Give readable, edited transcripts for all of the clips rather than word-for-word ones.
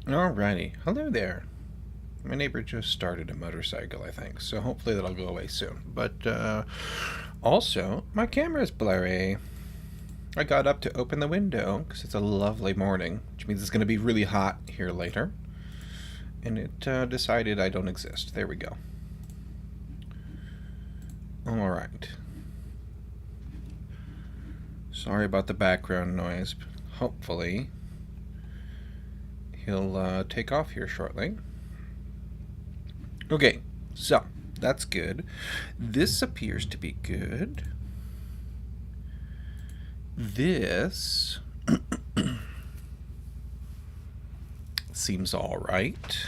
Alrighty. Hello there. My neighbor just started a motorcycle, I think, so hopefully that'll go away soon. But, also, my camera is blurry. I got up to open the window because it's a lovely morning, which means it's going to be really hot here later. And it decided I don't exist. There we go. Alright. Sorry about the background noise. But hopefully, he'll take off here shortly. Okay, so that's good. This appears to be good. This seems all right.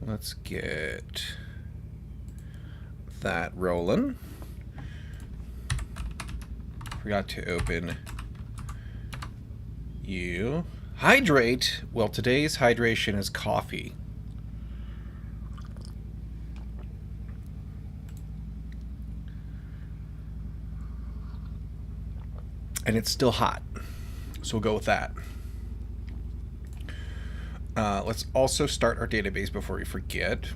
Let's get that rolling. Forgot to open you. Hydrate! Well, today's hydration is coffee. And it's still hot. So we'll go with that. Let's also start our database before we forget.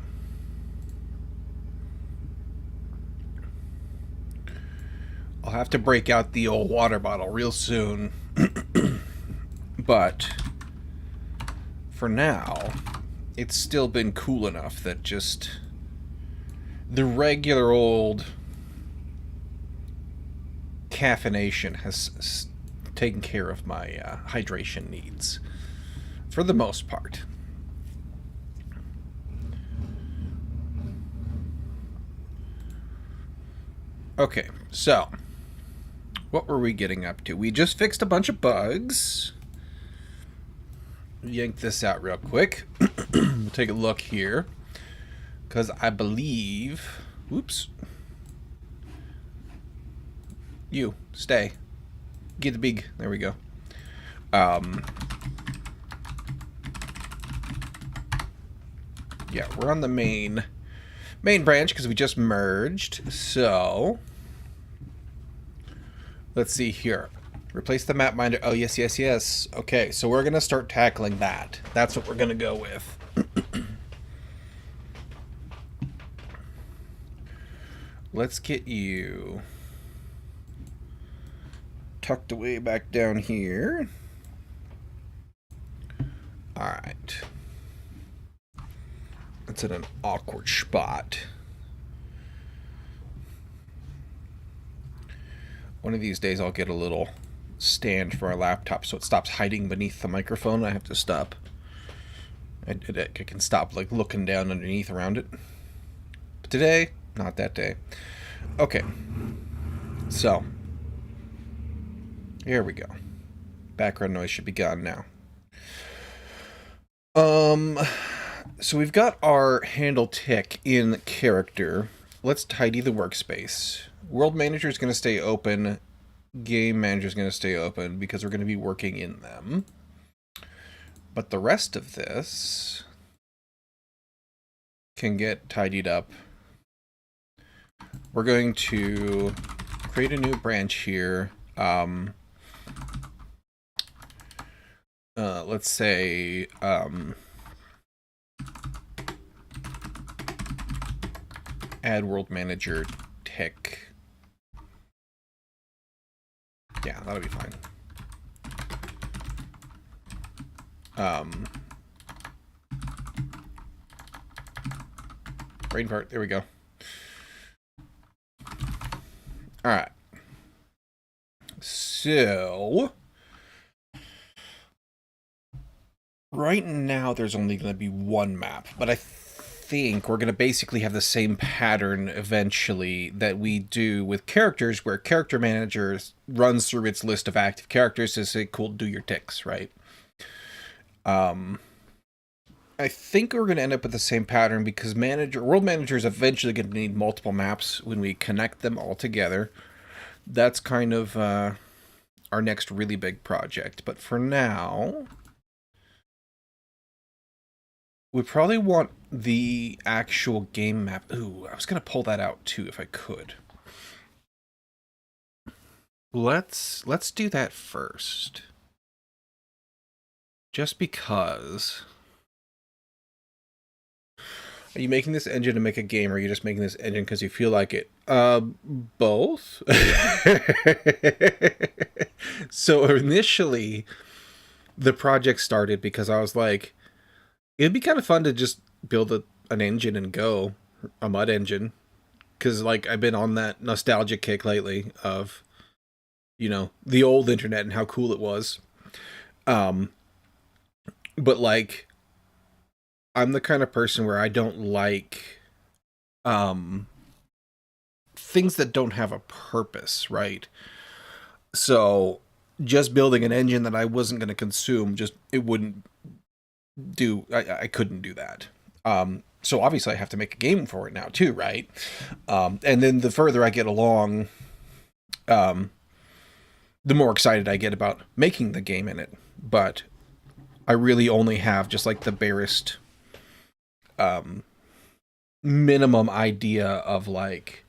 I'll have to break out the old water bottle real soon. But for now, it's still been cool enough that just the regular old caffeination has taken care of my hydration needs for the most part. Okay, so what were we getting up to? We just fixed a bunch of bugs. Yank this out real quick. We'll take a look here, because I believe, whoops, you stay, get the big, there we go. Yeah, we're on the main branch because we just merged. So let's see here. Replace the map minder. Oh, yes, yes, yes. Okay, so we're going to start tackling that. That's what we're going to go with. Let's get you tucked away back down here. Alright. It's in an awkward spot. One of these days I'll get a little stand for our laptop so it stops hiding beneath the microphone. I have to stop. I can stop like looking down underneath around it. But today, not that day. Okay. So, here we go. Background noise should be gone now. So we've got our handle tick in character. Let's tidy the workspace. World Manager is going to stay open. Game Manager is going to stay open because we're going to be working in them. But the rest of this can get tidied up. We're going to create a new branch here. Let's say add World Manager tick. Yeah, that'll be fine. Brain part, there we go. Alright. So right now there's only going to be one map, but I think we're going to basically have the same pattern eventually that we do with characters, where Character Manager runs through its list of active characters to say, cool, do your ticks, right? I think we're going to end up with the same pattern because World Manager is eventually going to need multiple maps when we connect them all together. That's kind of our next really big project. But for now, we probably want the actual game map. Ooh, I was going to pull that out too if I could. Let's do that first. just because. Are you making this engine to make a game, or are you just making this engine because you feel like it? Both. So initially, the project started because I was like, it'd be kind of fun to just build an engine and go, a mud engine. Because, like, I've been on that nostalgia kick lately of, the old internet and how cool it was. Um, but, like, I'm the kind of person where I don't like um, things that don't have a purpose, right? So just building an engine that I wasn't going to consume, just it wouldn't do. I couldn't do that. So obviously I have to make a game for it now too, right? And then the further I get along, um, the more excited I get about making the game in it. But I really only have just like the barest um, minimum idea of like,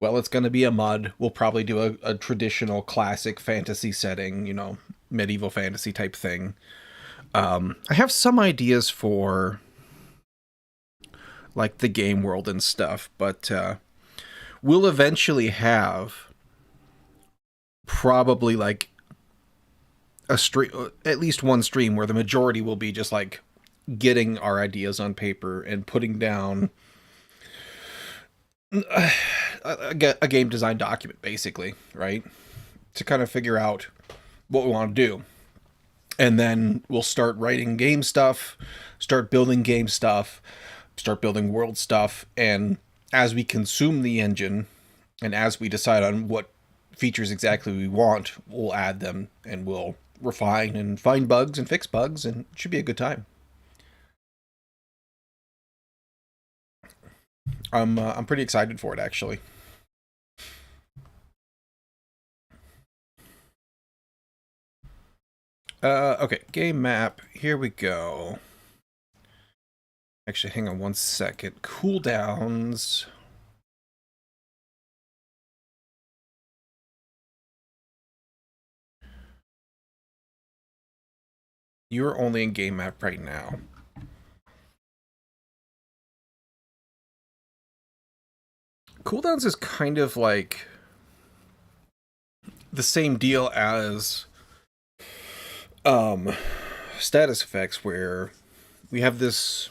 well, it's going to be a mud. We'll probably do a traditional classic fantasy setting, medieval fantasy type thing. I have some ideas for like the game world and stuff, but we'll eventually have probably like a stream, at least one stream where the majority will be just like getting our ideas on paper and putting down a game design document, basically, right? To kind of figure out what we want to do. And then we'll start writing game stuff, start building game stuff, start building world stuff. And as we consume the engine and as we decide on what features exactly we want, we'll add them and we'll refine and find bugs and fix bugs, and it should be a good time. I'm pretty excited for it, actually. Okay, game map. Here we go. Actually, hang on one second. Cooldowns. You're only in game map right now. Cooldowns is kind of like the same deal as um status effects, where we have this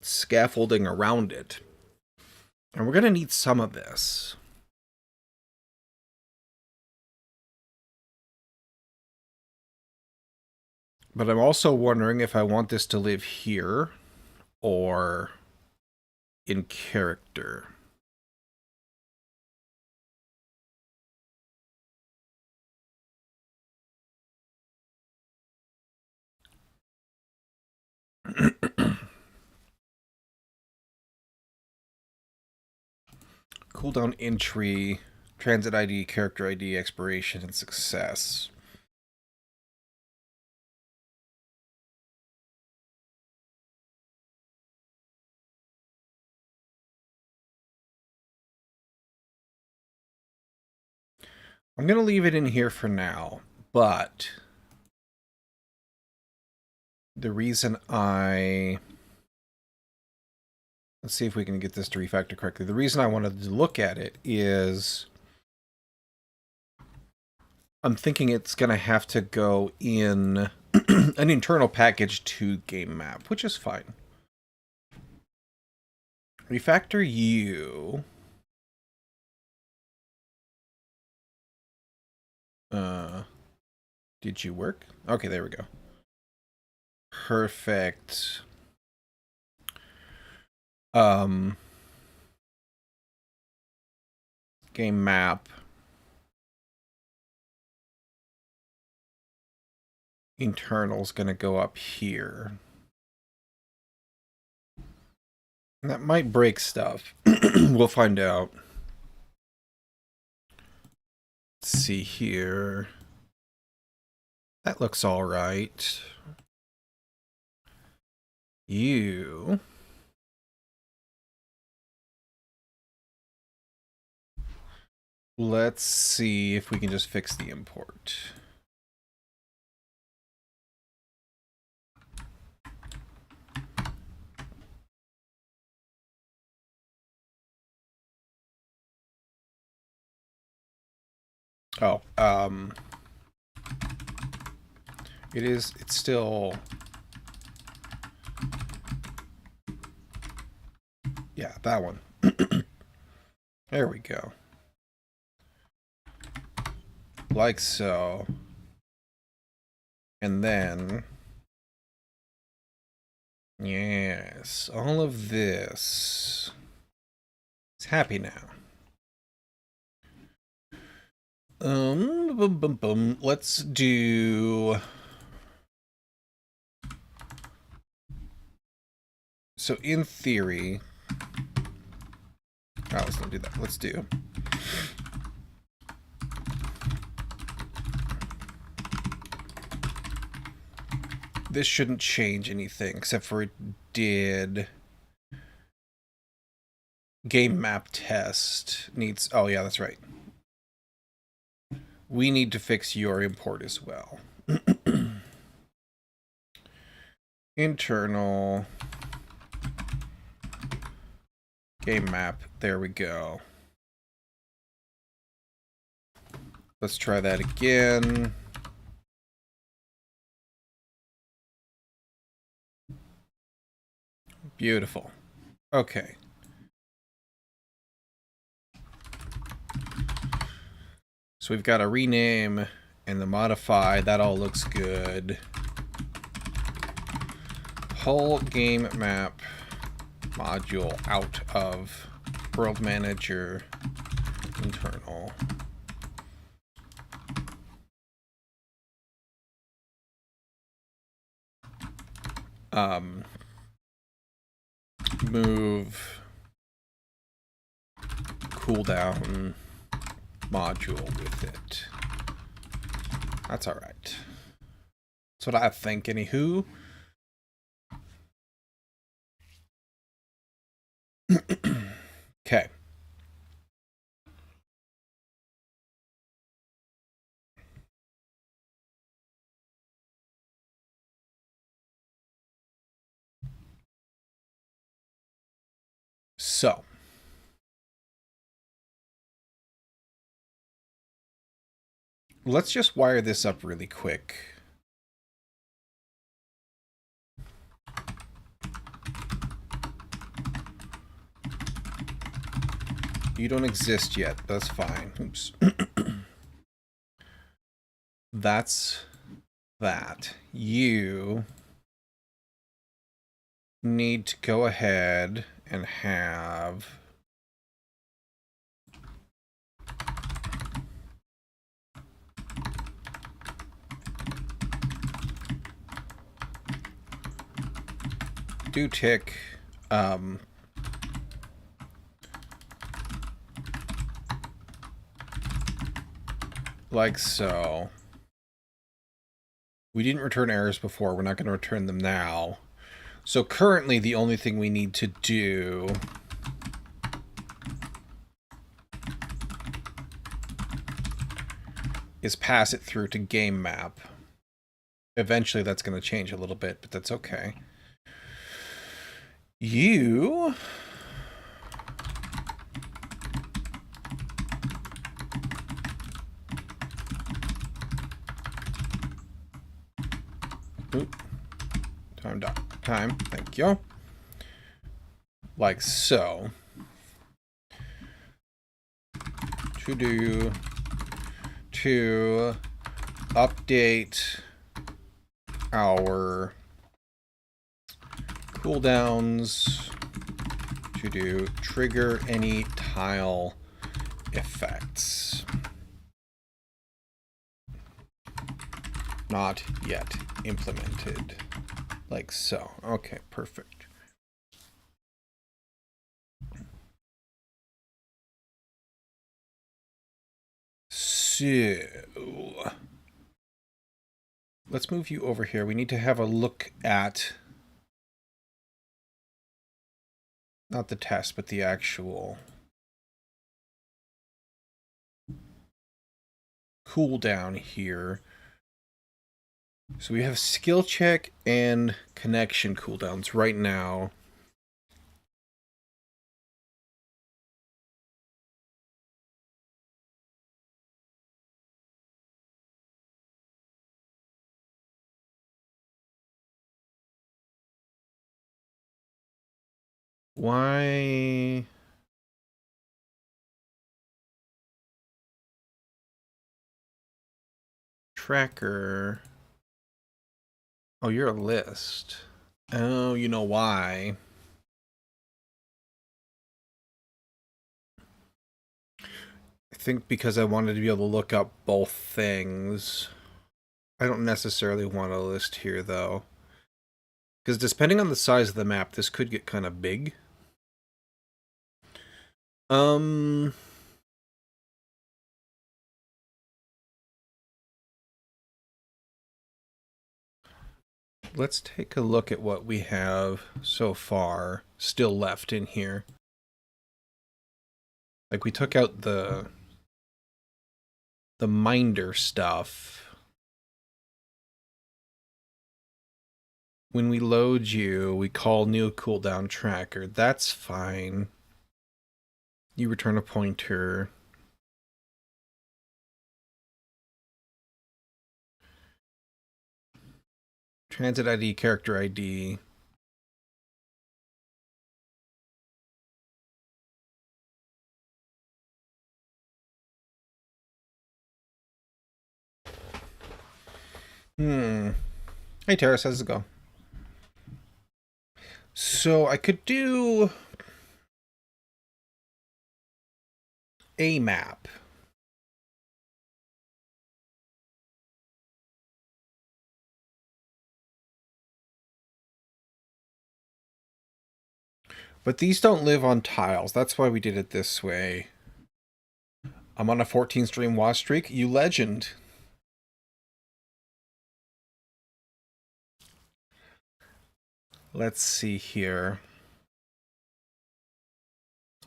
scaffolding around it. And we're going to need some of this. But I'm also wondering if I want this to live here or in character. Cooldown entry, transit ID, character ID, expiration, and success. I'm going to leave it in here for now, but the reason let's see if we can get this to refactor correctly. The reason I wanted to look at it is I'm thinking it's going to have to go in an internal package to game map, which is fine. Refactor you. Did you work? Okay, there we go. Perfect. Game map. Internal's gonna go up here. And that might break stuff. We'll find out. Let's see here. That looks all right. You. Let's see if we can just fix the import. Oh, it's still, yeah, that one. There we go. Like so. And then, yes, all of this is happy now. Boom, boom, boom. Let's do. So in theory, let's not do that. Let's do. This shouldn't change anything except for it did. Game map test needs. Oh yeah, that's right. We need to fix your import as well. Internal game map. There we go. Let's try that again. Beautiful. Okay. So we've got a rename and the modify. That all looks good. Pull game map module out of World Manager internal. Move cooldown module with it. That's all right. That's what I think, anywho. Okay. So. Let's just wire this up really quick. You don't exist yet. That's fine. Oops. That's that. You need to go ahead and have do tick like so. We didn't return errors before. We're not going to return them now. So currently the only thing we need to do is pass it through to game map. Eventually that's going to change a little bit, but that's okay. You time, thank you. Like so. To update our cooldowns to trigger any tile effects. Not yet implemented. Like so. Okay, perfect. So let's move you over here. We need to have a look at not the test, but the actual cooldown here. So we have skill check and connection cooldowns right now. Why? Tracker. Oh, you're a list. Oh, you know why. I think because I wanted to be able to look up both things. I don't necessarily want a list here, though. Because depending on the size of the map, this could get kind of big. Let's take a look at what we have so far still left in here. Like, we took out the minder stuff. When we load you, we call new cooldown tracker. That's fine. You return a pointer. Transit ID, character ID. Hey, Terrace, how's it go? So I could do a map. But these don't live on tiles. That's why we did it this way. I'm on a 14 stream watch streak. You legend. Let's see here.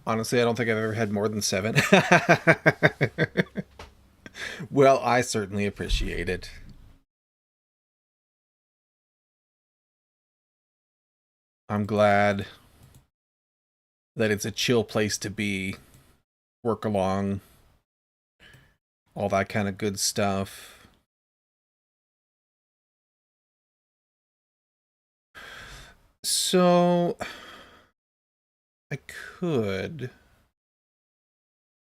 Honestly, I don't think I've ever had more than 7. Well, I certainly appreciate it. I'm glad that it's a chill place to be. Work along. All that kind of good stuff. So I could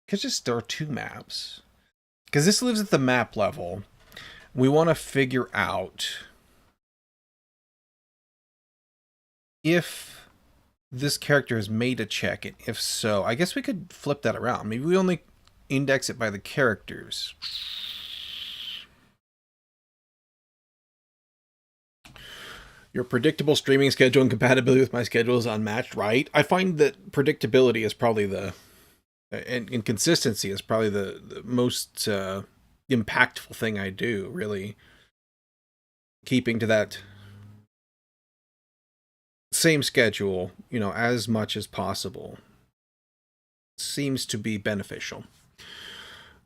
just start 2 maps. Because this lives at the map level. We want to figure out if this character has made a check, and if so, I guess we could flip that around. Maybe we only index it by the characters. Your predictable streaming schedule and compatibility with my schedule is unmatched, right? I find that predictability is probably and consistency is probably the most impactful thing I do, really. Keeping to that same schedule, as much as possible seems to be beneficial.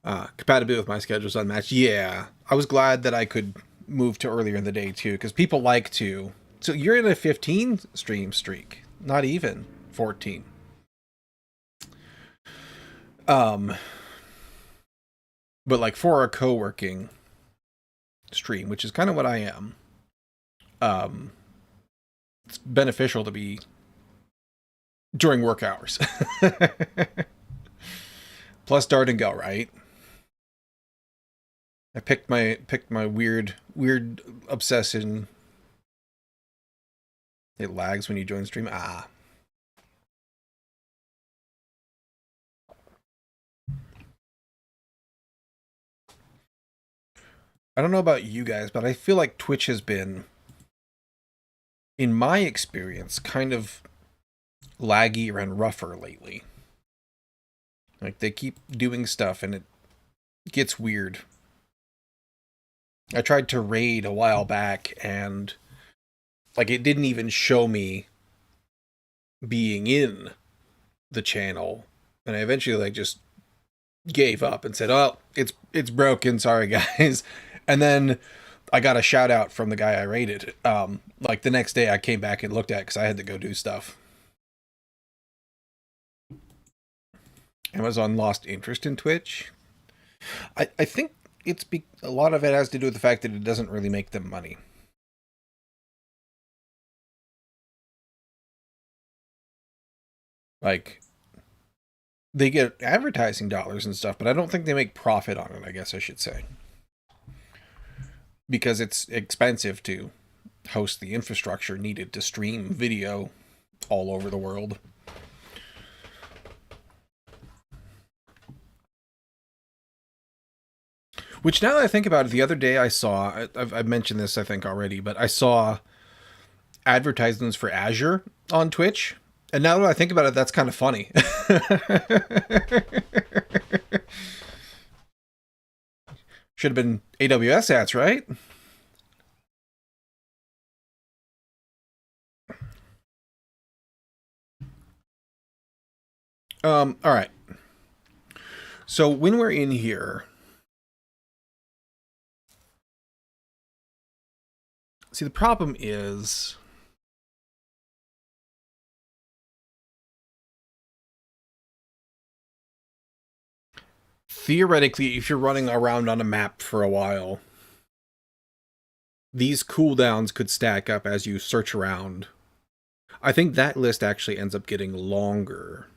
Compatibility with my schedule is unmatched. Yeah, I was glad that I could move to earlier in the day too, because people like to. So you're in a 15 stream streak, not even 14. But like for a co-working stream, which is kind of what I am, it's beneficial to be during work hours. Plus dart and go, right? I picked my weird obsession. It lags when you join stream. I don't know about you guys, but I feel like Twitch has been, in my experience, kind of laggy and rougher lately. Like, they keep doing stuff and it gets weird. I tried to raid a while back and like it didn't even show me being in the channel, and I eventually like just gave up and said, "Oh, it's broken. Sorry, guys." And then I got a shout out from the guy I raided. Like the next day, I came back and looked at it because I had to go do stuff. Amazon lost interest in Twitch. I think a lot of it has to do with the fact that it doesn't really make them money. Like, they get advertising dollars and stuff, but I don't think they make profit on it, I guess I should say. Because it's expensive to host the infrastructure needed to stream video all over the world. Which, now that I think about it, the other day I saw, I've mentioned this I think already, but I saw advertisements for Azure on Twitch. And now that I think about it, that's kind of funny. Should have been AWS ads, right? All right. So when we're in here, see, the problem is theoretically, if you're running around on a map for a while, these cooldowns could stack up as you search around. I think that list actually ends up getting longer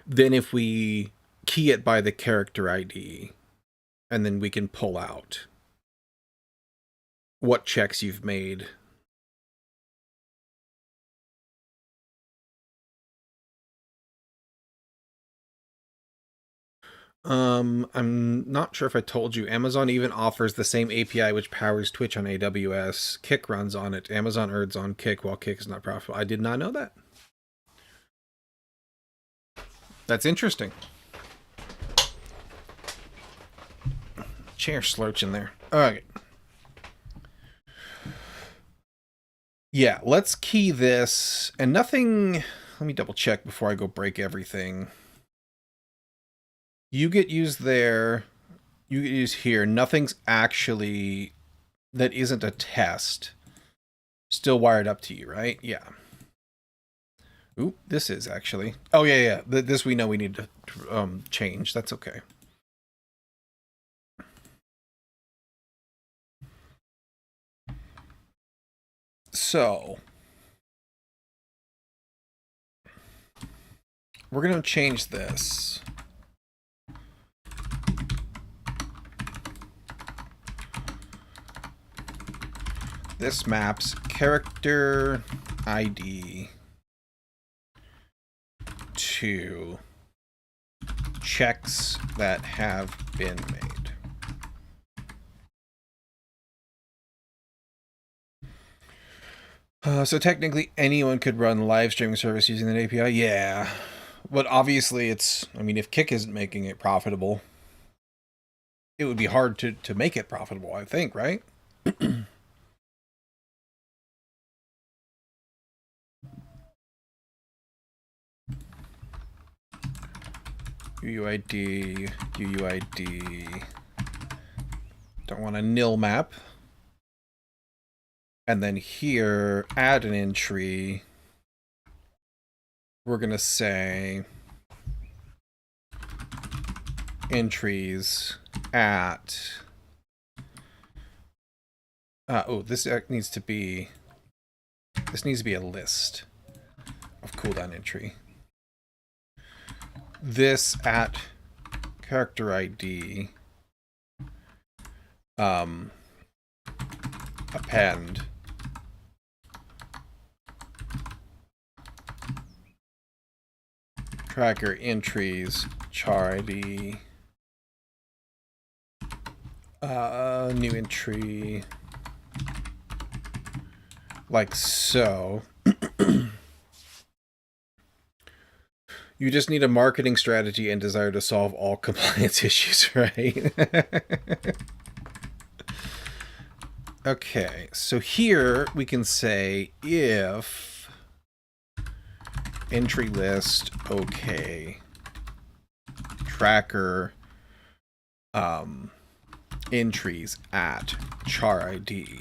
than if we key it by the character ID, and then we can pull out what checks you've made. I'm not sure if I told you, Amazon even offers the same API which powers Twitch on AWS. Kick runs on it. Amazon earns on Kick while Kick is not profitable. I did not know that. That's interesting. Chair slouch in there. Alright. Yeah, let's key this. And nothing... Let me double check before I go break everything. You get used there. You get used here. Nothing's actually... that isn't a test. Still wired up to you, right? Yeah. Ooh, this is actually... Oh, yeah. This we know we need to change. That's okay. So... we're going to change this. This maps character ID to checks that have been made. So technically anyone could run live streaming service using that API? Yeah. But obviously it's, I mean, if Kick isn't making it profitable, it would be hard to make it profitable, I think, right? UUID, UUID. Don't want a nil map. And then here, add an entry. We're going to say entries at... oh, this needs to be... This needs to be a list of cooldown entry. This at character ID append tracker entries char ID new entry like so. You just need a marketing strategy and desire to solve all compliance issues, right? Okay, so here we can say if entry list okay tracker entries at char ID.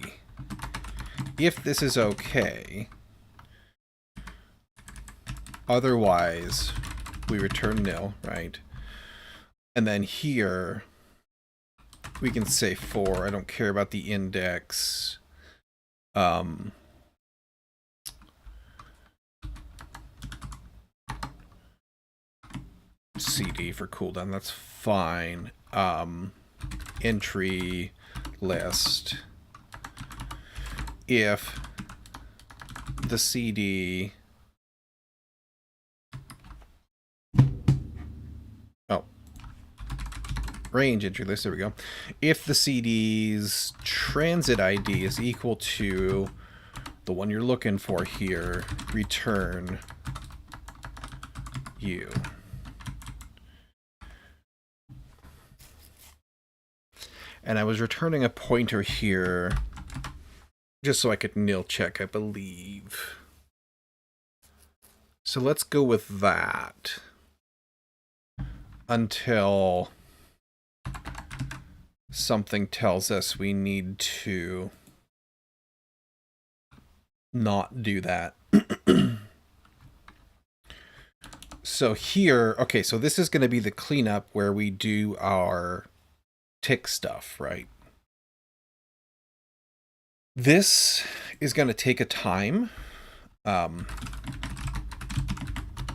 If this is okay, otherwise we return nil, right? And then here we can say for, I don't care about the index. CD for cooldown. That's fine. Entry list. If the CD... Oh. Range entry list. There we go. If the CD's transit ID is equal to the one you're looking for here, return you. And I was returning a pointer here just so I could nil check, I believe. So let's go with that until something tells us we need to not do that. So here, okay, so this is going to be the cleanup where we do our tick stuff, right? This is going to take a time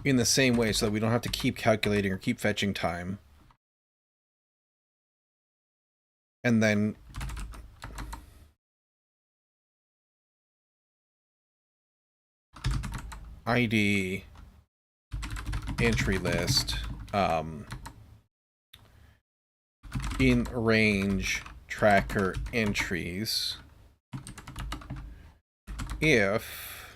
in the same way so that we don't have to keep calculating or keep fetching time. And then ID entry list in range tracker entries if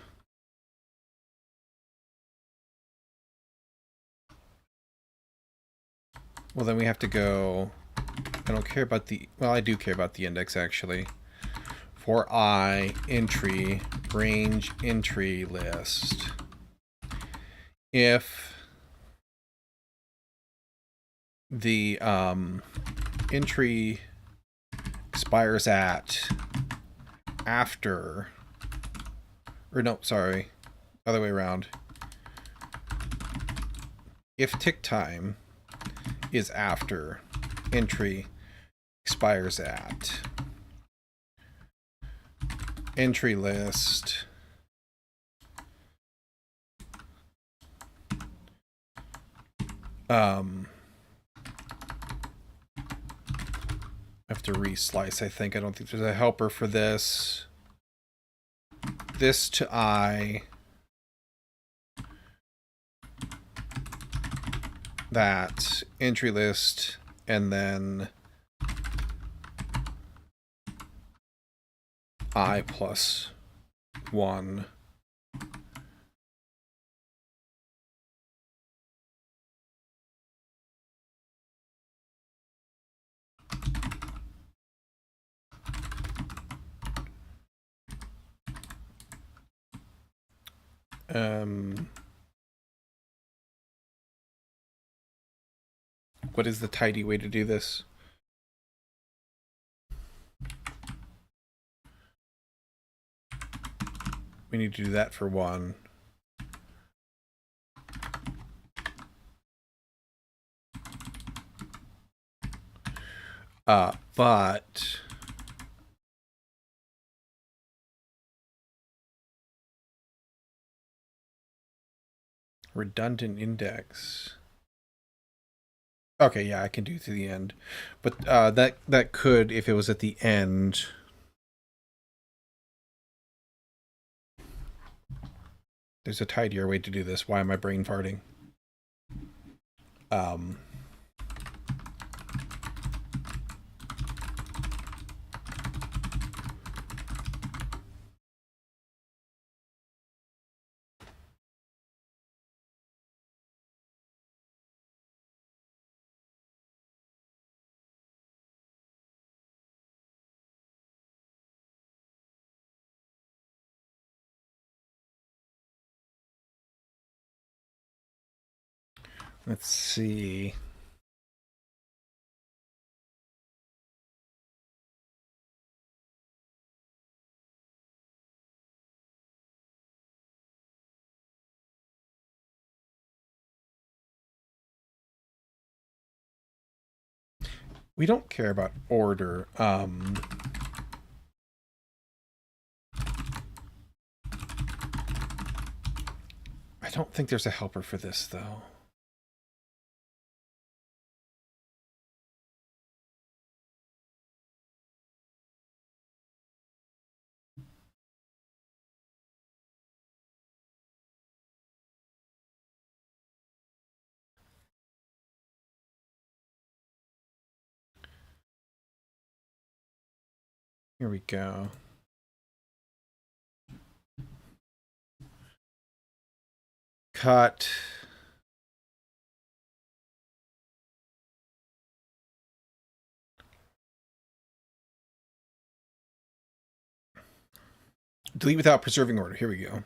well then we have to go, I don't care about the, well I do care about the index actually, for I entry range entry list if the entry expires at after, or no, sorry, other way around. If tick time is after entry expires at entry list I have to reslice, I think. I don't think there's a helper for this. This to I. That entry list, and then I plus 1. What is the tidy way to do this? We need to do that for 1. But redundant index. Okay, yeah, I can do to the end. But that could, if it was at the end. There's a tidier way to do this. Why am I brain farting? Let's see. We don't care about order. I don't think there's a helper for this, though. Here we go. Cut. Delete without preserving order. Here we go.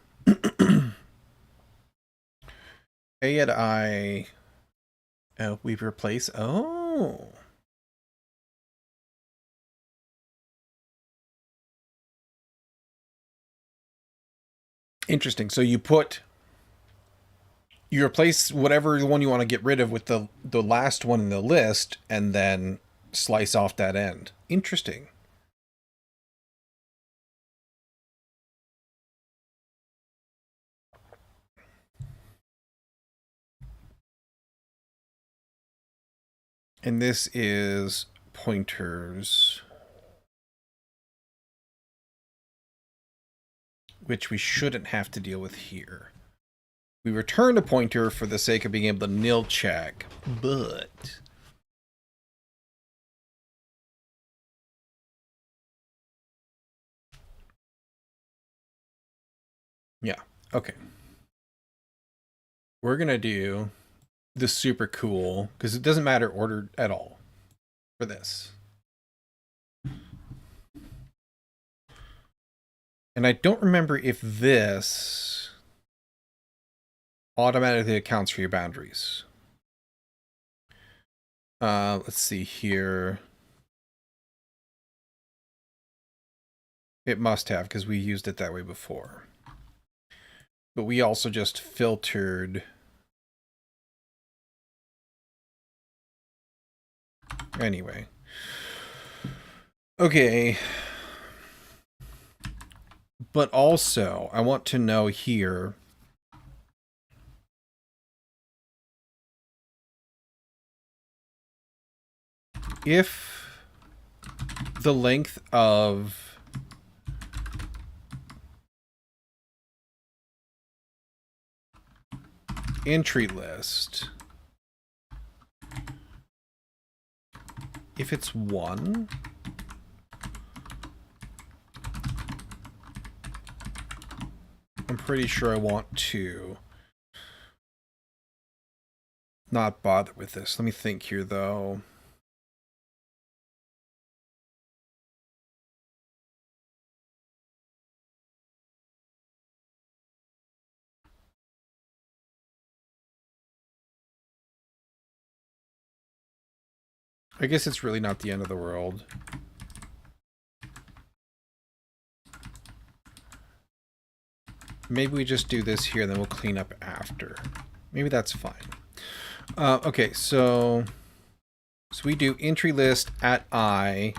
A at I. We replace. Oh. Interesting. So you replace whatever one you want to get rid of with the last one in the list, and then slice off that end. Interesting. And this is pointers, which we shouldn't have to deal with here. We returned a pointer for the sake of being able to nil check, but yeah, okay. We're gonna do the super cool, because it doesn't matter order at all for this. And I don't remember if this automatically accounts for your boundaries. Let's see here. It must have, because we used it that way before. But we also just filtered. Anyway. Okay. But also, I want to know here. If the length of entry list, if it's 1, I'm pretty sure I want to not bother with this. Let me think here, though. I guess it's really not the end of the world. Maybe we just do this here, then we'll clean up after. Maybe that's fine. Okay, so we do entry list at I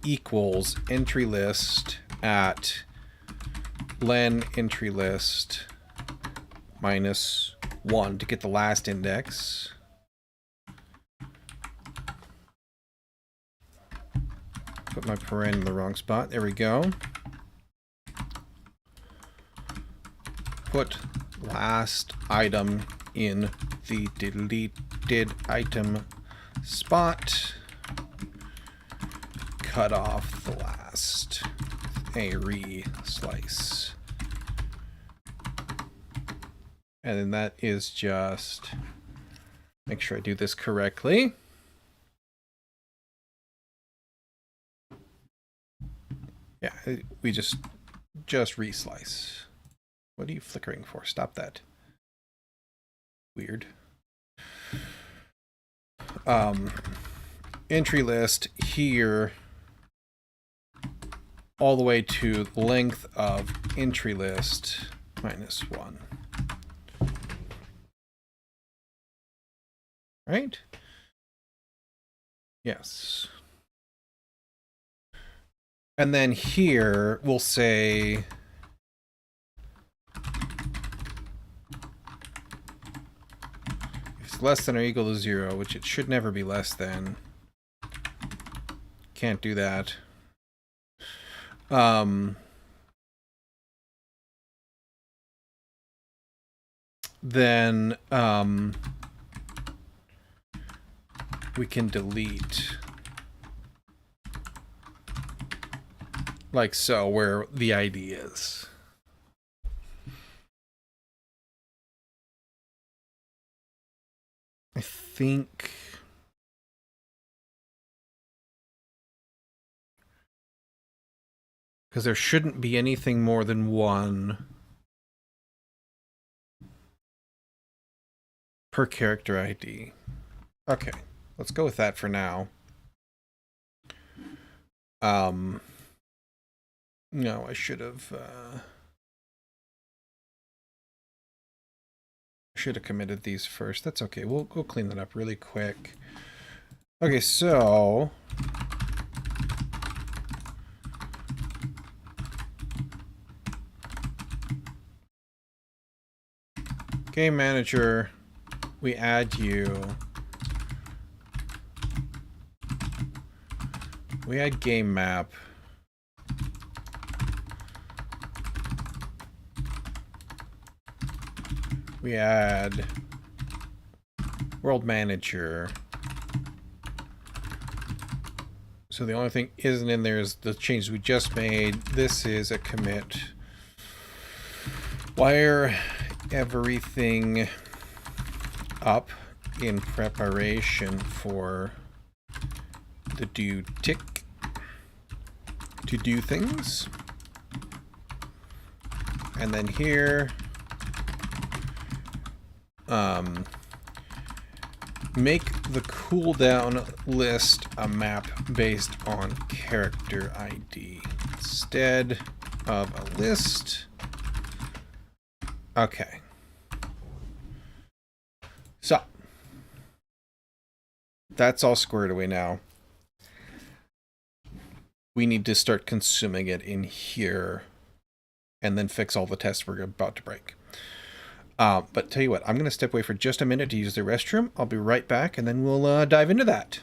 equals entry list at len entry list minus 1 to get the last index. Put my paren in the wrong spot. There we go. Put last item in the deleted item spot. Cut off the last. A re-slice. And then that is just... Make sure I do this correctly. Yeah, we just re-slice. What are you flickering for? Stop that. Weird. Entry list here all the way to length of entry list minus 1. Right? Yes. And then here we'll say if it's less than or equal to 0, which it should never be less than. Can't do that. Then we can delete like so, where the ID is. I think... because there shouldn't be anything more than one per character ID. Okay, let's go with that for now. No, I should have committed these first. That's okay. We'll clean that up really quick. Okay, so game manager, we add you. We add game map. We add world manager. So the only thing isn't in there is the changes we just made. This is a commit. Wire everything up in preparation for the do tick to do things. And then here, make the cooldown list a map based on character ID instead of a list. Okay. So, that's all squared away now. We need to start consuming it in here and then fix all the tests we're about to break. But tell you what, I'm going to step away for just a minute to use the restroom. I'll be right back, and then we'll dive into that.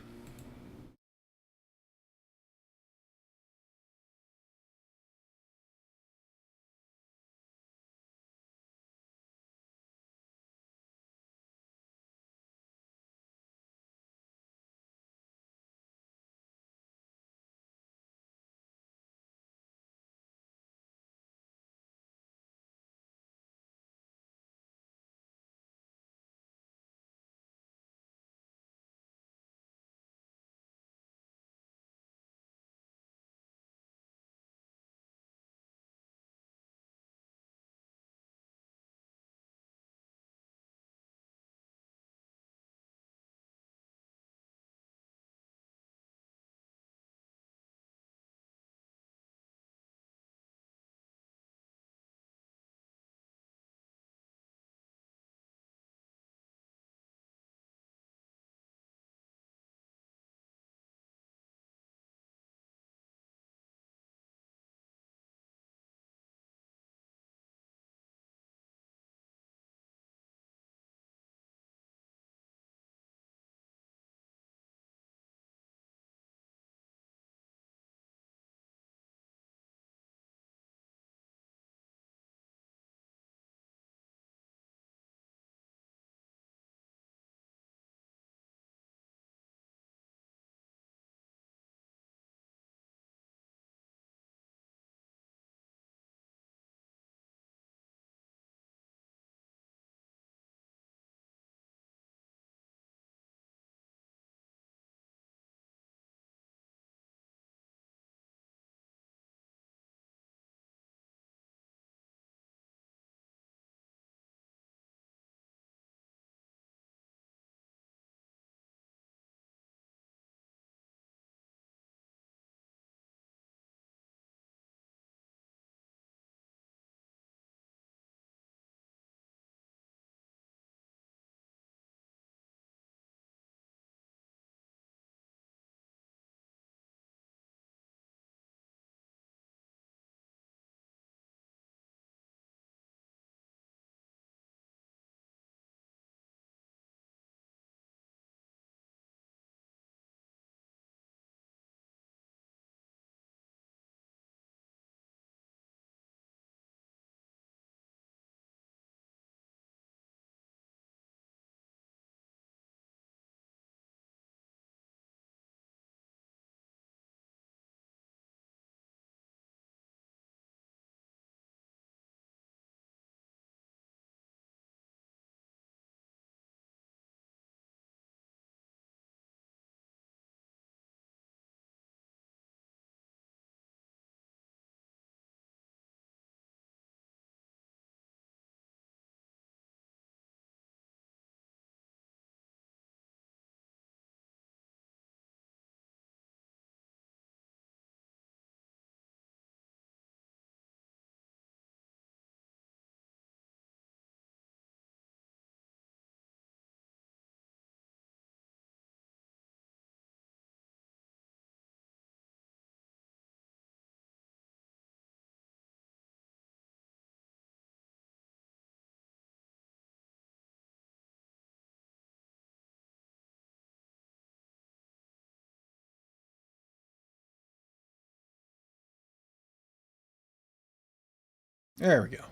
There we go.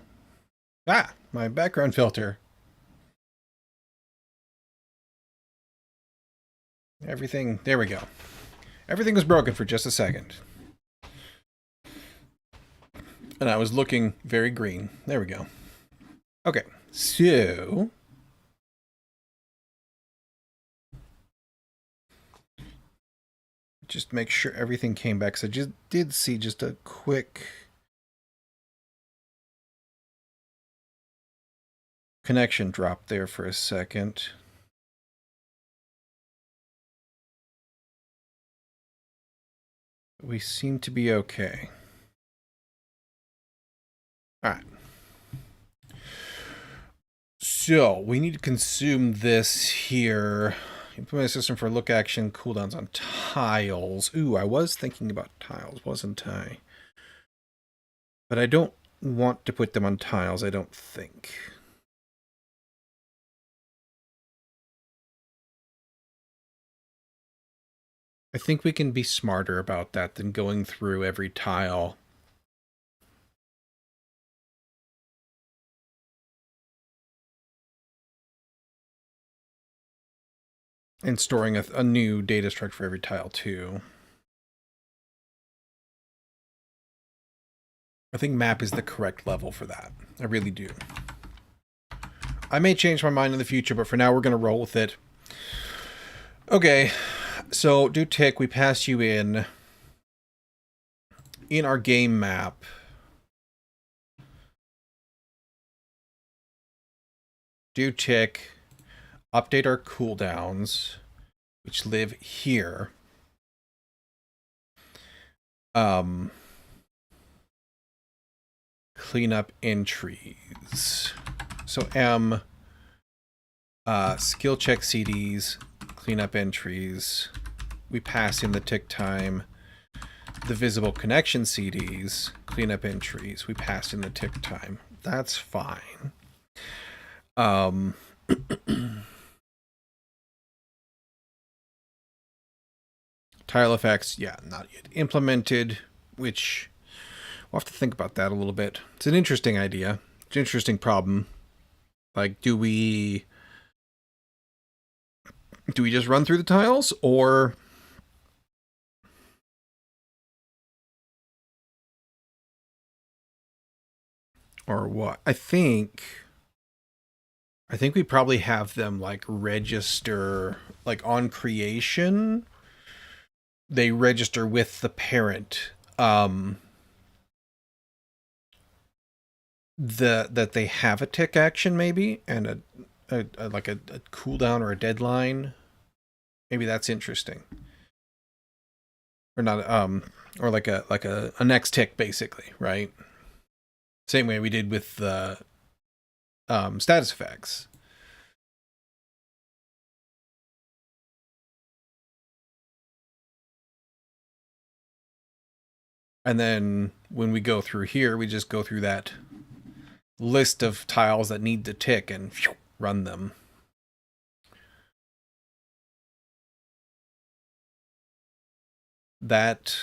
Ah, my background filter. Everything, there we go. Everything was broken for just a second. And I was looking very green. There we go. Okay, so... just make sure everything came back. So I just did see just a quick connection drop there for a second. We seem to be okay. All right. So we need to consume this here. Implement a system for look action cooldowns on tiles. Ooh, I was thinking about tiles, wasn't I? But I don't want to put them on tiles, I don't think. I think we can be smarter about that than going through every tile. And storing a new data structure for every tile, too. I think map is the correct level for that. I really do. I may change my mind in the future, but for now we're going to roll with it. Okay, so do tick. We pass you in our game map. Do tick. Update our cooldowns, which live here. Clean up entries. So M, skill check CDs, clean up entries. We pass in the tick time. The visible connection CDs, clean up entries. We pass in the tick time. That's fine. Tile effects, yeah, not yet implemented, which we'll have to think about that a little bit. It's an interesting idea. It's an interesting problem. Like, do we just run through the tiles, or what? I think we probably have them like register, like on creation. They register with the parent. That they have a tick action maybe, and a cooldown or a deadline. Maybe that's interesting. Or not, or like a next tick basically, right? Same way we did with the status effects. And then when we go through here, we just go through that list of tiles that need to tick and run them. That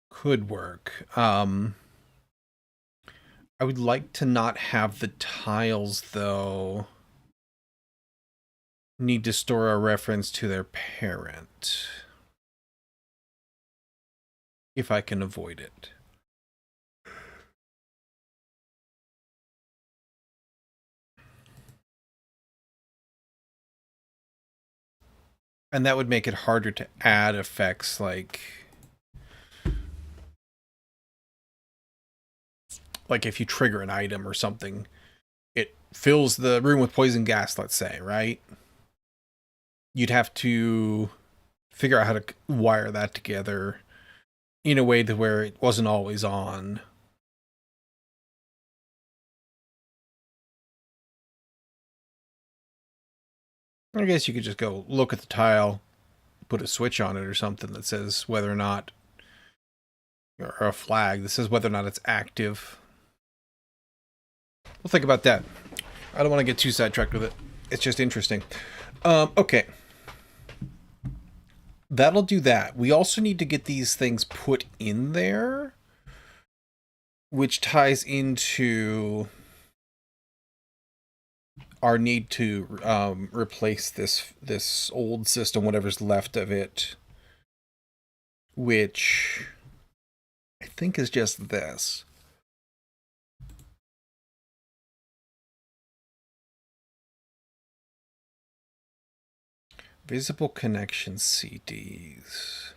could work. I would like to not have the tiles, though, need to store a reference to their parent. If I can avoid it. And that would make it harder to add effects like if you trigger an item or something, it fills the room with poison gas, let's say, right? You'd have to figure out how to wire that together in a way to where it wasn't always on. I guess you could just go look at the tile, put a switch on it or something that says whether or not, or a flag that says whether or not it's active. We'll think about that. I don't want to get too sidetracked with it. It's just interesting. Okay. That'll do that. We also need to get these things put in there. which ties into our need to replace this old system, whatever's left of it, which I think is just this. Visible connection CDs.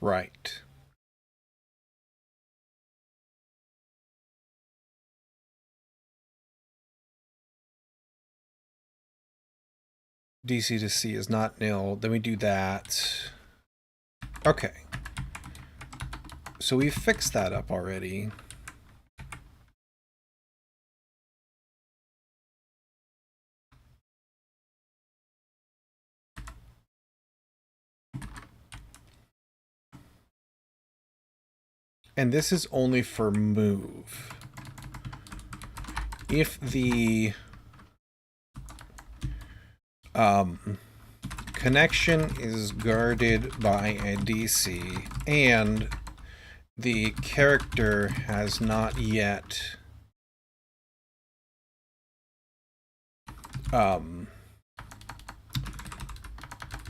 Right. DC to C is not nil. Then we do that. Okay. So we fixed that up already. And this is only for move. If the connection is guarded by a DC and the character has not yet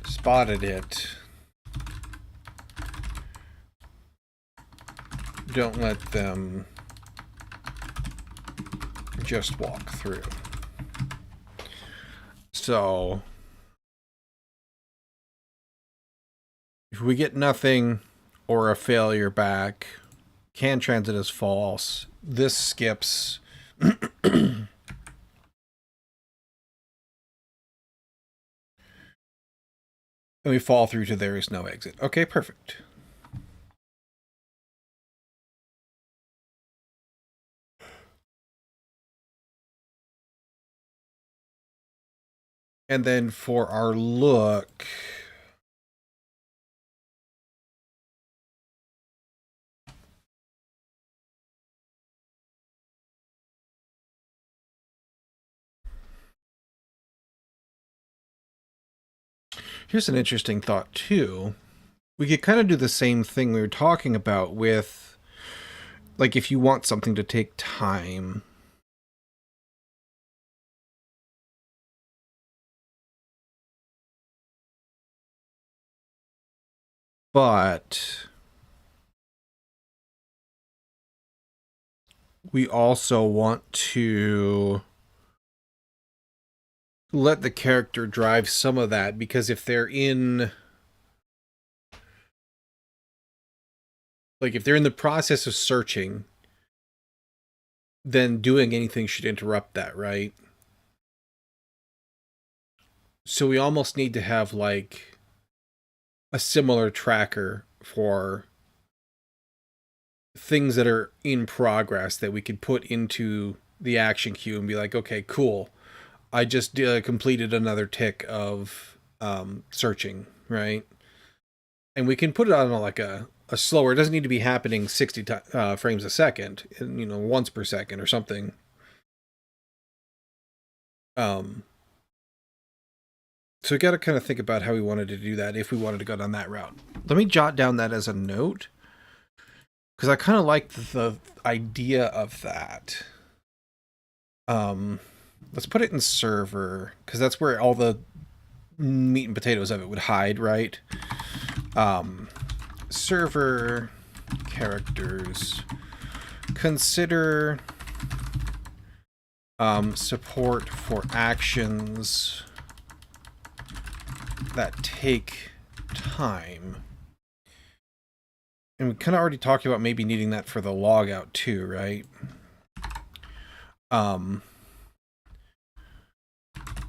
spotted it, don't let them just walk through. So if we get nothing or a failure back, can transit as false, this skips. And we fall through to there is no exit. Okay, perfect. And then for our look, here's an interesting thought too. We could kind of do the same thing we were talking about with, like, if you want something to take time. But we also want to let the character drive some of that, because if they're in, like, if they're in the process of searching, then doing anything should interrupt that, right? So we almost need to have, like, a similar tracker for things that are in progress that we could put into the action queue and be like, okay, cool. I just completed another tick of searching, right? And we can put it on like a slower, it doesn't need to be happening 60 frames a second, you know, once per second or something. So we got to kind of think about how we wanted to do that if we wanted to go down that route. Let me jot down that as a note, because I kind of like the idea of that. Let's put it in server, because that's where all the meat and potatoes of it would hide, right? Server characters. Consider support for actions that take time. And we kind of already talked about maybe needing that for the logout too, right?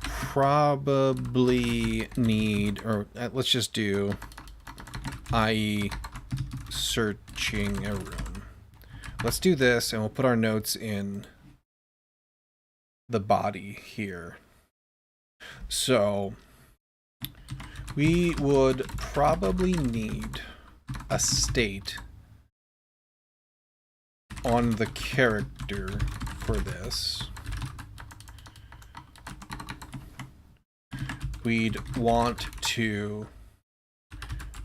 Probably need, or let's just do IE searching a room. Let's do this and we'll put our notes in the body here. So we would probably need a state on the character for this, we'd want to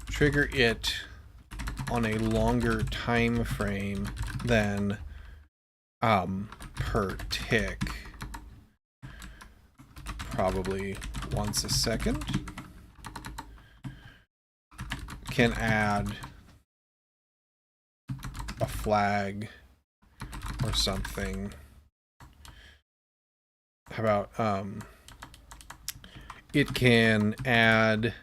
trigger it on a longer time frame than per tick, probably once a second. Can add a flag or something. How about it can add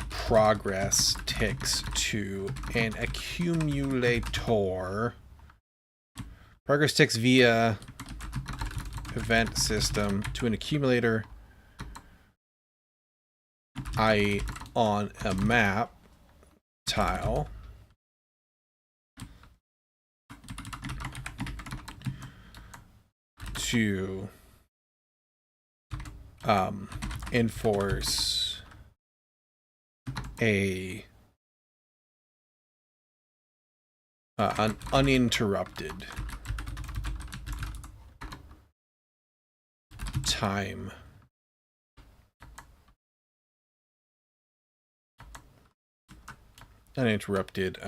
progress ticks to an accumulator. Progress ticks via event system to an accumulator, i.e. on a map tile. To enforce an uninterrupted time uninterrupted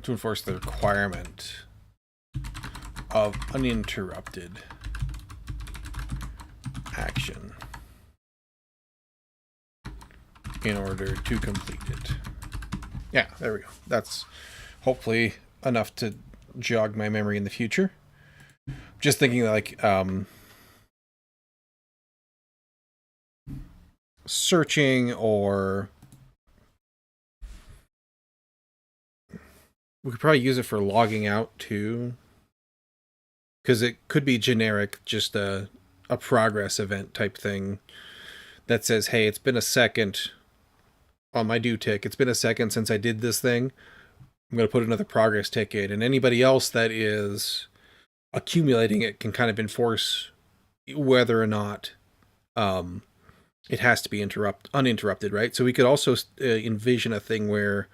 to enforce the requirement of uninterrupted action in order to complete it. Yeah, there we go. That's hopefully enough to jog my memory in the future. Just thinking like searching, or we could probably use it for logging out too, because it could be generic, just a progress event type thing that says, hey, it's been a second on my due tick. It's been a second since I did this thing. I'm going to put another progress ticket, and anybody else that is accumulating it can kind of enforce whether or not it has to be uninterrupted, right? So we could also envision a thing where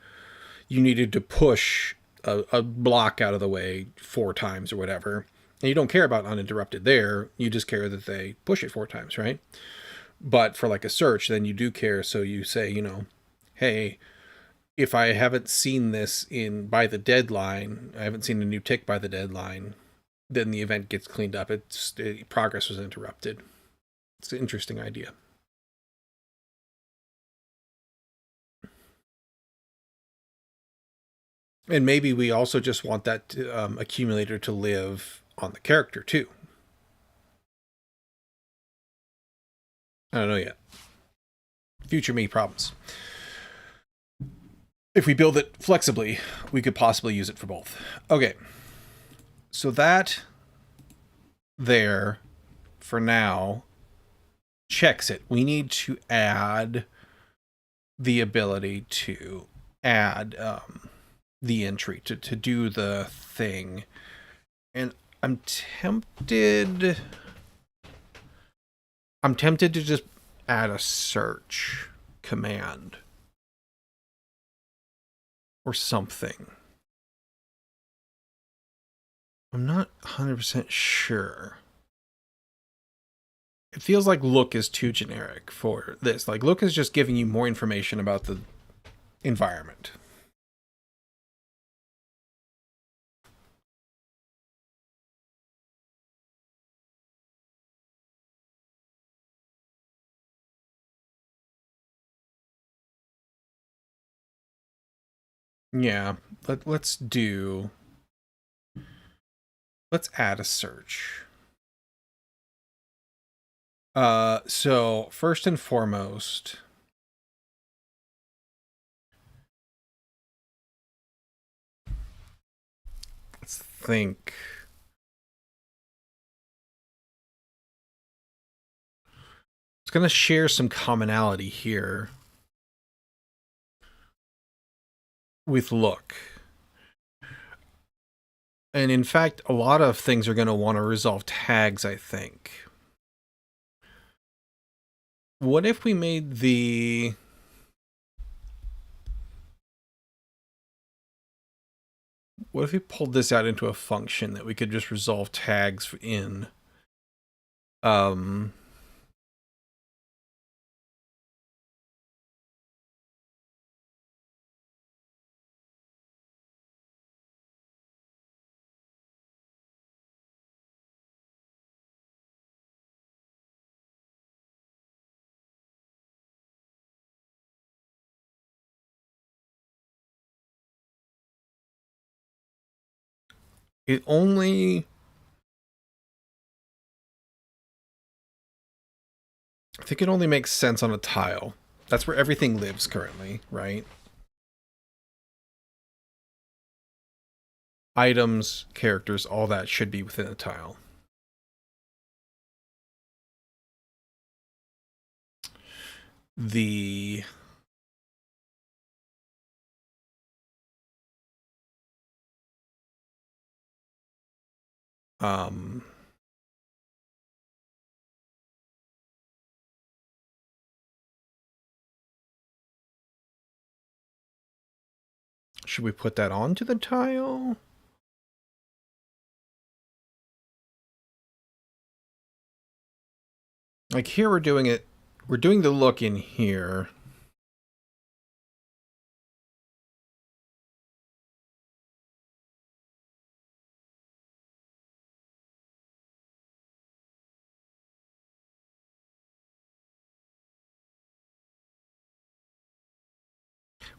you needed to push a block out of the way 4 times or whatever, and you don't care about uninterrupted there. You just care that they push it 4 times, right? But for like a search, then you do care. So you say, you know, hey, if I haven't seen this by the deadline, I haven't seen a new tick by the deadline, then the event gets cleaned up. Progress was interrupted. It's an interesting idea. And maybe we also just want that accumulator to live on the character too. I don't know yet. Future me problems. If we build it flexibly, we could possibly use it for both. Okay. So that there, for now, checks it. We need to add the ability to add the entry to do the thing. And I'm tempted to just add a search command or something. I'm not 100% sure. It feels like look is too generic for this. Like look is just giving you more information about the environment. Yeah, let's add a search. So first and foremost, let's think. It's going to share some commonality here with look. And in fact, a lot of things are going to want to resolve tags, I think. What if we made the... What if we pulled this out into a function that we could just resolve tags in? Um... It only... I think it only makes sense on a tile. That's where everything lives currently, right? Items, characters, all that should be within a tile. The... Should we put that onto the tile? Like here we're doing it, we're doing the look in here.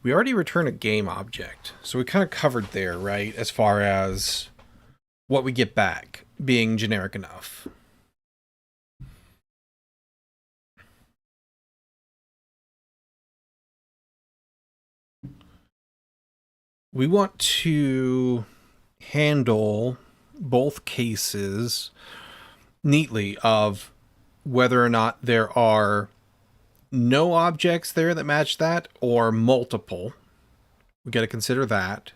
We already return a game object, so we kind of covered there, right? As far as what we get back being generic enough. We want to handle both cases neatly of whether or not there are no objects there that match that or multiple. We got to consider that.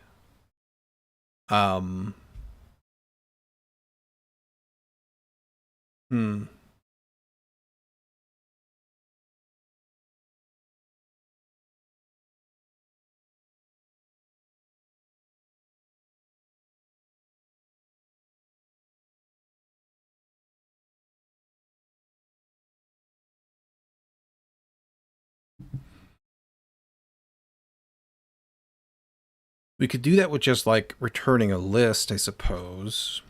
Hmm. We could do that with just like returning a list, I suppose.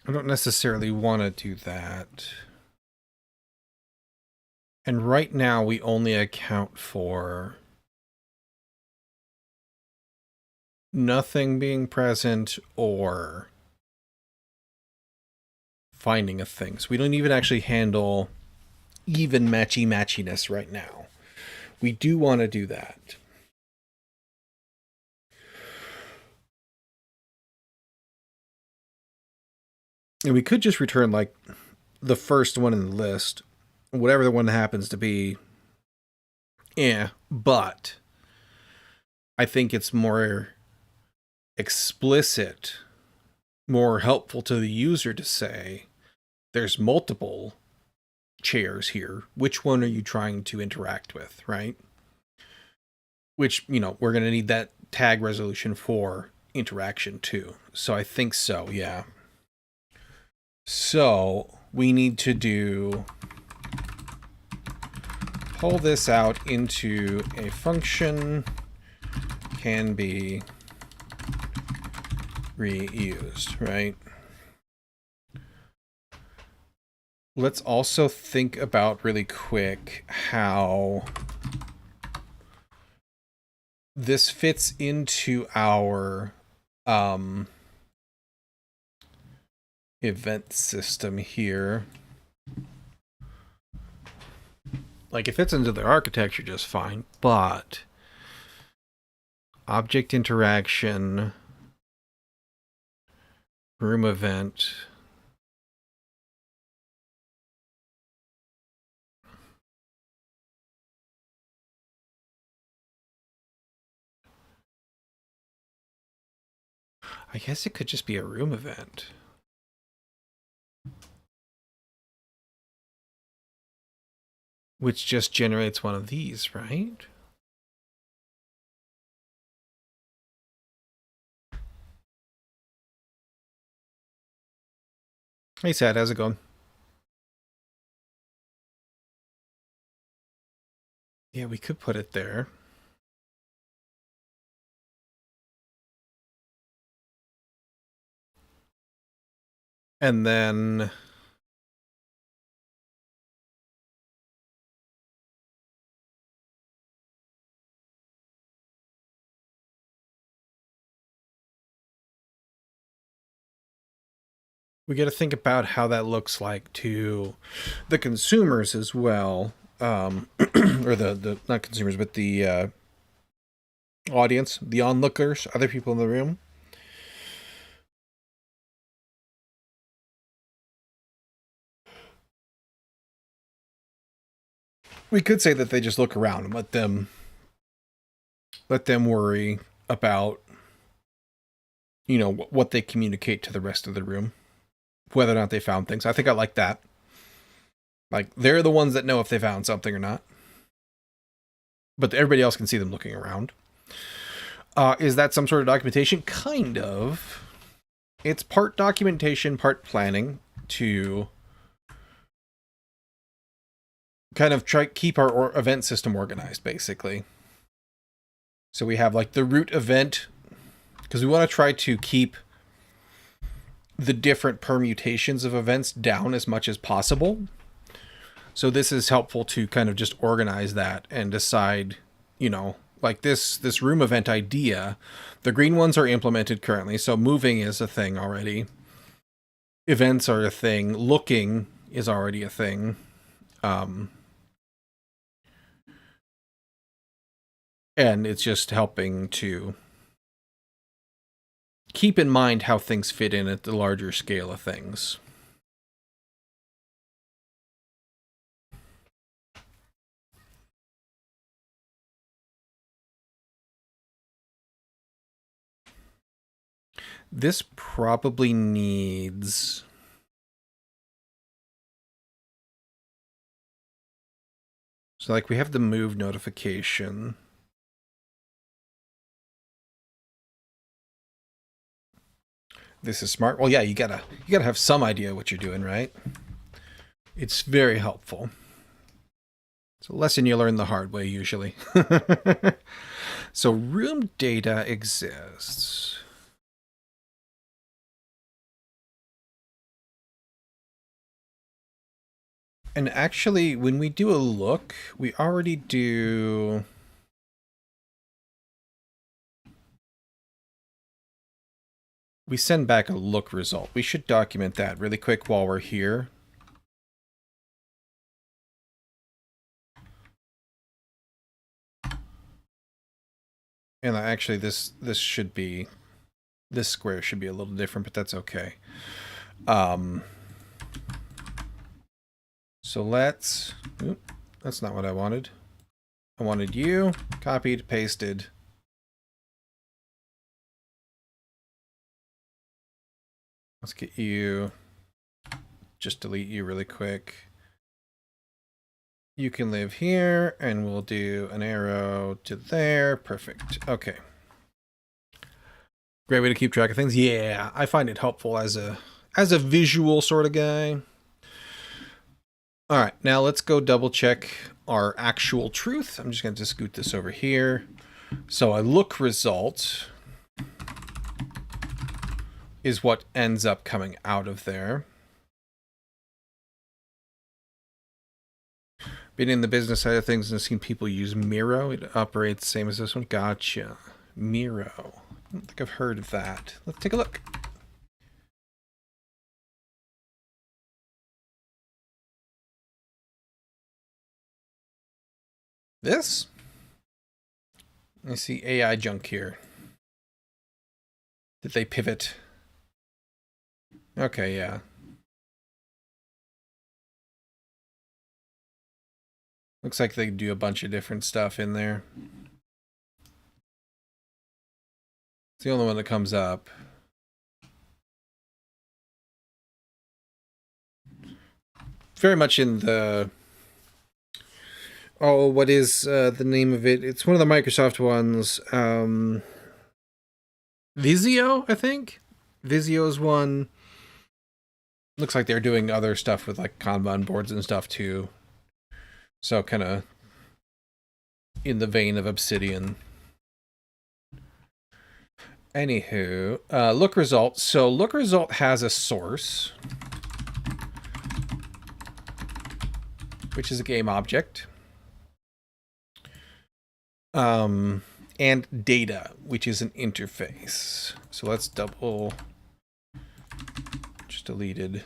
I don't necessarily want to do that. And right now we only account for nothing being present or finding a thing. So we don't even actually handle even matchiness right now. We do want to do that. And we could just return like the first one in the list, whatever the one happens to be. Yeah, but I think it's more explicit, more helpful to the user to say, there's multiple chairs here. Which one are you trying to interact with, right? Which, you know, we're going to need that tag resolution for interaction too. So I think so, yeah. So we need to do pull this out into a function can be reused, right? Let's also think about really quick how this fits into our event system here. Like, it fits into the architecture just fine, but object interaction, room event. I guess it could just be a room event. Which just generates one of these, right? Hey, Sad, how's it going? Yeah, we could put it there. And then... we got to think about how that looks like to the consumers as well. Or the not consumers, but the audience, the onlookers, other people in the room. We could say that they just look around and let them worry about, you know, what they communicate to the rest of the room, whether or not they found things. I think I like that. Like, they're the ones that know if they found something or not. But everybody else can see them looking around. Is that some sort of documentation? Kind of. It's part documentation, part planning to kind of try keep our event system organized, basically. So we have like the root event, because we want to try to keep the different permutations of events down as much as possible. So this is helpful to kind of just organize that and decide, you know, like this room event idea. The green ones are implemented currently, so moving is a thing already. Events are a thing. Looking is already a thing. And it's just helping to keep in mind how things fit in at the larger scale of things. This probably needs... so like we have the move notification. This is smart. Well, yeah, you gotta have some idea what you're doing, right? It's very helpful. It's a lesson you learn the hard way, usually. So room data exists. And actually, when we do a look, we already do... we send back a look result. We should document that really quick while we're here. And actually, this should be... this square should be a little different, but that's okay. So let's... oop, that's not what I wanted. I wanted you. Copied, pasted. Let's get you... just delete you really quick. You can live here, and we'll do an arrow to there. Perfect. Okay. Great way to keep track of things. Yeah, I find it helpful as a visual sort of guy. All right, now let's go double check our actual truth. I'm just going to scoot this over here. So a look result is what ends up coming out of there. Been in the business side of things and seen people use Miro. It operates the same as this one. Gotcha. Miro. I don't think I've heard of that. Let's take a look. This? I see AI junk here. Did they pivot? Okay, yeah. Looks like they do a bunch of different stuff in there. It's the only one that comes up. very much in the... Oh, what is the name of it? It's one of the Microsoft ones. Visio, I think? Visio's one. Looks like they're doing other stuff with like Kanban boards and stuff too. So kind of in the vein of Obsidian. Anywho, look result. So look result has a source, which is a game object. And data, which is an interface. So let's double... Just deleted.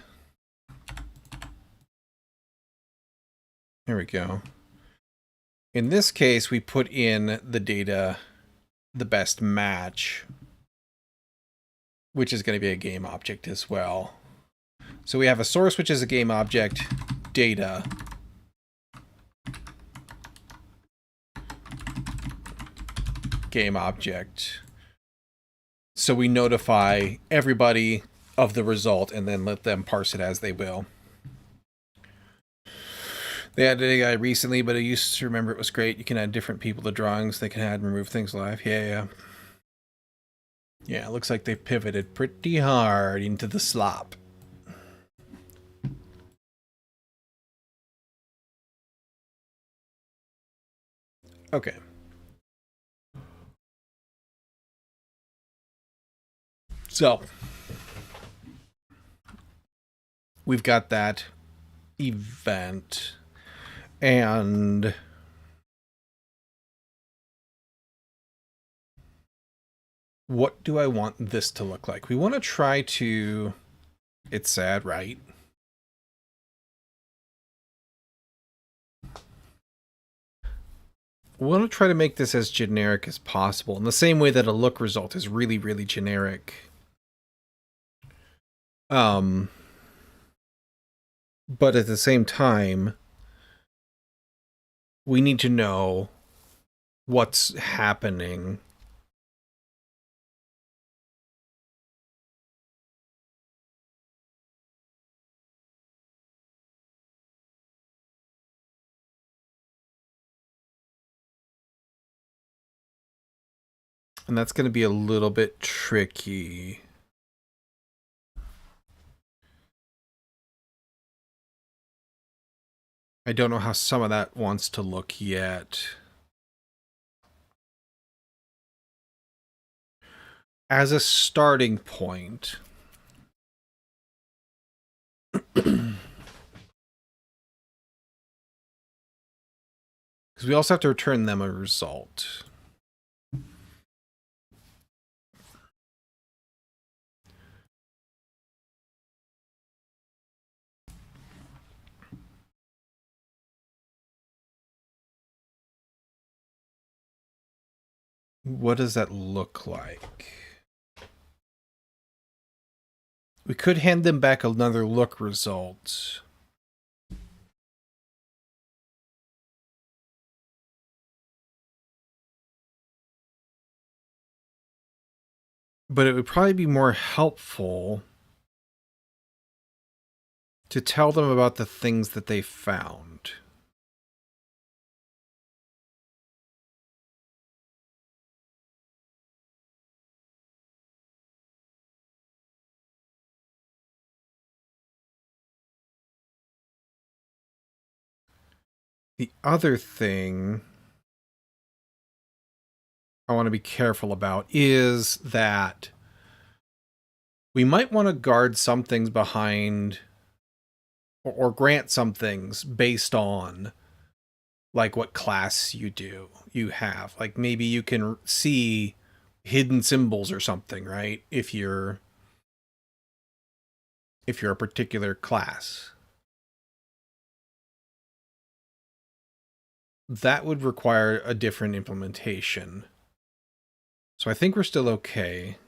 There we go. In this case, we put in the data, the best match, which is going to be a game object as well. So we have a source, which is a game object, data, game object. So we notify everybody of the result and then let them parse it as they will. They added AI recently, but I used to remember it was great. You can add different people to drawings. They can add and remove things live. Yeah. Yeah, it looks like they pivoted pretty hard into the slop. Okay. So, we've got that event, and what do I want this to look like? We want to try to... It's sad, right? We want to try to make this as generic as possible, in the same way that a look result is really, really generic. But at the same time, we need to know what's happening. And that's going to be a little bit tricky. I don't know how some of that wants to look yet. As a starting point, because we also have to return them a result. What does that look like? We could hand them back another look result. But it would probably be more helpful to tell them about the things that they found. The other thing I want to be careful about is that we might want to guard some things behind or grant some things based on like what class you have. Like maybe you can see hidden symbols or something, right? If you're a particular class. That would require a different implementation. So I think we're still okay.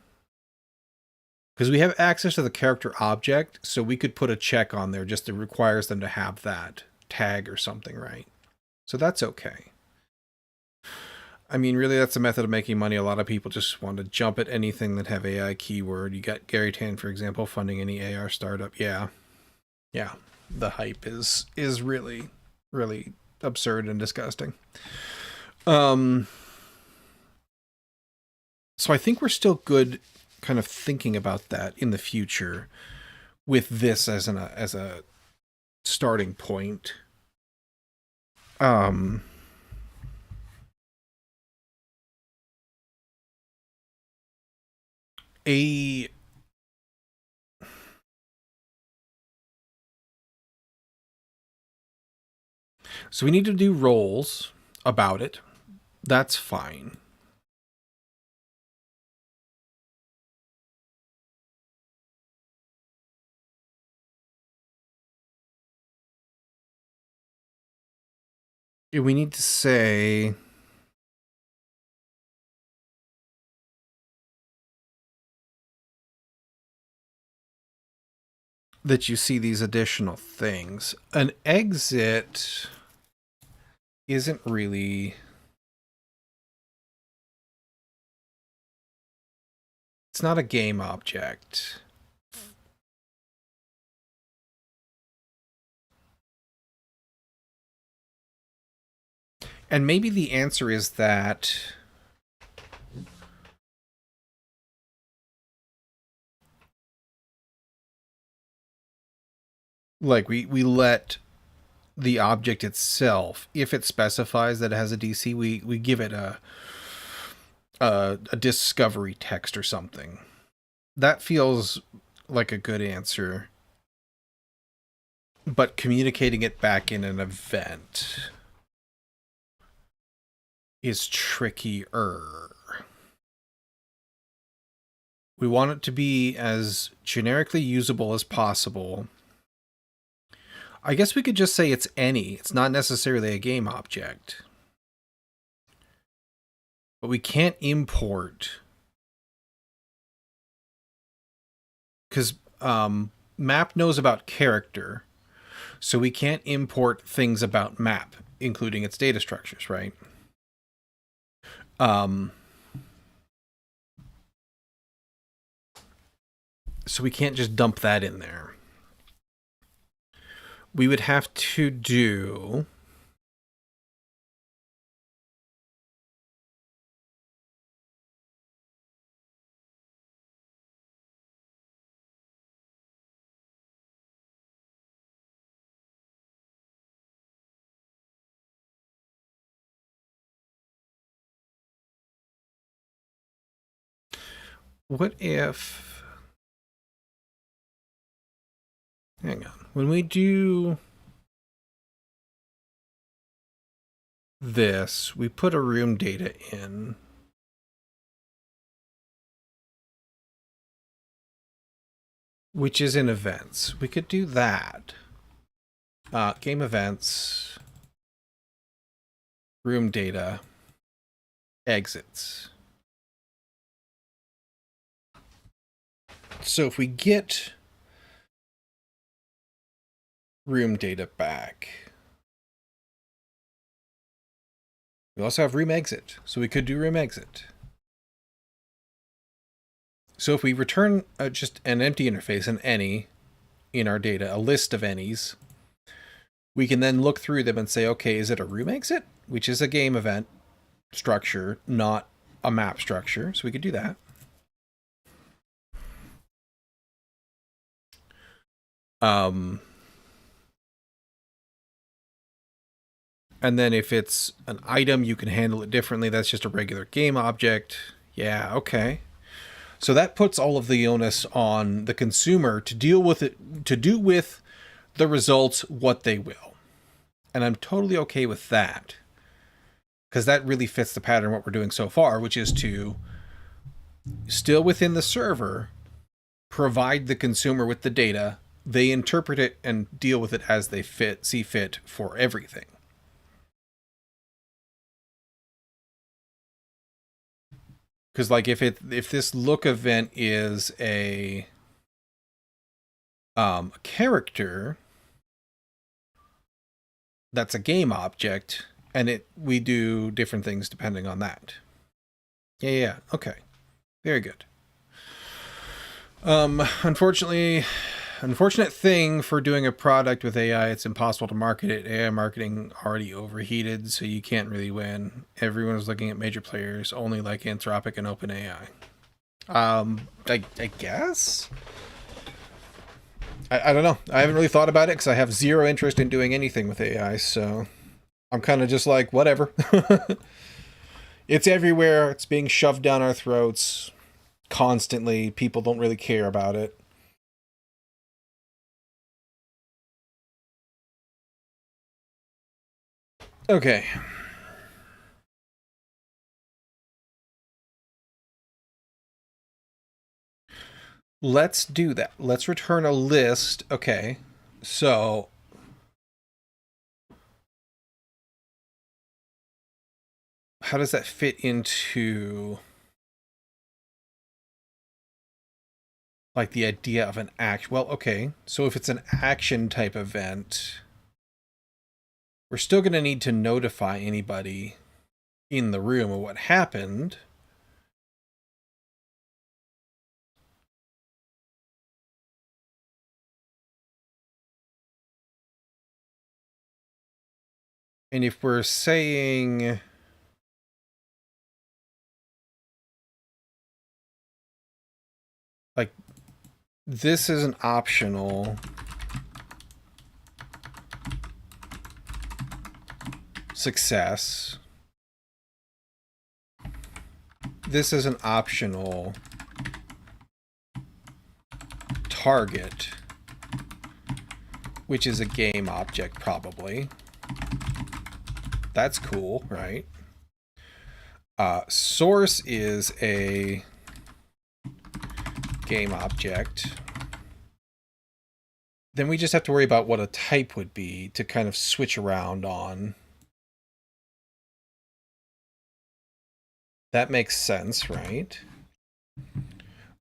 Because we have access to the character object, so we could put a check on there just that requires them to have that tag or something, right? So that's okay. I mean, really, that's a method of making money. A lot of people just want to jump at anything that have AI keyword. You got Gary Tan, for example, funding any AR startup. Yeah. the hype is really, really absurd and disgusting. So I think we're still good kind of thinking about that in the future with this as a starting point. A So we need to do roles about it. That's fine. We need to say that you see these additional things. An exit isn't really... It's not a game object. And maybe the answer is that like we let the object itself, if it specifies that it has a DC, we give it a discovery text or something. That feels like a good answer. But communicating it back in an event is trickier. We want it to be as generically usable as possible. I guess we could just say it's any. It's not necessarily a game object. But we can't import. Because map knows about character. So we can't import things about map, including its data structures, right? So we can't just dump that in there. We would have to do... What if... Hang on. When we do this, we put a room data in. Which is in events. We could do that. Game events. Room data. Exits. So if we get room data back, we also have room exit. So we could do room exit. So if we return just an empty interface, an any, in our data, a list of any's, we can then look through them and say, okay, is it a room exit? Which is a game event structure, not a map structure. So we could do that. And then if it's an item, you can handle it differently. That's just a regular game object. Yeah, okay. So that puts all of the onus on the consumer to deal with it, to do with the results what they will. And I'm totally okay with that. Because that really fits the pattern of what we're doing so far, which is to, still within the server, provide the consumer with the data. They interpret it and deal with it as they see fit for everything. Because like if this look event is a character, that's a game object, and we do different things depending on that. Yeah, okay. Very good. Unfortunately, unfortunate thing for doing a product with AI, it's impossible to market it. AI marketing already overheated, so you can't really win. Everyone is looking at major players, only like Anthropic and OpenAI. I guess? I don't know. I haven't really thought about it because I have zero interest in doing anything with AI, so I'm kind of just like, whatever. It's everywhere. It's being shoved down our throats constantly. People don't really care about it. Okay. Let's do that. Let's return a list. Okay. So how does that fit into like the idea of an act? Well, okay. So if it's an action type event, we're still going to need to notify anybody in the room of what happened. And if we're saying like this is an optional success, this is an optional target, which is a game object probably. That's cool, right? Source is a game object. Then we just have to worry about what a type would be to kind of switch around on. That makes sense, right?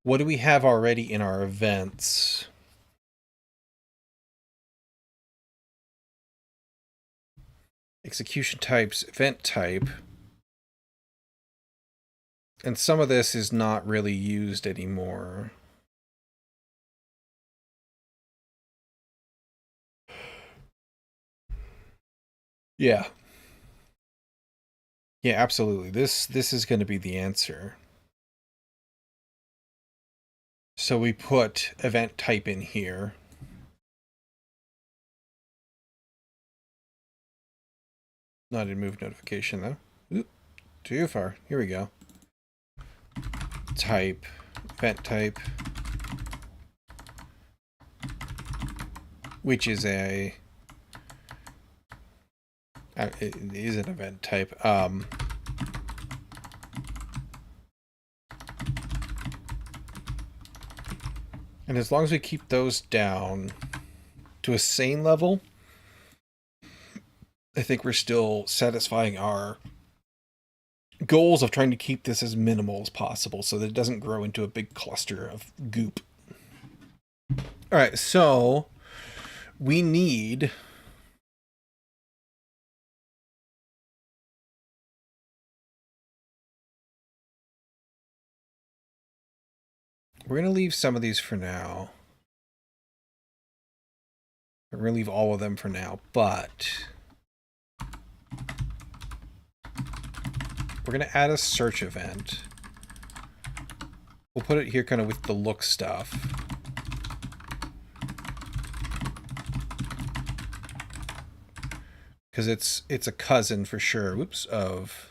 What do we have already in our events? Execution types, event type. And some of this is not really used anymore. Yeah. Yeah, absolutely. This is going to be the answer. So we put event type in here. Not in move notification though. Oop, too far. Here we go. Type, event type, which is a it is an event type. And as long as we keep those down to a sane level, I think we're still satisfying our goals of trying to keep this as minimal as possible so that it doesn't grow into a big cluster of goop. All right, so we need we're going to leave some of these for now. We're going to leave all of them for now, but we're going to add a search event. We'll put it here kind of with the look stuff. Because it's a cousin for sure, whoops, of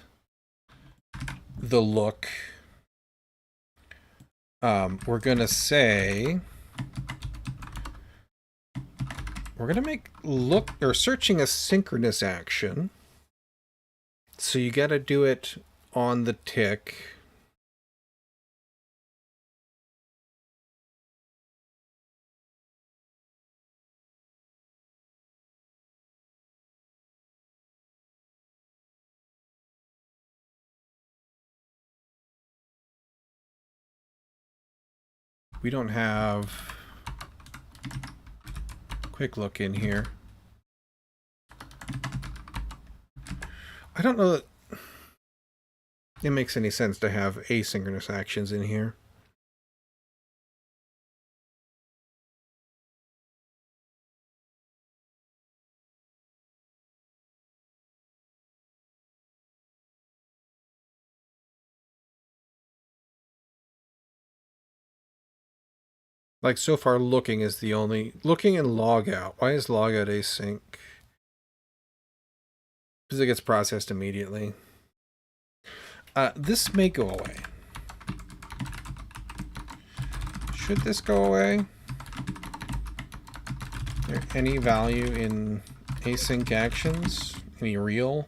the look. We're going to say we're going to make look or searching a synchronous action. So you got to do it on the tick. We don't have quick look in here. I don't know that it makes any sense to have asynchronous actions in here. Like so far looking is the only... Looking and log out. Why is log out async? Because it gets processed immediately. This may go away. Should this go away? Is there any value in async actions? Any real?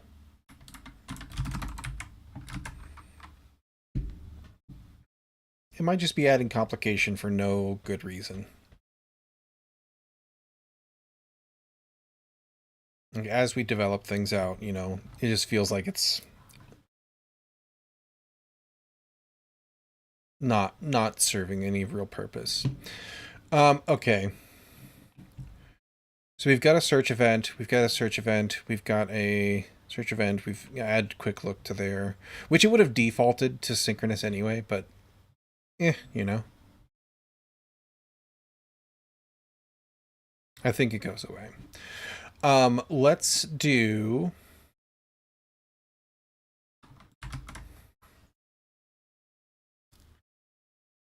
It might just be adding complication for no good reason. Like, as we develop things out, you know, it just feels like it's not serving any real purpose. Okay. So we've got a search event, we've got a search event, we've got a search event, we've add quick look to there, which it would have defaulted to synchronous anyway, but you know. I think it goes away. Let's do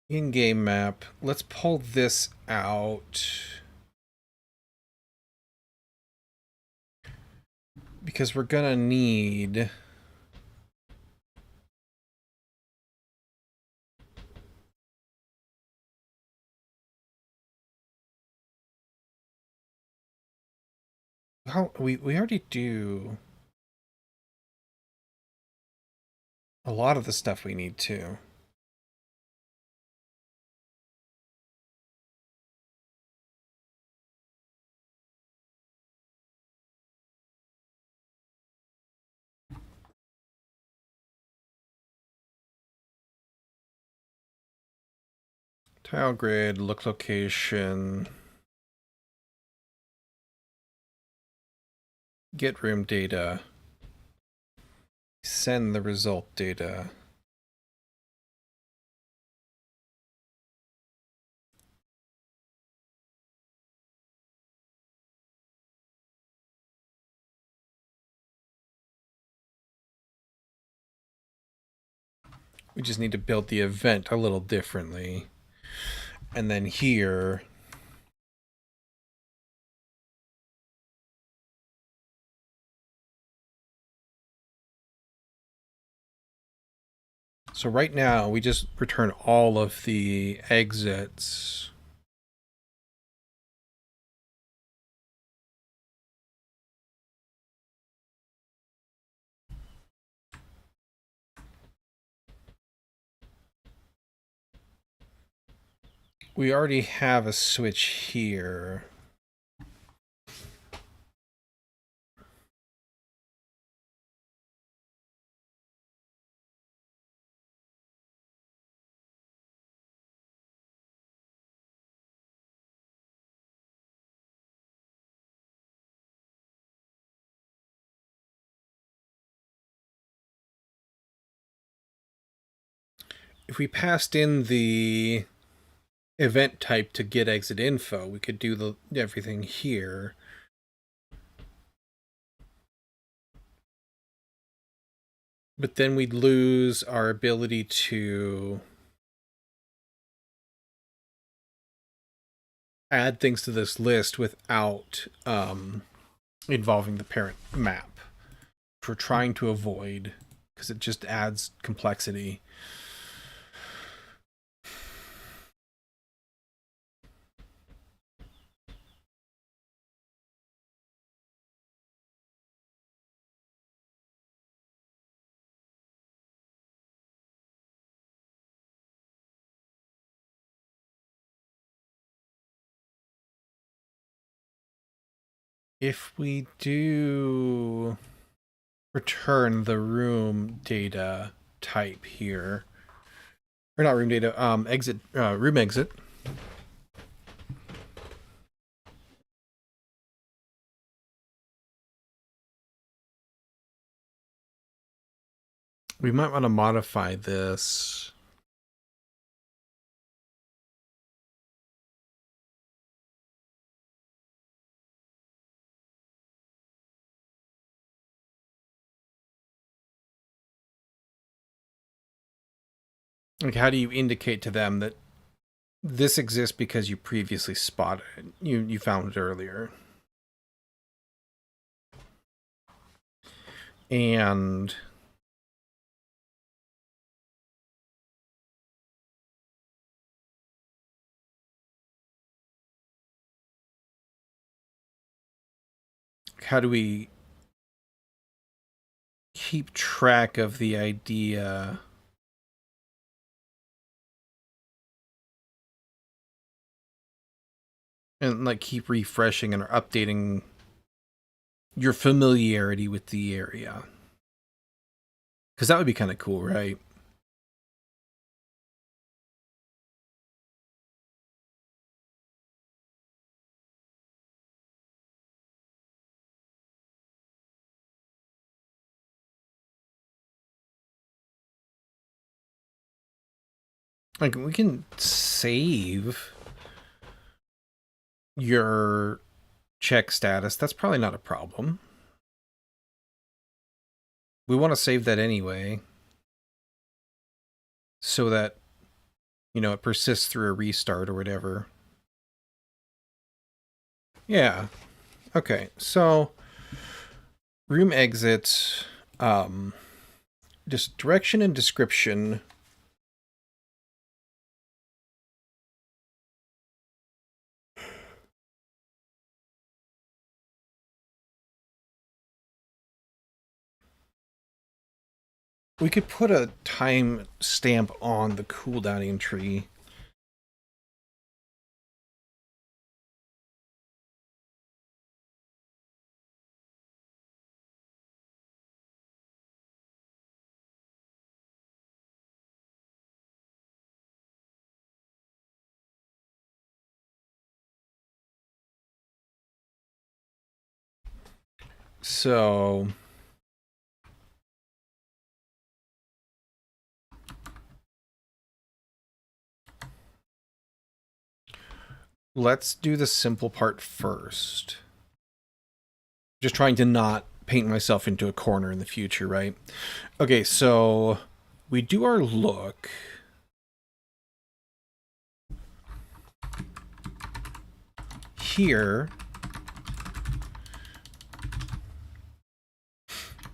in-game map. Let's pull this out. Because we're gonna need... How we already do a lot of the stuff we need to. Tile grid, look location, get room data, send the result data. We just need to build the event a little differently. And then here... So right now, we just return all of the exits. We already have a switch here. If we passed in the event type to get exit info, we could do everything here. But then we'd lose our ability to add things to this list without involving the parent map, which we're trying to avoid because it just adds complexity. If we do return the room data type here, or not room data, exit, room exit. We might want to modify this. Like, how do you indicate to them that This exists because you previously spotted it. You found it earlier. And how do we keep track of the idea? And like keep refreshing and updating your familiarity with the area. Because that would be kind of cool, right? Like, we can save your check status. That's probably not a problem. We want to save that anyway. So that, it persists through a restart or whatever. Yeah. Okay, so room exit, just direction and description. We could put a time stamp on the cooldowning tree. So let's do the simple part first. Just trying to not paint myself into a corner in the future, right? Okay, so we do our look. Here,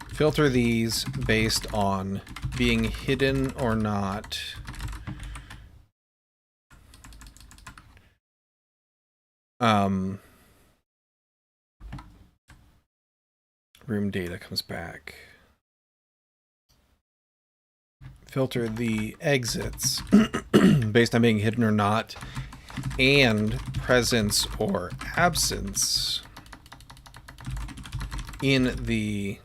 filter these based on being hidden or not. Room data comes back. Filter the exits based on being hidden or not, and presence or absence in the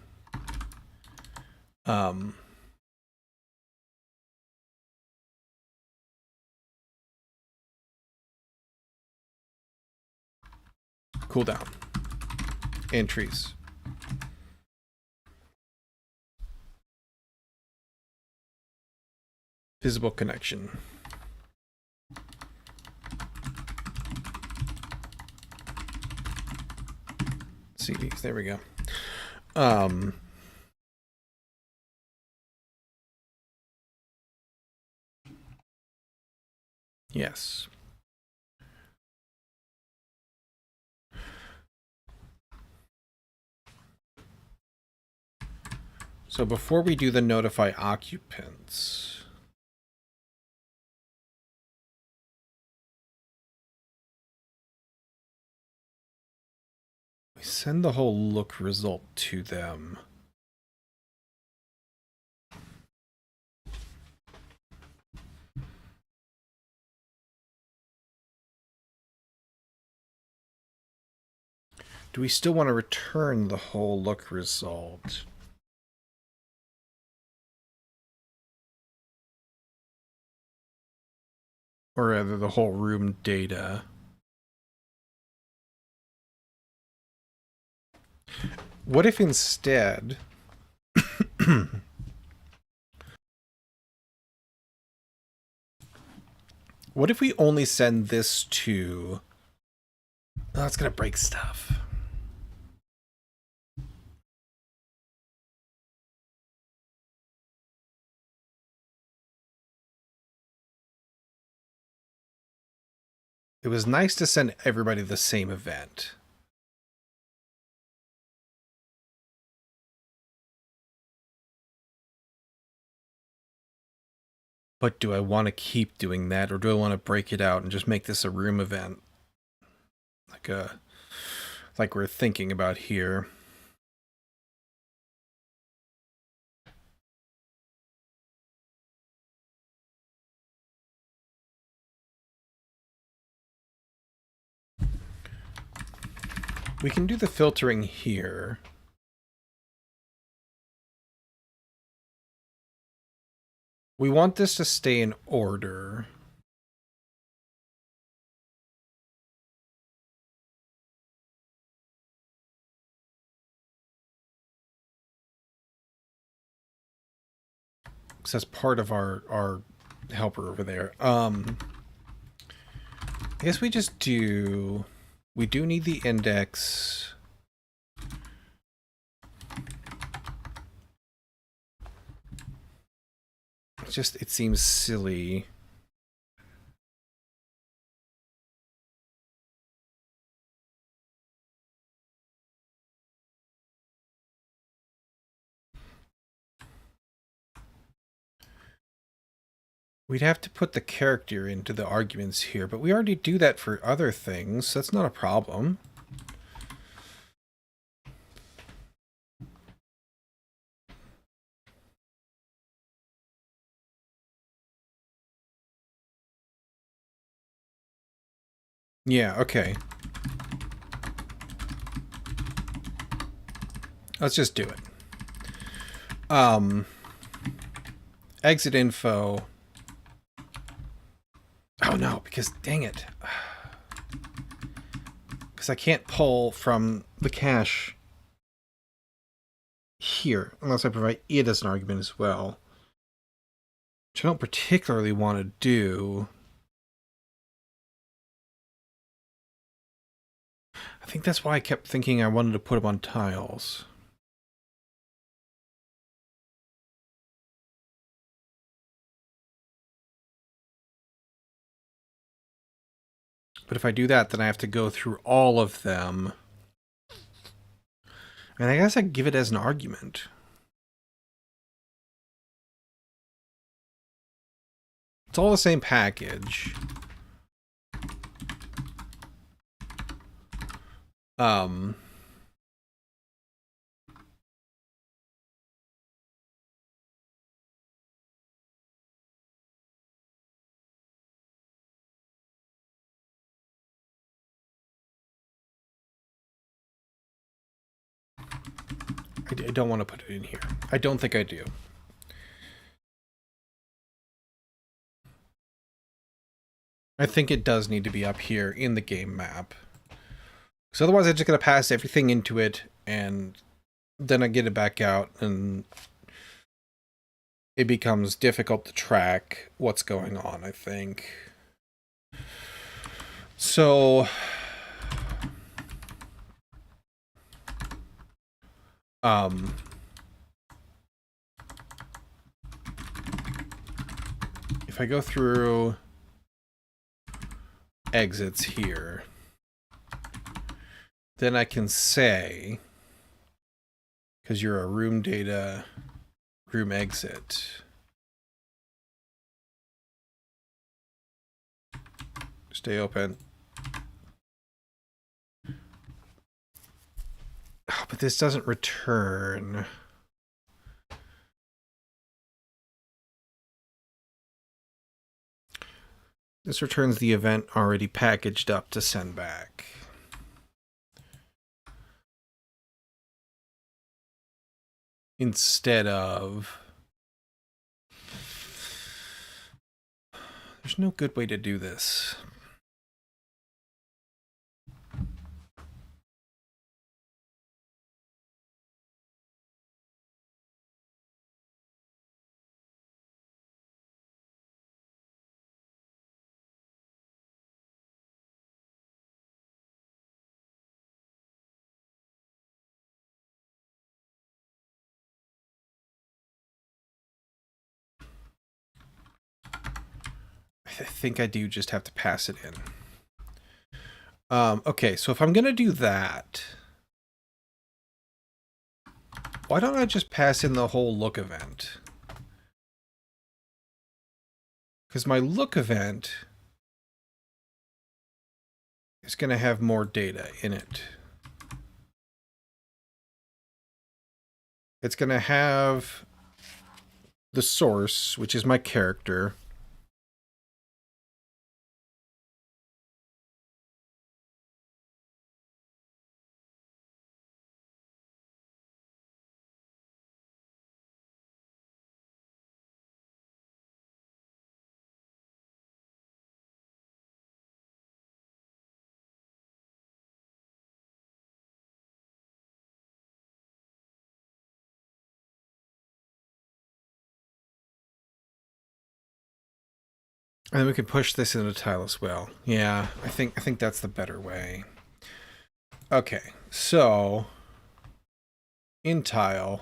cooldown entries. Visible connection. CVs, there we go. Yes. So before we do the notify occupants, we send the whole look result to them. Do we still want to return the whole look result? Or rather, the whole room data? What if instead... What if we only send this to... Oh, that's going to break stuff. It was nice to send everybody the same event. But do I want to keep doing that, or do I want to break it out and just make this a room event? Like we're thinking about here. We can do the filtering here. We want this to stay in order. Because that's part of our helper over there. I guess we just do... We do need the index. It's just, it seems silly. We'd have to put the character into the arguments here, but we already do that for other things, so that's not a problem. Yeah, okay. Let's just do it. Exit info. Oh no, because dang it. Because I can't pull from the cache here unless I provide it as an argument as well. Which I don't particularly want to do. I think that's why I kept thinking I wanted to put them on tiles. But if I do that, then I have to go through all of them. And I guess I give it as an argument. It's all the same package. I don't want to put it in here. I don't think I do. I think it does need to be up here in the game map. Because otherwise I'm just going to pass everything into it, and then I get it back out, and it becomes difficult to track what's going on, I think. So... if I go through exits here, then I can say, because you're a room data, room exit. Stay open. Oh, but this doesn't return. This returns the event already packaged up to send back. Instead of... There's no good way to do this. I think I do just have to pass it in. Okay, so if I'm gonna do that, why don't I just pass in the whole look event? Because my look event is gonna have more data in it. It's gonna have the source, which is my character. And then we can push this into tile as well. Yeah, I think that's the better way. Okay, so in tile,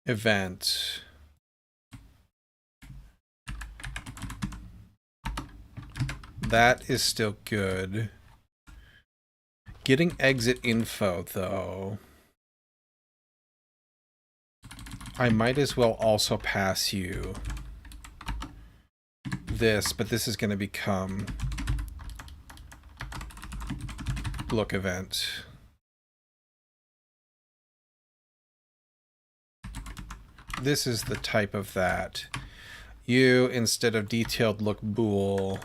event, that is still good. Getting exit info, though, I might as well also pass you this, but this is going to become look event. This is the type of that. You, instead of detailed look bool,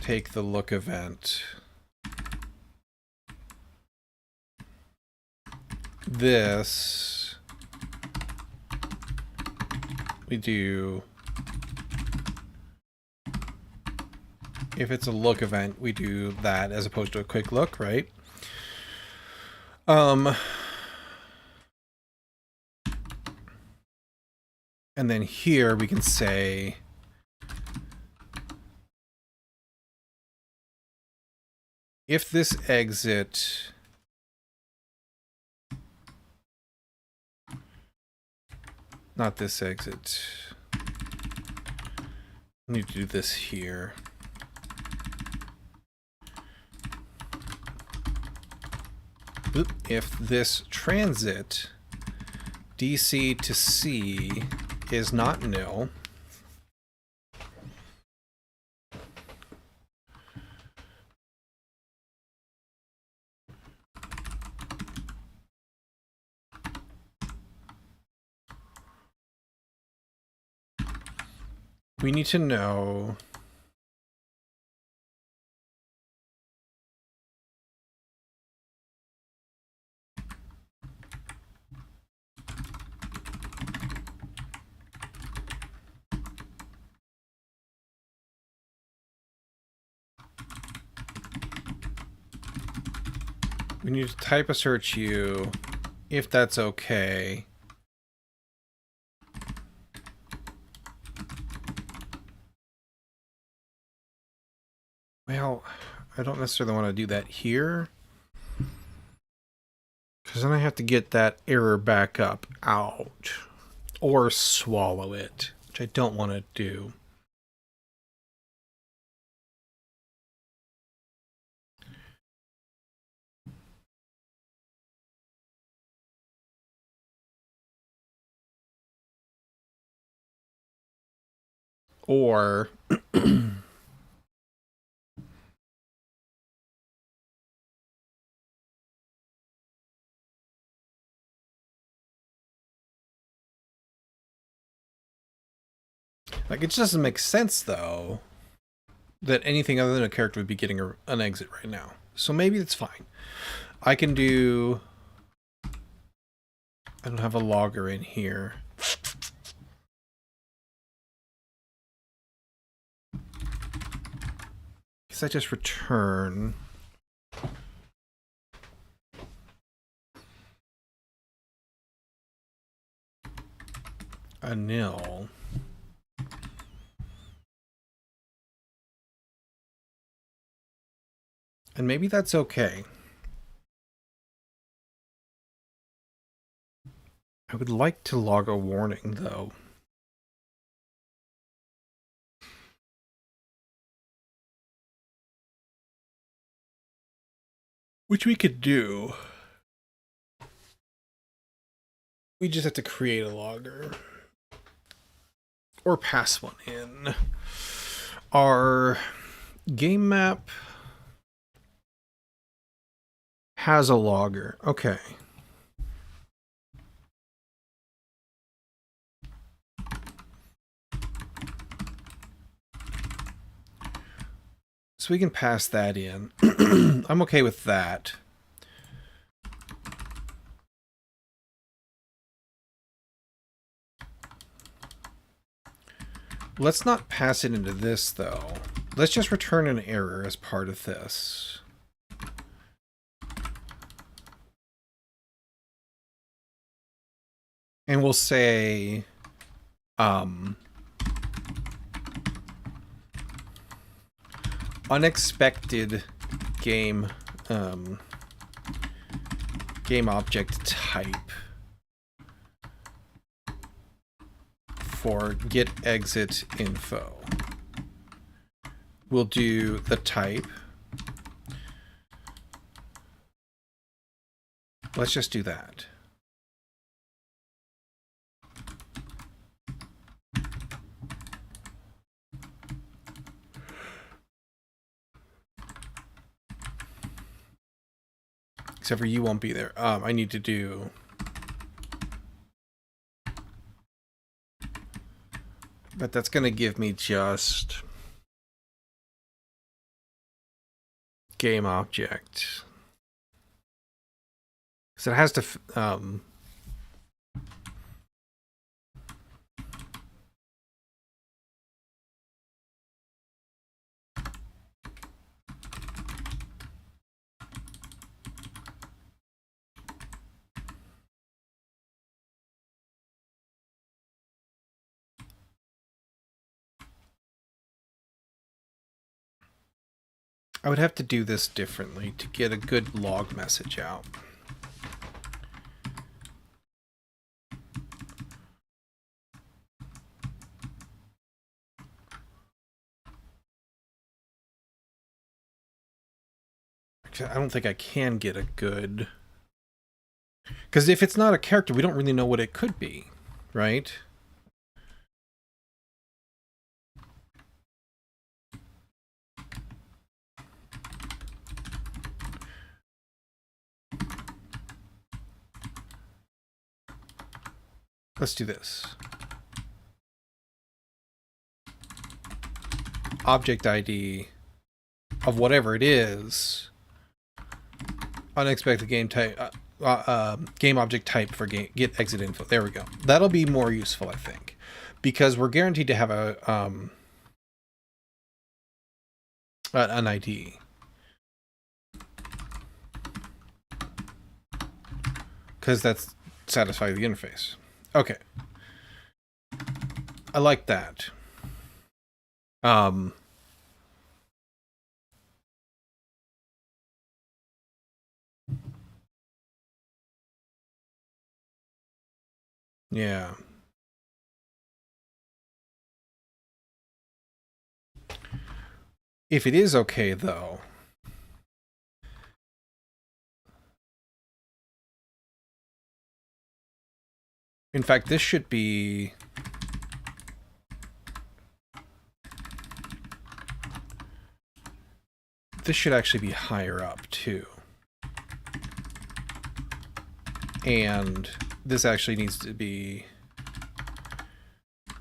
take the look event. This we do, if it's a look event, we do that as opposed to a quick look, right? And then here we can say if this exit not this exit, I need to do this here. If this transit DC to C is not nil, we need to know we need to type a search U, if that's okay. Well, I don't necessarily want to do that here, because then I have to get that error back up out, or swallow it, which I don't want to do. Or like, it just doesn't make sense, though, that anything other than a character would be getting an exit right now. So maybe it's fine. I can do... I don't have a logger in here. Because I just return... a nil. And maybe that's okay. I would like to log a warning, though. Which we could do. We just have to create a logger. Or pass one in. Our game map has a logger. Okay. So we can pass that in. I'm okay with that. Let's not pass it into this, though. Let's just return an error as part of this. And we'll say, unexpected game, game object type for get exit info. We'll do the type. Let's just do that. Except for you won't be there. I need to do... But that's going to give me just... game object. Because it has to... I would have to do this differently to get a good log message out. Actually, I don't think I can get a good... Because if it's not a character, we don't really know what it could be, right? Let's do this. Object ID of whatever it is. Unexpected game type, game object type for get exit info. There we go. That'll be more useful, I think, because we're guaranteed to have a an ID. Because that's satisfying the interface. Okay. I like that. Yeah. If it is okay, though. In fact, this should be... This should actually be higher up, too. And this actually needs to be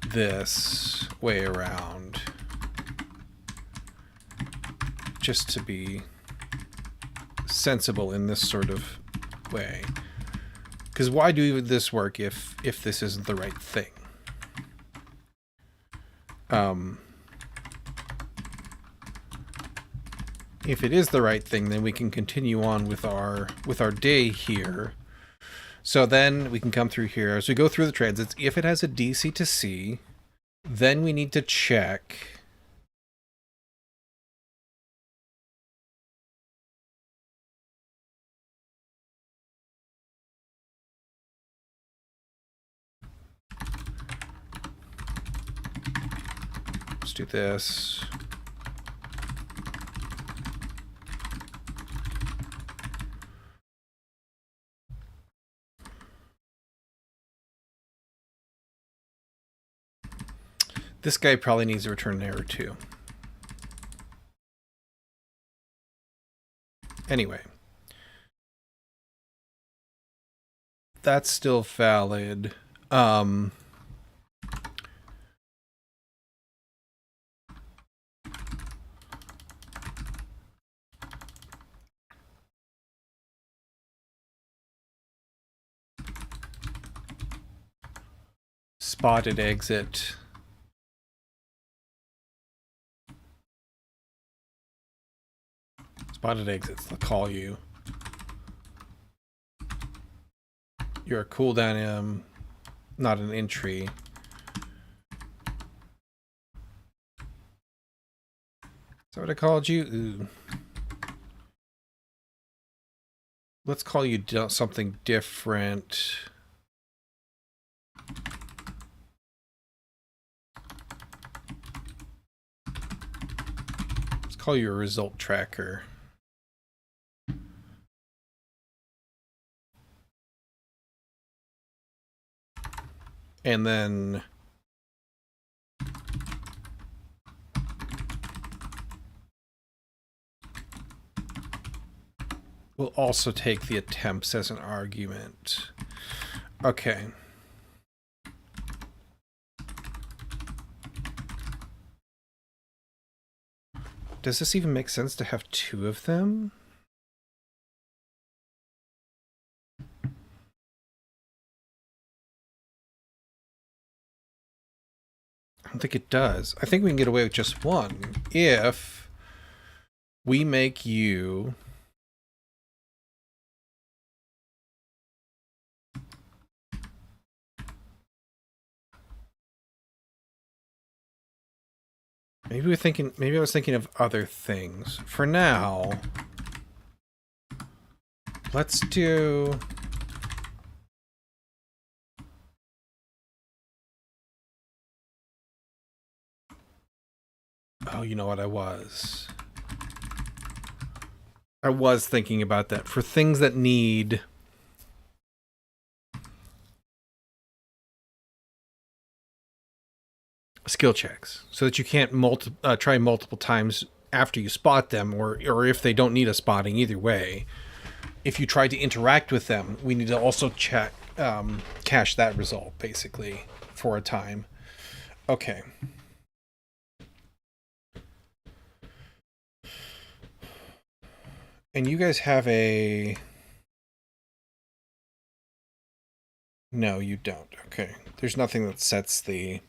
this way around. Just to be sensible in this sort of way. Because why do this work if this isn't the right thing? If it is the right thing, then we can continue on with our day here. So then we can come through here. As we go through the transits, if it has a DC to C, then we need to check Let's do this. This guy probably needs to return an error too. Anyway. That's still valid. Spotted exit. Spotted exits, they'll call you. You're a cooldown, not an entry. Is that what I called you? Ooh. Let's call you something different. Let's call you a result tracker. And then we'll also take the attempts as an argument. Okay. Does this even make sense to have two of them? I don't think it does. I think we can get away with just one if we make you maybe I was thinking of other things. For now, let's do oh, you know what I was thinking about that. For things that need skill checks, so that you can't try multiple times after you spot them, or if they don't need a spotting, either way. If you try to interact with them, we need to also check cache that result, basically, for a time. Okay. And you guys have a... No, you don't. Okay. There's nothing that sets the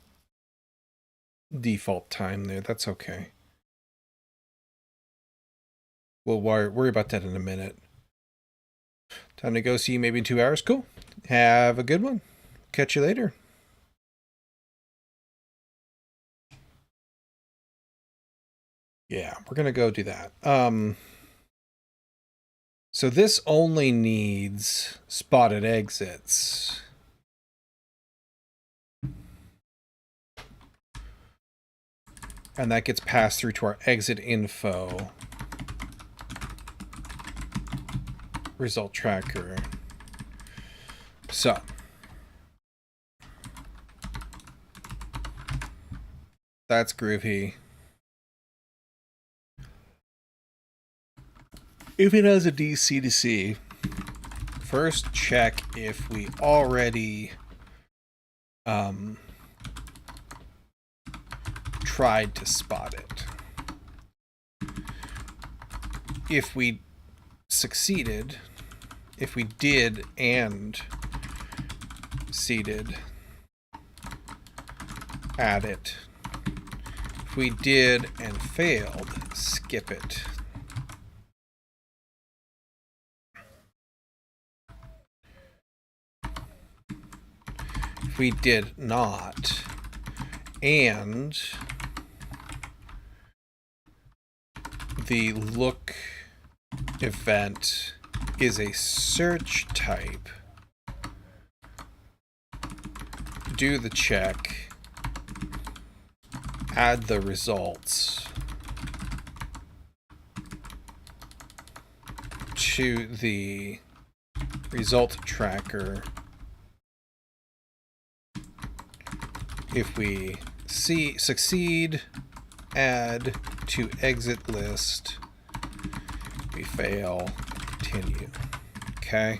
default time there. That's okay. We'll worry about that in a minute. Time to go. See you maybe in 2 hours. Cool. Have a good one. Catch you later. Yeah, we're going to go do that. So this only needs spotted exits. And that gets passed through to our exit info result tracker. So that's groovy. If it has a DC to C, first check if we already tried to spot it. If we succeeded, if we did and seeded, add it. If we did and failed, skip it. If we did not, and the look event is a search type, do the check, add the results to the result tracker if we succeed, add to exit list, we fail, continue. Okay.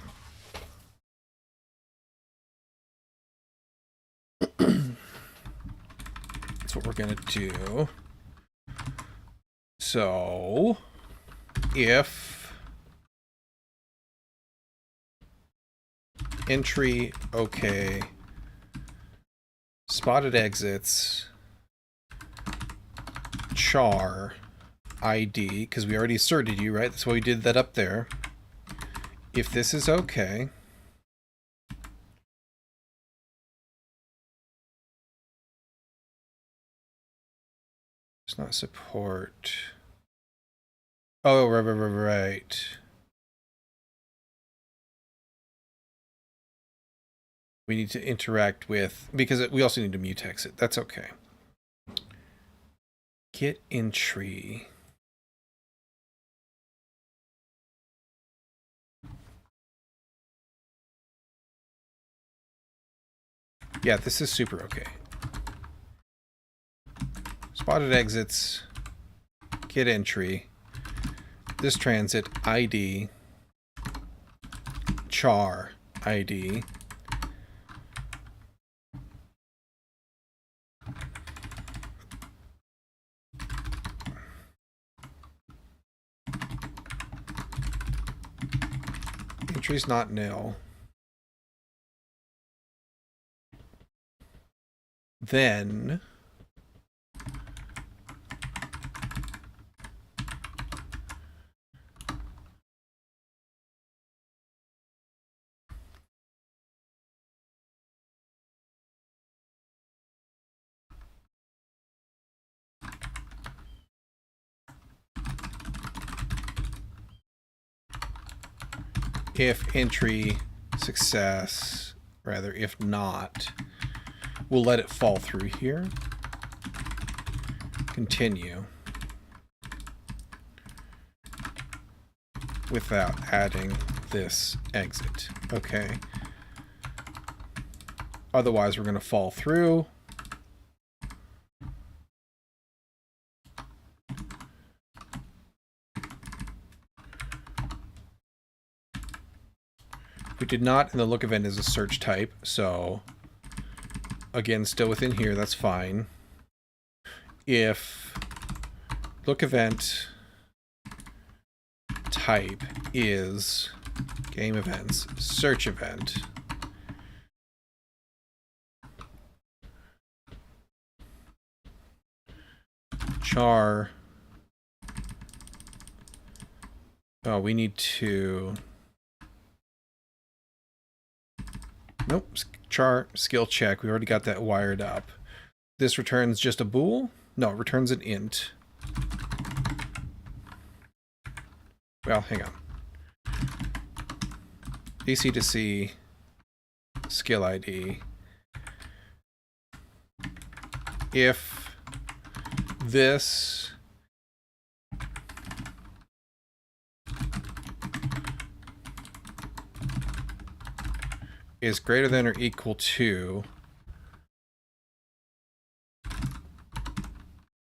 That's what we're going to do. So, if entry okay, spotted exits, char ID, because we already asserted you, right? That's why we did that up there. If this is okay, it's not support. Oh, right. We need to interact with, because we also need to mutex it. That's okay. Get entry. Yeah, this is super okay. Spotted exits, get entry, this transit ID, char ID, entry's not nil. Then if entry success, rather if not, we'll let it fall through here. Continue. Without adding this exit. Okay. Otherwise, we're going to fall through. We did not, and the look event is a search type, so again, still within here, that's fine. If look event type is game events search event, char, oh, we need to, nope, char skill check, we already got that wired up. This returns just a bool? No, it returns an int. Well, hang on. DC to C, skill ID. If this is greater than or equal to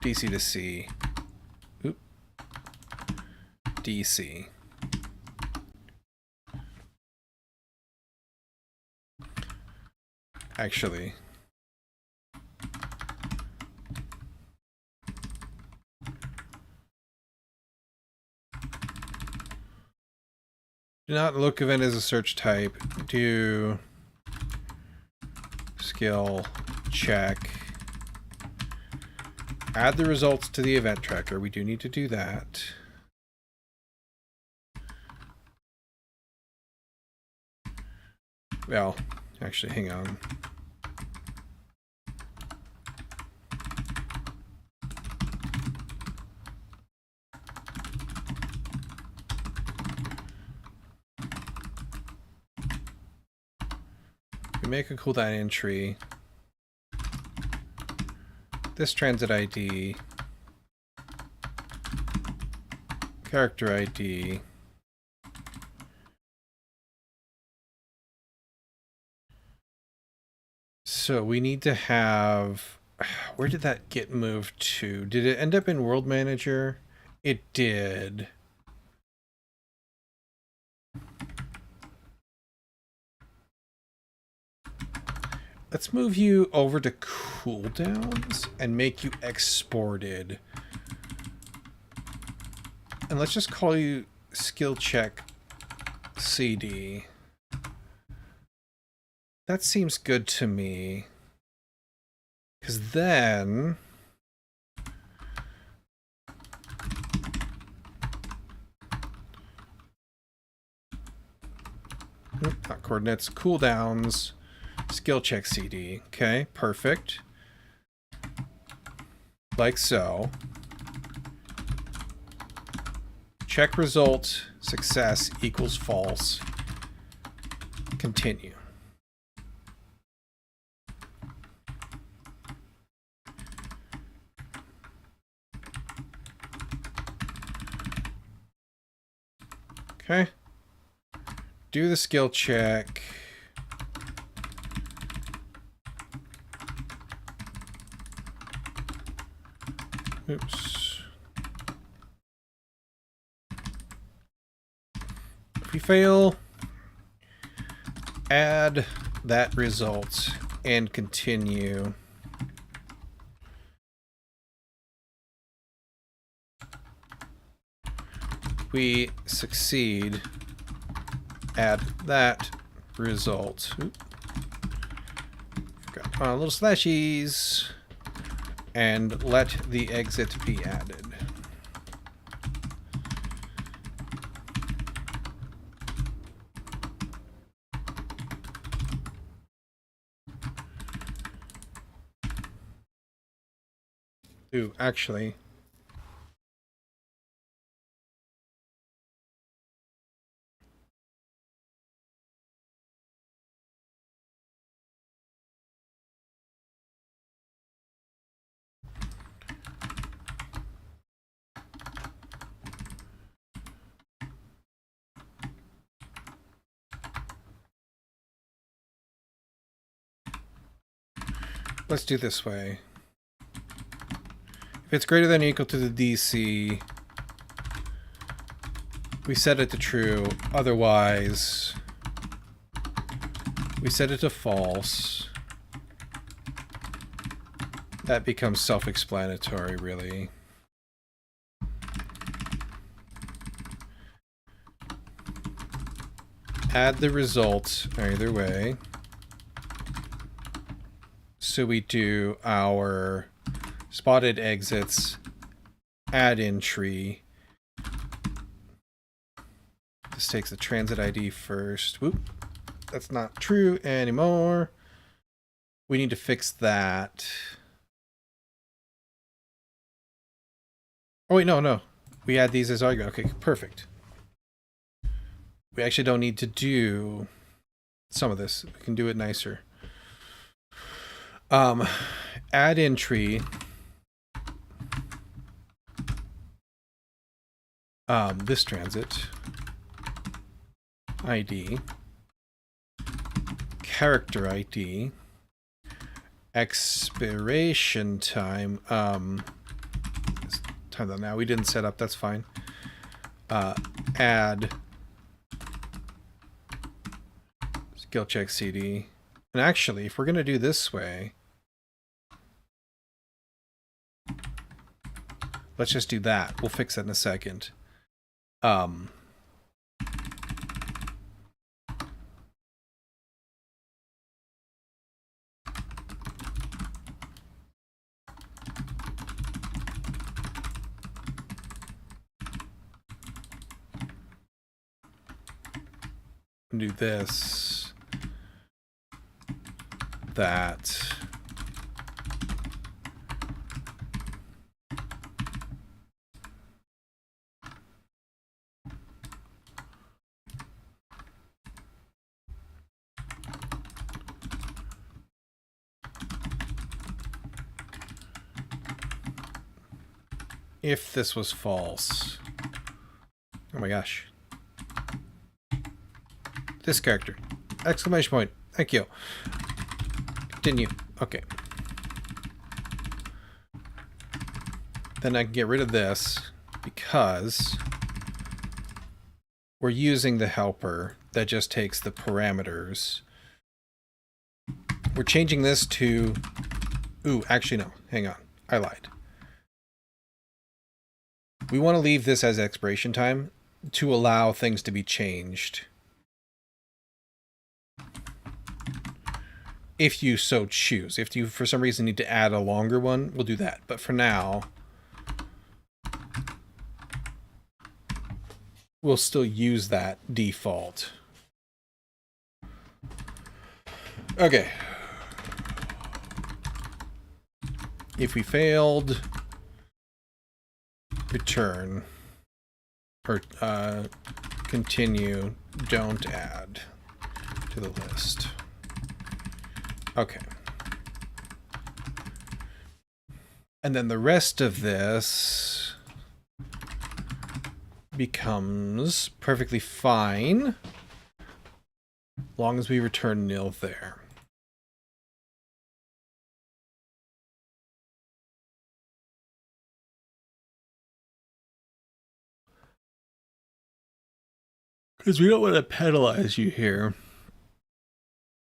DC to C, DC. Actually, do not look event as a search type. Do skill check. Add the results to the event tracker. We do need to do that. Well, actually, hang on. We make a cooldown entry. this transit ID, character ID, so we need to have, where did that get moved to? Did it end up in World Manager? It did. Let's move you over to cooldowns and make you exported. And let's just call you skill check CD. That seems good to me. Because then... not coordinates, cooldowns. Skill check CD. Okay, perfect. Like so. Check result, success equals false. Continue. Okay. Do the skill check. Oops. If we fail, add that result and continue. We succeed, add that result. Got little slashies. And let the exit be added. Ooh, actually. Let's do this way. If it's greater than or equal to the DC, we set it to true. Otherwise, we set it to false. That becomes self-explanatory, really. Add the result either way. So we do our spotted exits, add entry. This takes the transit ID first. Whoop. That's not true anymore. We need to fix that. Oh wait, no. We add these as argument. Okay, perfect. We actually don't need to do some of this. We can do it nicer. Add entry. This transit. ID. Character ID. Expiration time. Let's time that now. We didn't set up, that's fine. Add skill check CD. And actually, if we're going to do this way, let's just do that. We'll fix that in a second. Do this, that. if this was false. Oh my gosh. This character. Exclamation point. Thank you. Continue. Okay. Then I can get rid of this because we're using the helper that just takes the parameters. We're changing this to... Ooh, actually no. Hang on. I lied. We want to leave this as expiration time to allow things to be changed. If you so choose. If you, for some reason, need to add a longer one, we'll do that. But for now, we'll still use that default. Okay. If we failed, return. Or continue, don't add to the list. Okay. And then the rest of this becomes perfectly fine, long as we return nil there. Because we don't want to penalize you here.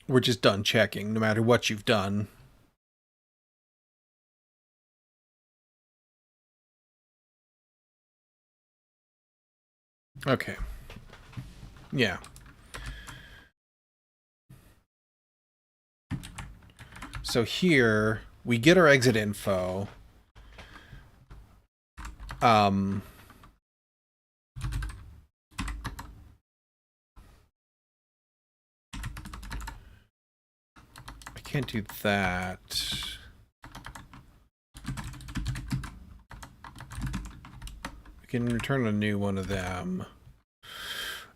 We're just done checking, no matter what you've done. Okay. Yeah. So here, we get our exit info. Can't do that. We can return a new one of them.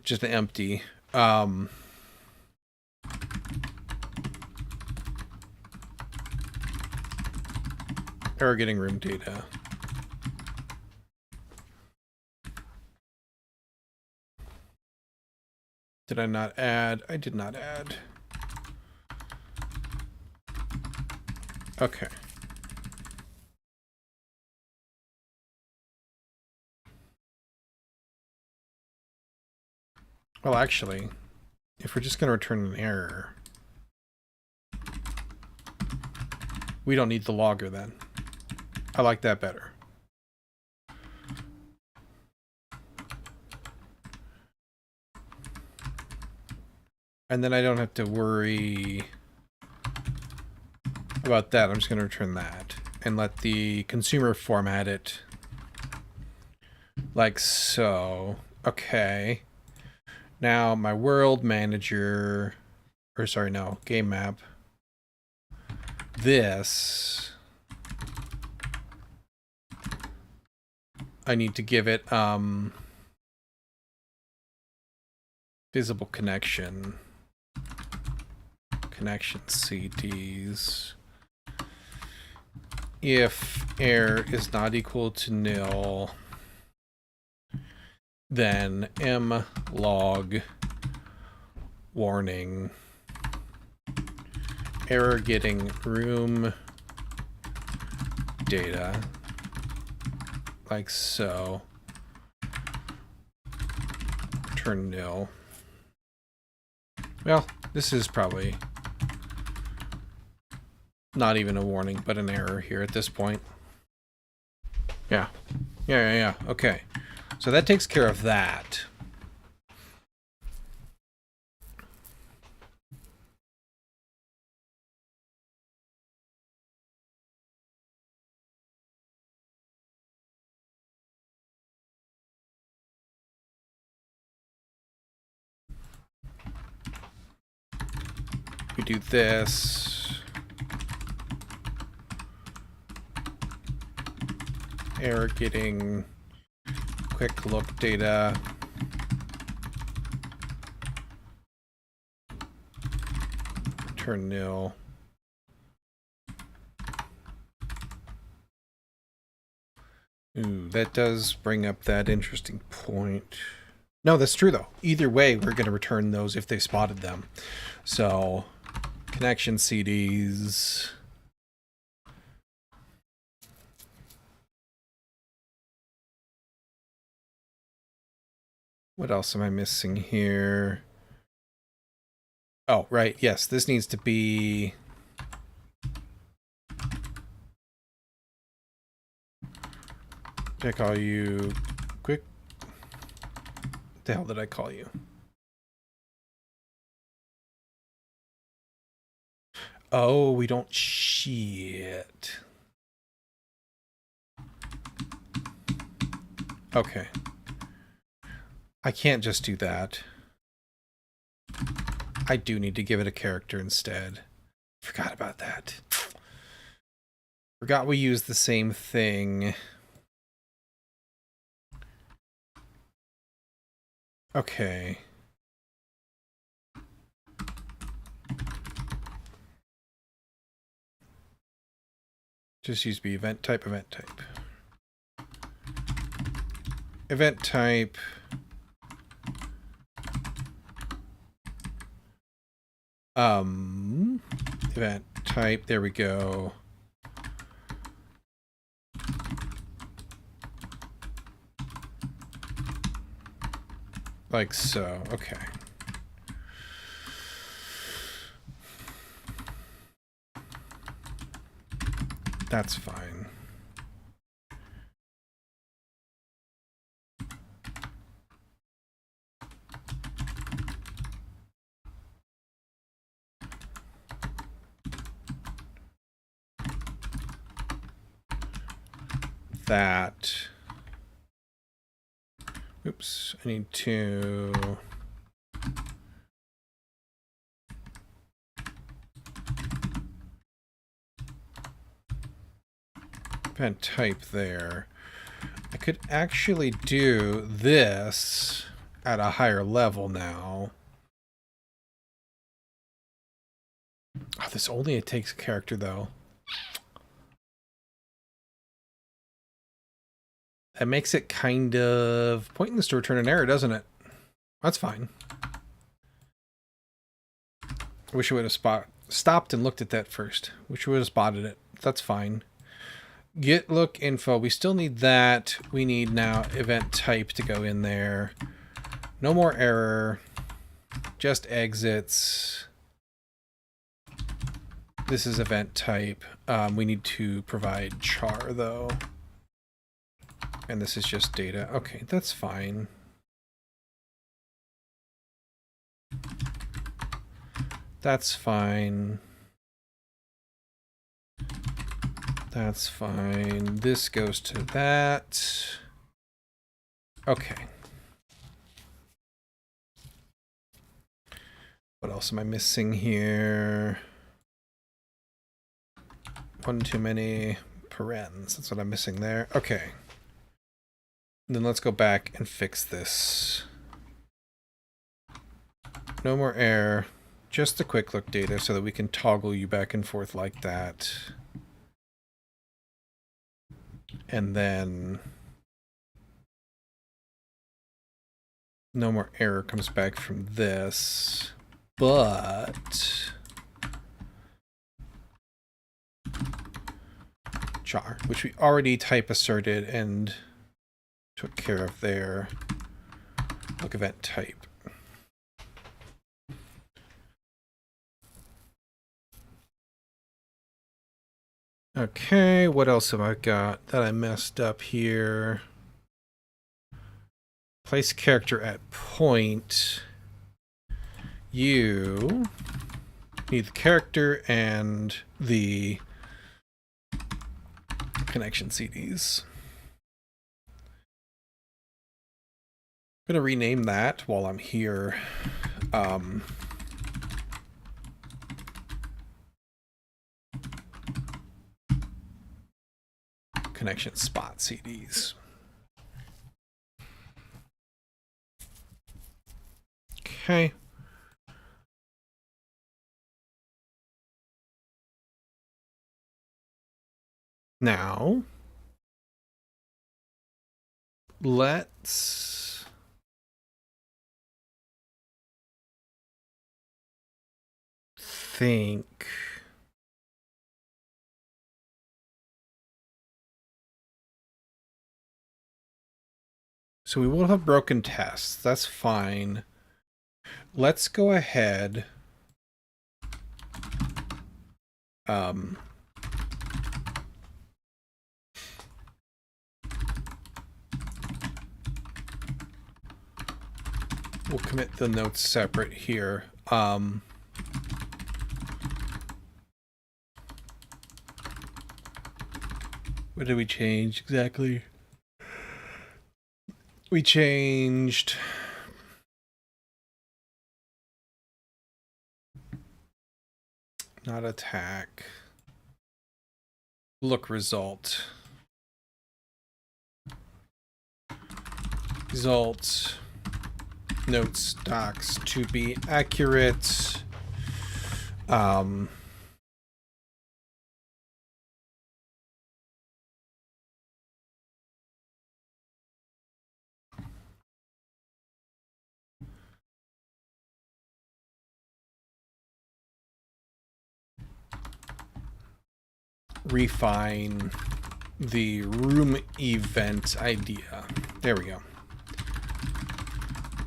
Just empty. Error getting room data. Did I not add? I did not add. Okay. Well, actually, if we're just going to return an error, we don't need the logger then. I like that better. And then I don't have to worry about that. I'm just going to return that and let the consumer format it like so. Okay. Now my world manager, or sorry, no, game map. This, I need to give it visible connection CDs. If error is not equal to nil, then mlog warning error getting room data like so, return nil. Well, this is probably not even a warning, but an error here at this point. Yeah. Okay. So that takes care of that. We do this. Error getting quick look data. Return nil. Ooh, that does bring up that interesting point. No, that's true though. Either way, we're going to return those if they spotted them. So, connection CDs. What else am I missing here? Oh, right. Yes, this needs to be... Did I call you quick? What the hell did I call you? Oh, we don't... Shit. Okay. I can't just do that. I do need to give it a character instead. Forgot about that. Forgot we used the same thing. Okay. Just use be event type, event type. Event type. Event type, there we go. Like so, okay. That's fine. That. Oops, I need to... Event type there. I could actually do this at a higher level now. Oh, this only takes a character though. That makes it kind of pointless to return an error, doesn't it? That's fine. I wish I would have stopped and looked at that first. Wish we would have spotted it. That's fine. Get look info. We still need that. We need now event type to go in there. No more error. Just exits. This is event type. We need to provide char though. And this is just data. Okay, that's fine. That's fine. That's fine. This goes to that. Okay. What else am I missing here? One too many parens. That's what I'm missing there. Okay. Then let's go back and fix this. No more error. Just the quick look data so that we can toggle you back and forth like that. And then no more error comes back from this. But char, which we already type asserted and took care of there. Look event type. Okay, what else have I got that I messed up here? Place character at point. You need the character and the connection CDs. I'm gonna rename that while I'm here. Connection spot CDs. Okay. Now, let's think. So we will have broken tests. That's fine. Let's go ahead. We'll commit the notes separate here. What did we change exactly? We changed not attack. Look result. Results. Notes docs to be accurate. Refine the room event idea. There we go.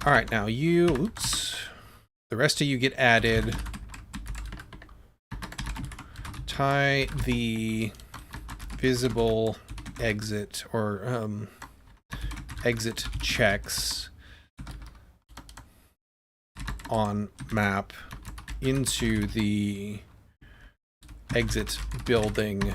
All right, now you, oops, the rest of you get added. Tie the visible exit or exit checks on map into the exit building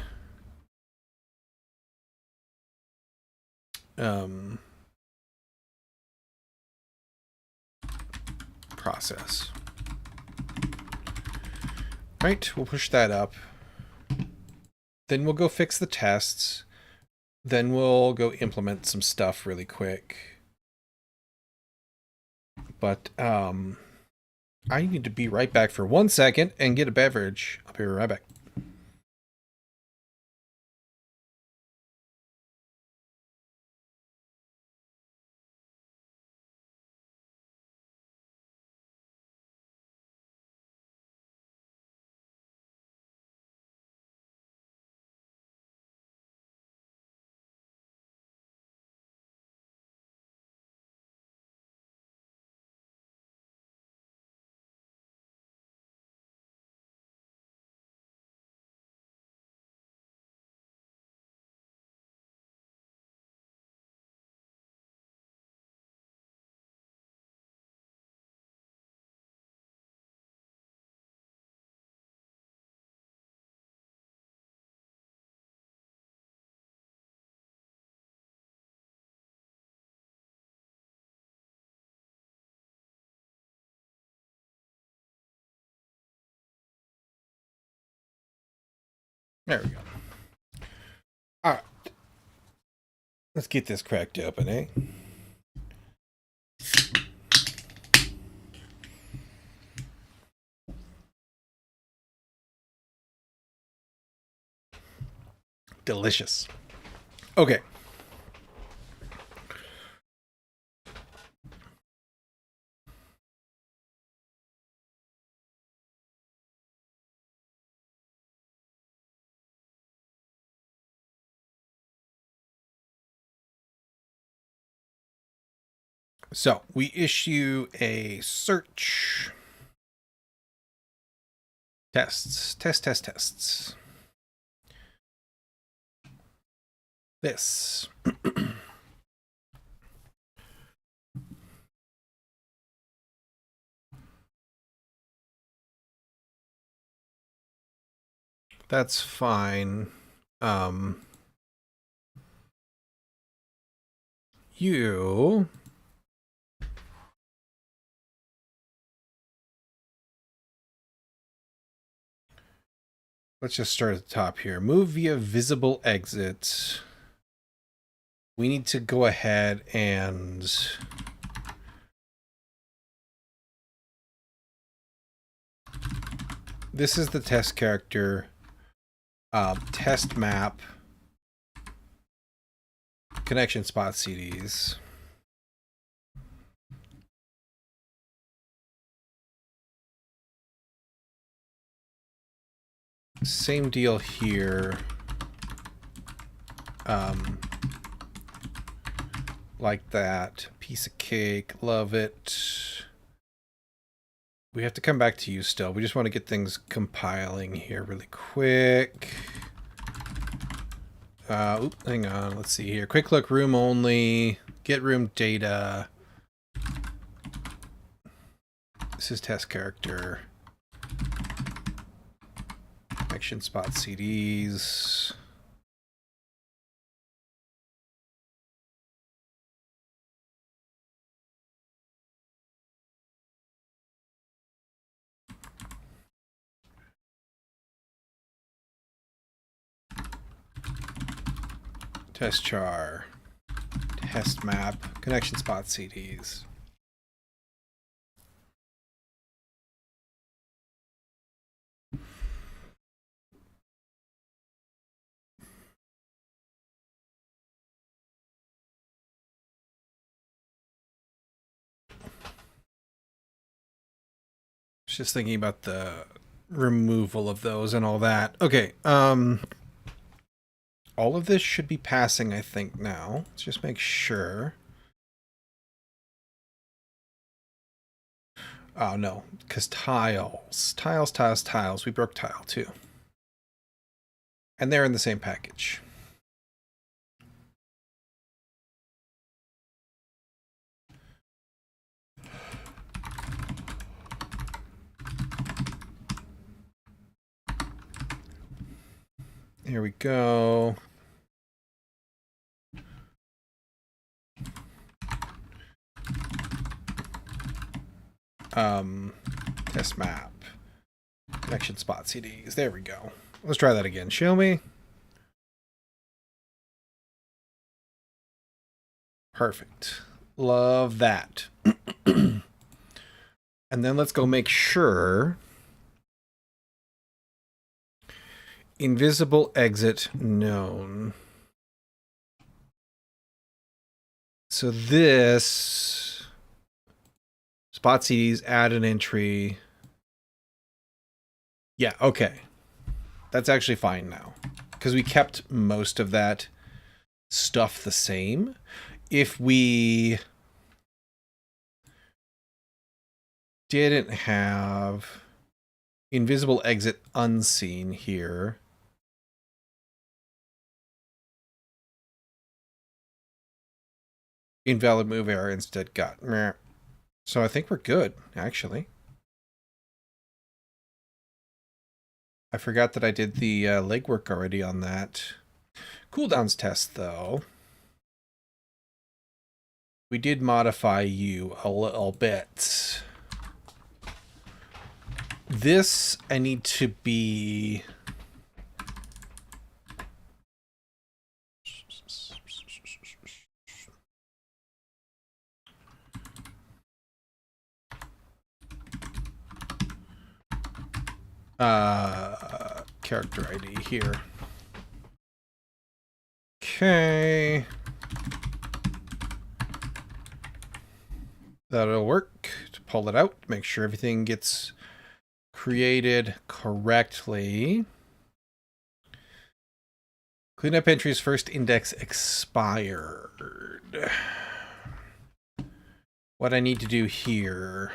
process. Right, we'll push that up. Then we'll go fix the tests. Then we'll go implement some stuff really quick. But I need to be right back for 1 second and get a beverage. I'll be right back. There we go. All right. Let's get this cracked open, eh? Delicious. Okay. So we issue a search. Tests. Tests. This. That's fine. You let's just start at the top here. Move via visible exit. We need to go ahead and this is the test character. Test map. connection spot CDs. Same deal here. Like that. Piece of cake. Love it. We have to come back to you still. We just want to get things compiling here really quick. Hang on. Let's see here. Quick look, room only. Get room data. This is test character. Action spot CDs. Test char. Test map. Connection spot CDs. Just thinking about the removal of those and all that. Okay, all of this should be passing, I think, now. Let's just make sure. Oh, no, because tiles. Tiles. We broke tile, too. And they're in the same package. Here we go. Test map. Connection spot CDs. There we go. Let's try that again. Show me. Perfect. Love that. And then let's go make sure. Invisible exit known. So this spot CDs, add an entry. Yeah, okay. That's actually fine now. Because we kept most of that stuff the same. If we didn't have invisible exit unseen here, invalid move error instead got meh. So I think we're good, actually. I forgot that I did the legwork already on that. Cooldowns test, though. We did modify you a little bit. This, I need to be... character ID here. Okay. That'll work to pull it out, make sure everything gets created correctly. Cleanup entries first index expired. What I need to do here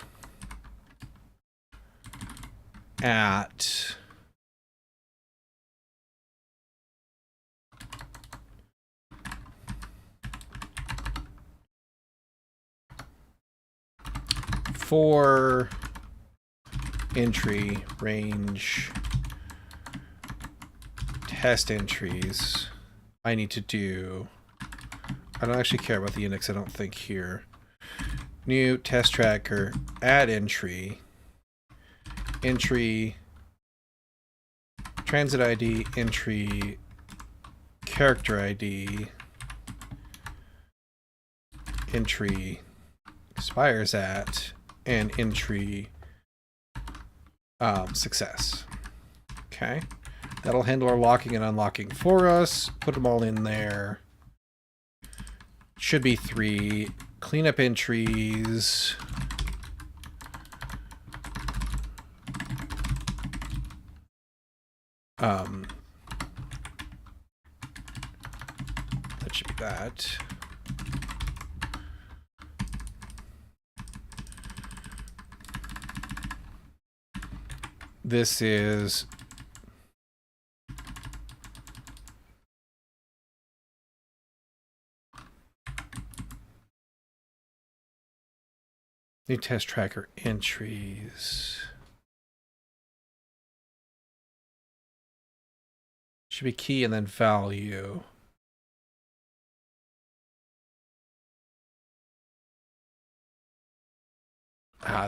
at for entry range test entries, I need to do, I don't actually care about the index, I don't think here. New test tracker, add entry, transit ID, entry, character ID, entry expires at, and entry success. Okay, that'll handle our locking and unlocking for us. Put them all in there. Should be 3. Cleanup entries. That should be that. This is new test tracker entries. Should be key and then value.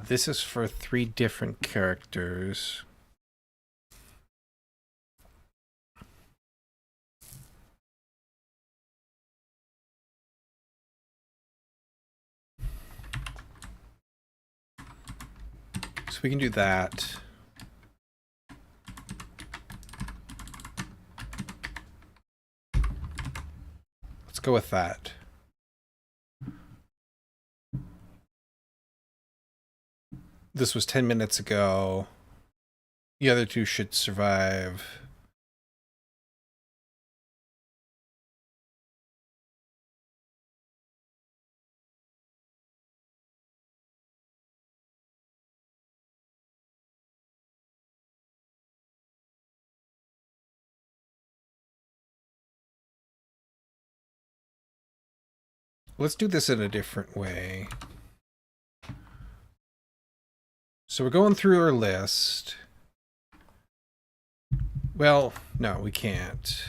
This is for 3 different characters. So we can do that. Let's go with that. This was 10 minutes ago. The other 2 should survive. Let's do this in a different way. So we're going through our list. Well, no, we can't.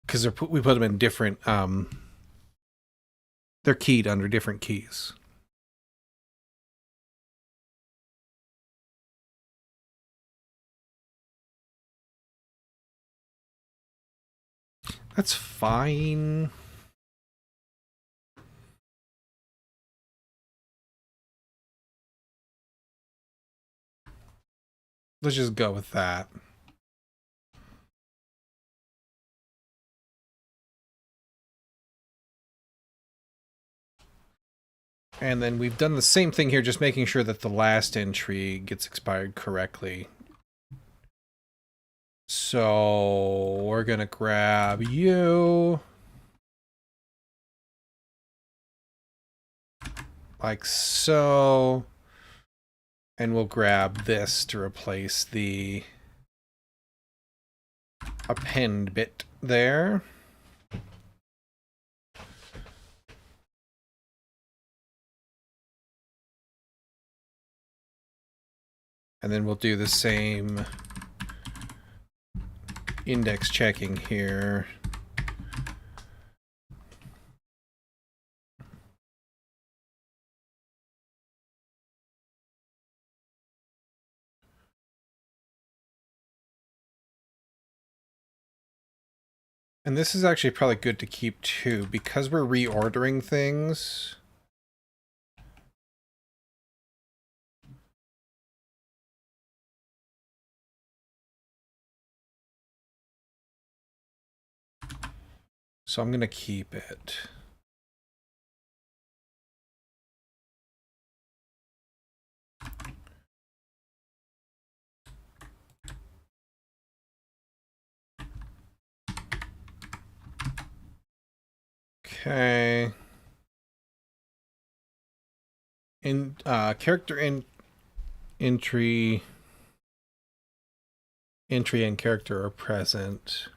Because we put them in different, they're keyed under different keys. That's fine. Let's just go with that. And then we've done the same thing here, just making sure that the last entry gets expired correctly. So we're going to grab you. Like so. And we'll grab this to replace the append bit there. And then we'll do the same index checking here. And this is actually probably good to keep too, because we're reordering things. So I'm going to keep it. Okay. In character entry and character are present.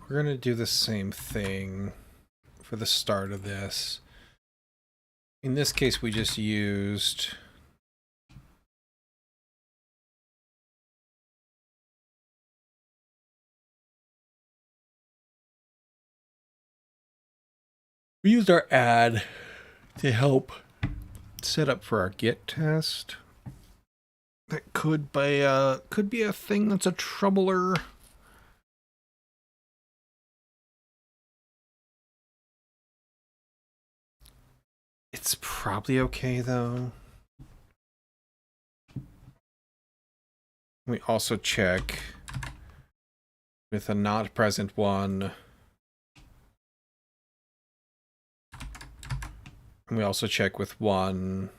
We're going to do the same thing for the start of this. In this case, we just used We used our ad to help set up for our Git test. That could be a thing that's a troubler. It's probably okay though. We also check with a not present one. And we also check with one.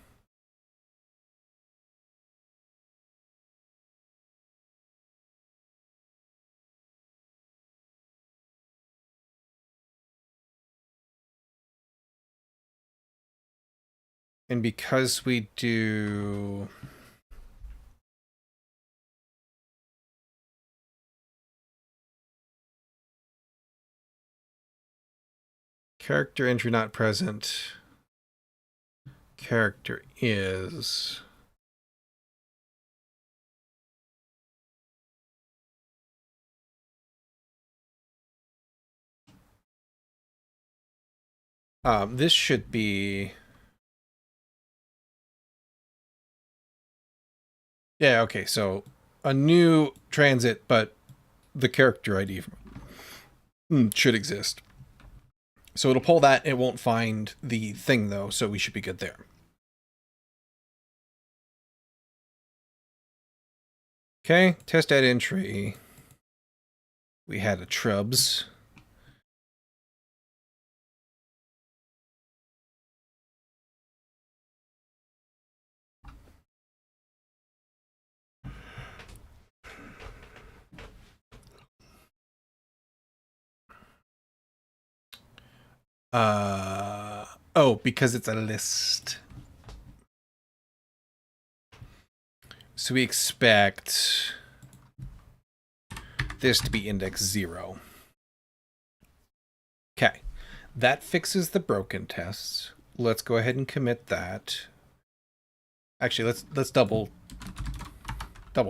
And because we do character entry not present, character is. This should be. Yeah, okay, so a new transit, but the character ID should exist. So it'll pull that. It won't find the thing, though, so we should be good there. Okay, test at entry. We had a trubs. Oh, because it's a list. So we expect this to be index 0. Okay. That fixes the broken tests. Let's go ahead and commit that. Actually, let's double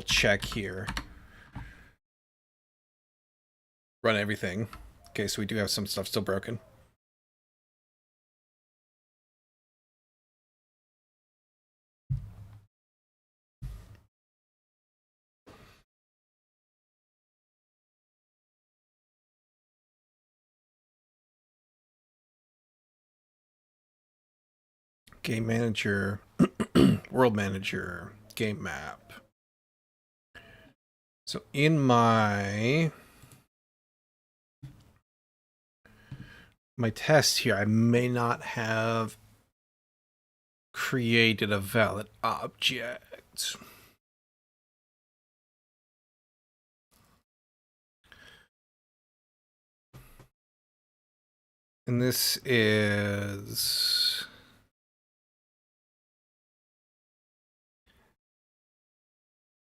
check here. Run everything. Okay, so we do have some stuff still broken. Game manager, world manager, game map. So in my test here, I may not have created a valid object. And this is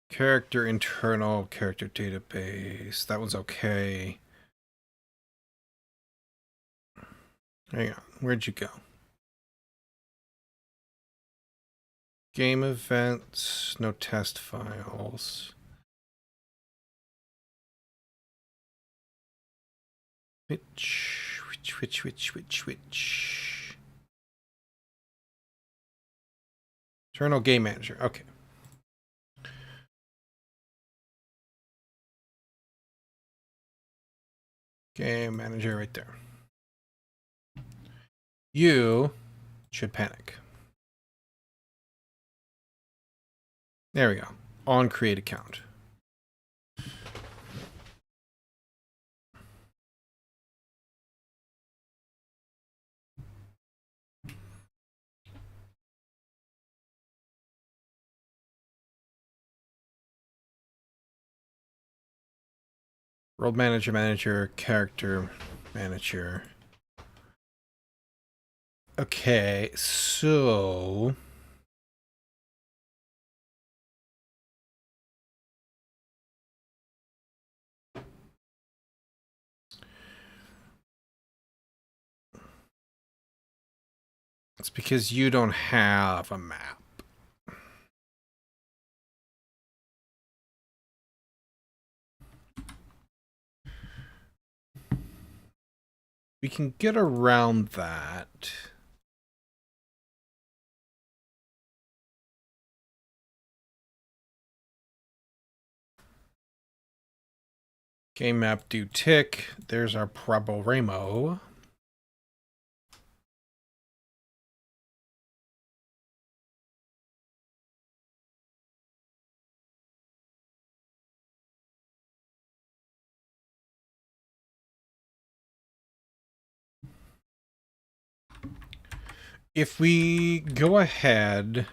character internal, character database. That one's okay. Hang on, where'd you go? Game events, no test files. Which. Internal game manager, okay. Game manager right there. You should panic. There we go. On create account. World manager, character manager. Okay, so it's because you don't have a map. we can get around that. Game map do tick. There's our problemo. If we go ahead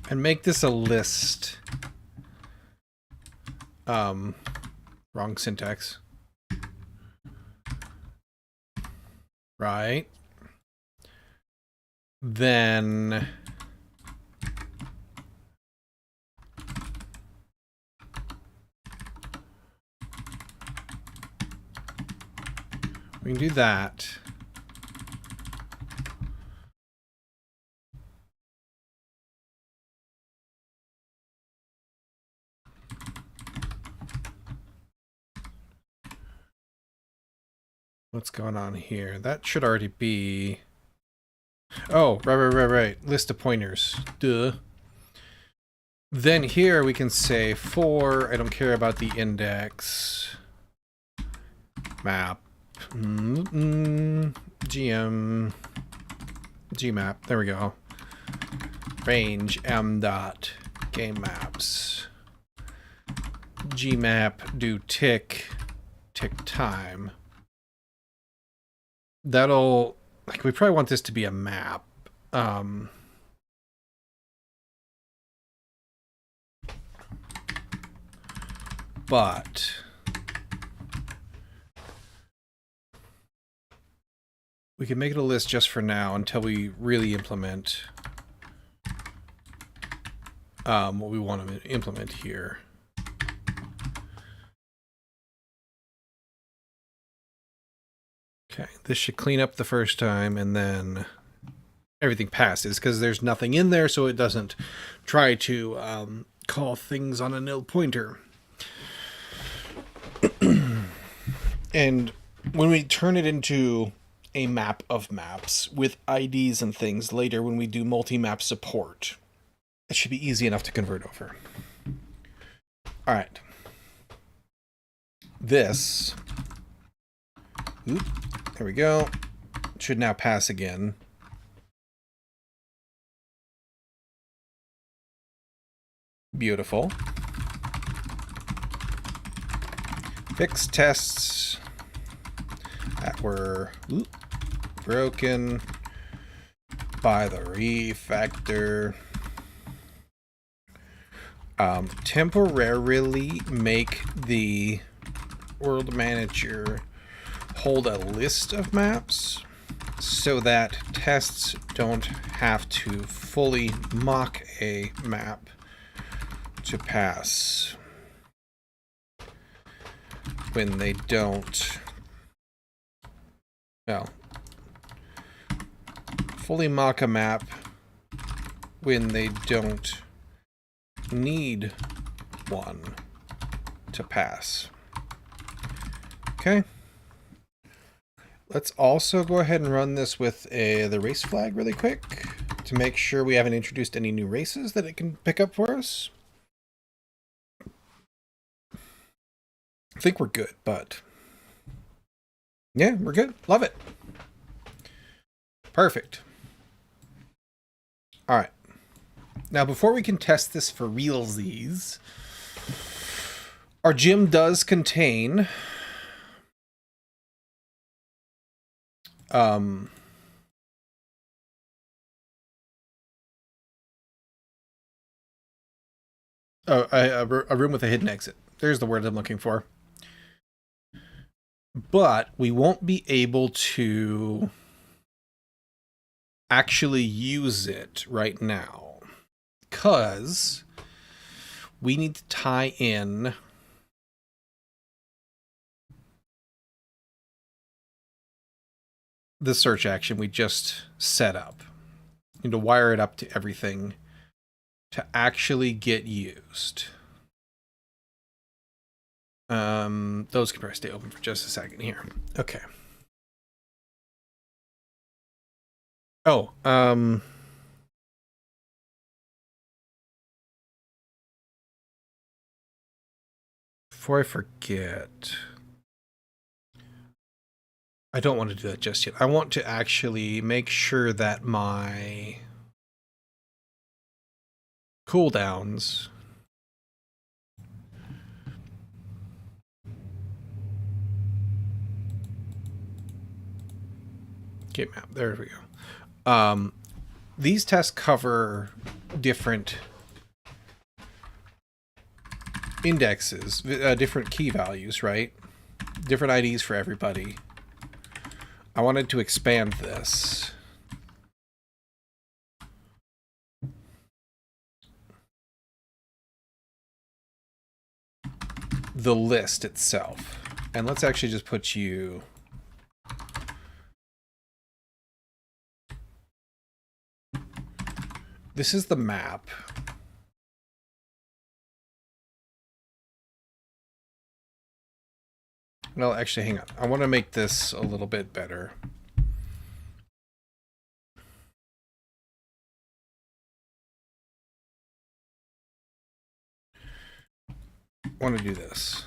and make this a list, wrong syntax, right? Then we can do that. What's going on here? That should already be... Oh, right. List of pointers. Duh. Then here we can say for, I don't care about the index, map, GM, gmap, there we go. Range m dot game maps. Gmap do tick time. That'll, like, we probably want this to be a map. But we can make it a list just for now until we really implement what we want to implement here. Okay, this should clean up the first time, and then everything passes because there's nothing in there, so it doesn't try to call things on a nil pointer. And when we turn it into a map of maps with IDs and things later, when we do multi-map support, it should be easy enough to convert over. All right. This, there we go, should now pass again. Beautiful. Fix tests that were broken by the refactor. Temporarily make the world manager hold a list of maps so that tests don't have to fully mock a map to pass when they don't, well, fully mock a map when they don't need one to pass. Okay. Let's also go ahead and run this with the race flag really quick to make sure we haven't introduced any new races that it can pick up for us. I think we're good, but yeah, we're good. Love it. Perfect. All right. Now, before we can test this for realsies, our gym does contain a room with a hidden exit. There's the word I'm looking for. But we won't be able to actually use it right now because we need to tie in the search action we just set up. We need to wire it up to everything to actually get used. Those can probably stay open for just a second here. Okay. Oh, before I forget, I don't want to do that just yet. I want to actually make sure that my cooldowns game map. There we go. These tests cover different indexes, different key values, right? Different IDs for everybody. I wanted to expand this. The list itself. And let's actually just put you... This is the map. Well, actually, hang on. I want to make this a little bit better. I want to do this.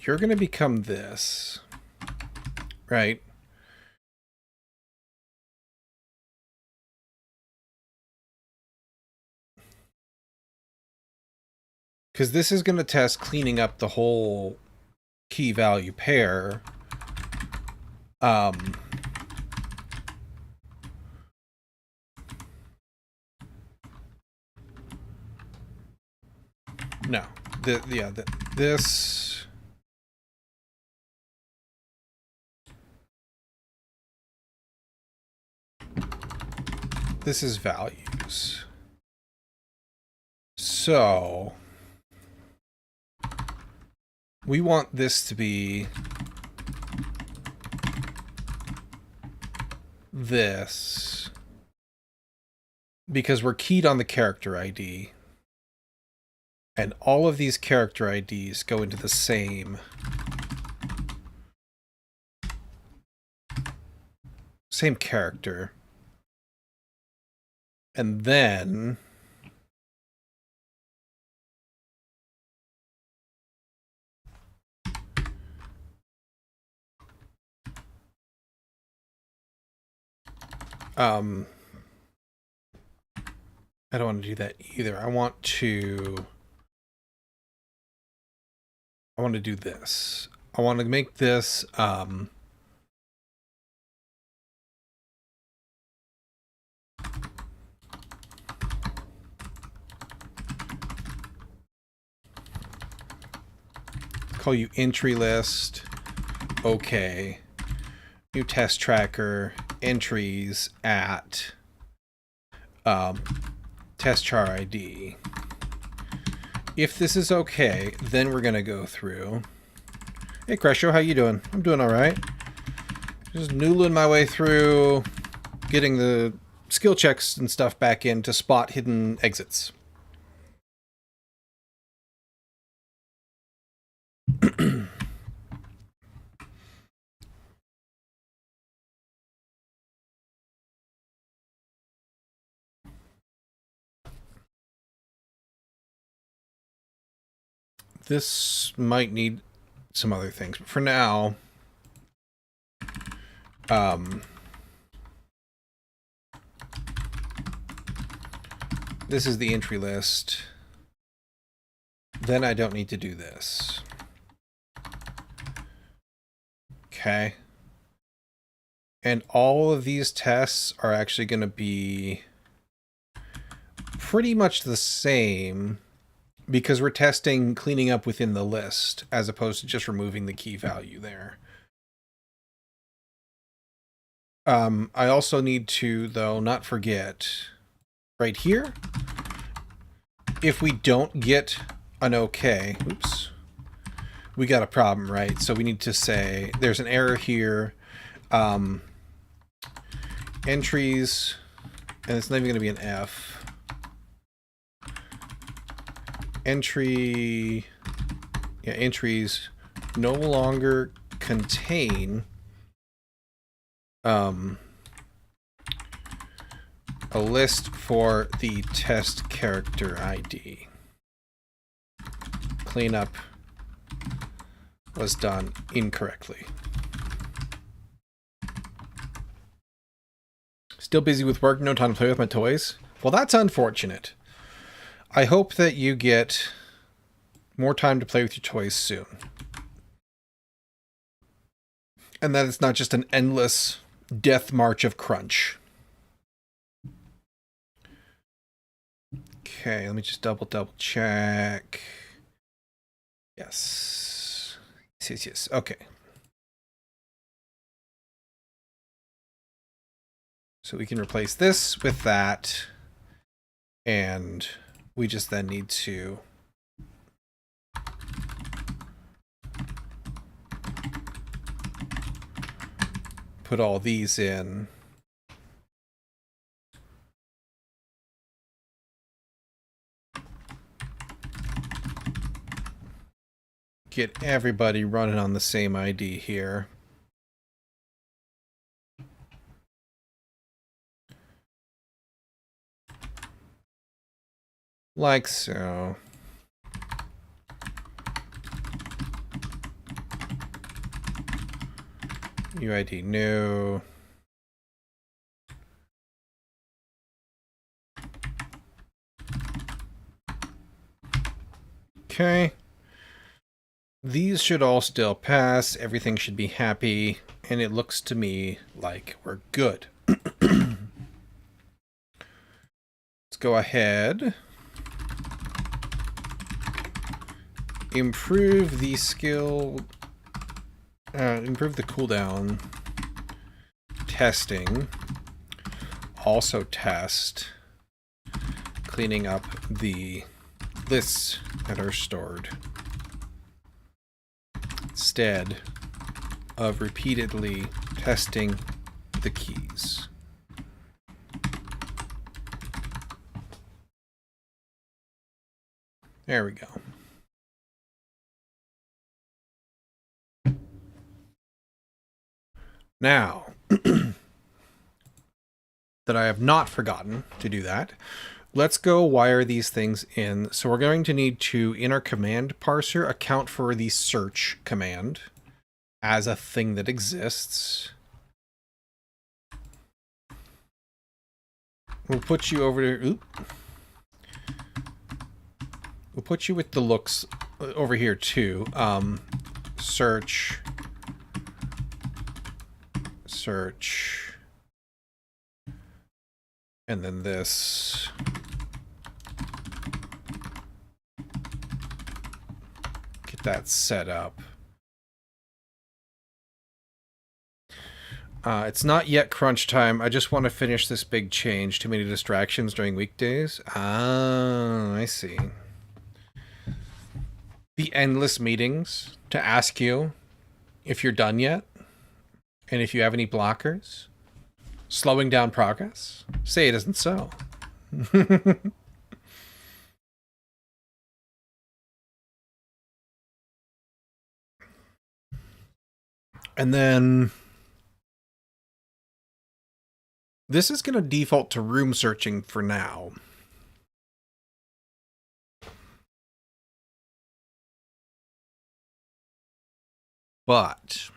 You're going to become this, right? Because this is going to test cleaning up the whole key value pair. No. This... This is values. So... we want this to be this because we're keyed on the character ID, and all of these character IDs go into the same character. And then I don't want to do that either. I want to do this. I want to make this call you entry list. Okay. New test tracker entries at test char ID. If this is okay, then we're gonna go through. Hey Crescio, how you doing? I'm doing all right. Just noodling my way through, getting the skill checks and stuff back in to spot hidden exits. This might need some other things, but for now, this is the entry list. Then I don't need to do this. Okay. And all of these tests are actually going to be pretty much the same because we're testing cleaning up within the list as opposed to just removing the key value there. I also need to, though, not forget right here, if we don't get an okay, oops, we got a problem, right? So we need to say there's an error here. entries, and it's not even going to be an F. Entries no longer contain a list for the test character ID. Cleanup was done incorrectly. Still busy with work, no time to play with my toys? Well, that's unfortunate. I hope that you get more time to play with your toys soon. And that it's not just an endless death march of crunch. Okay, let me just double check. Yes. Yes. Okay. So we can replace this with that. And we just then need to put all these in. Get everybody running on the same ID here. Like so. UID new. Okay. These should all still pass. Everything should be happy. And it looks to me like we're good. Let's go ahead. Improve the skill. Improve the cooldown. Testing. Also test. Cleaning up the lists that are stored. Instead of repeatedly testing the keys. There we go. Now, that I have not forgotten to do that, let's go wire these things in. So we're going to need to, in our command parser, account for the search command as a thing that exists. We'll put you over to, we'll put you with the looks over here too. Search, and then this. Get that set up. It's not yet crunch time. I just want to finish this big change. Too many distractions during weekdays. Ah, I see. The endless meetings to ask you if you're done yet and if you have any blockers. Slowing down progress. Say it isn't so. And then this is going to default to room searching for now. But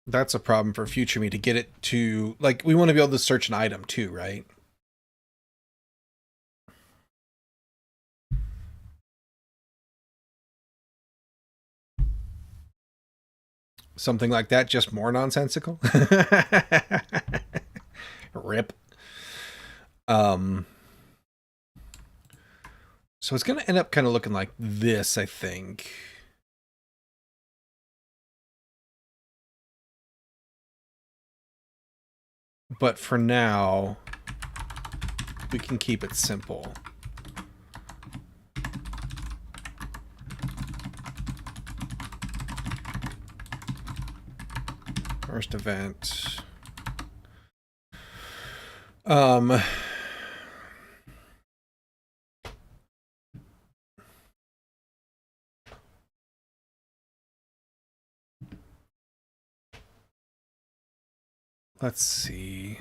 that's a problem for future me to get it to, like, we want to be able to search an item too, right? Something like that, just more nonsensical. Rip. So it's going to end up kind of looking like this, I think. But for now, we can keep it simple. First event. Let's see.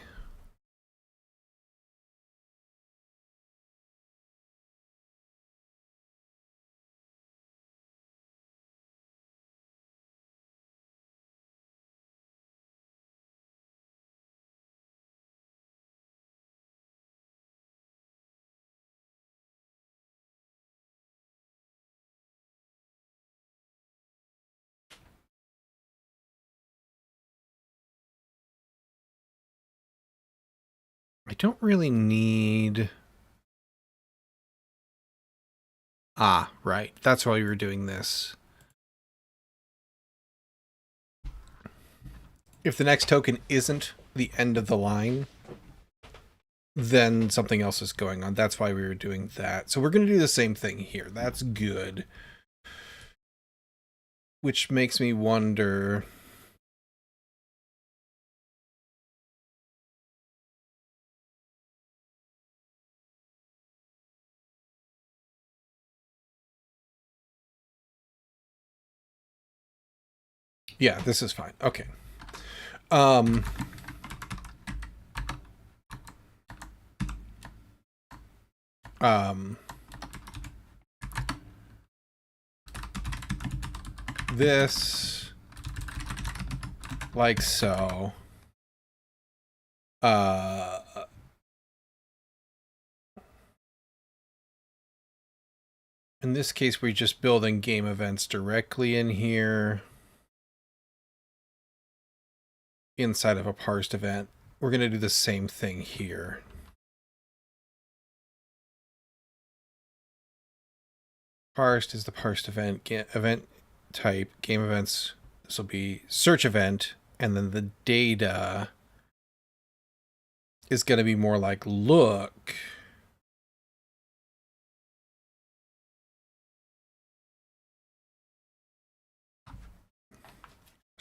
I don't really need... Ah, right. That's why we were doing this. If the next token isn't the end of the line, then something else is going on. That's why we were doing that. So we're going to do the same thing here. That's good. Which makes me wonder... Yeah, this is fine. Okay. This, like so. In this case, we're just building game events directly in here. Inside of a parsed event. We're going to do the same thing here. Parsed is the parsed event. Event type, game events. This will be search event. And then the data is going to be more like look.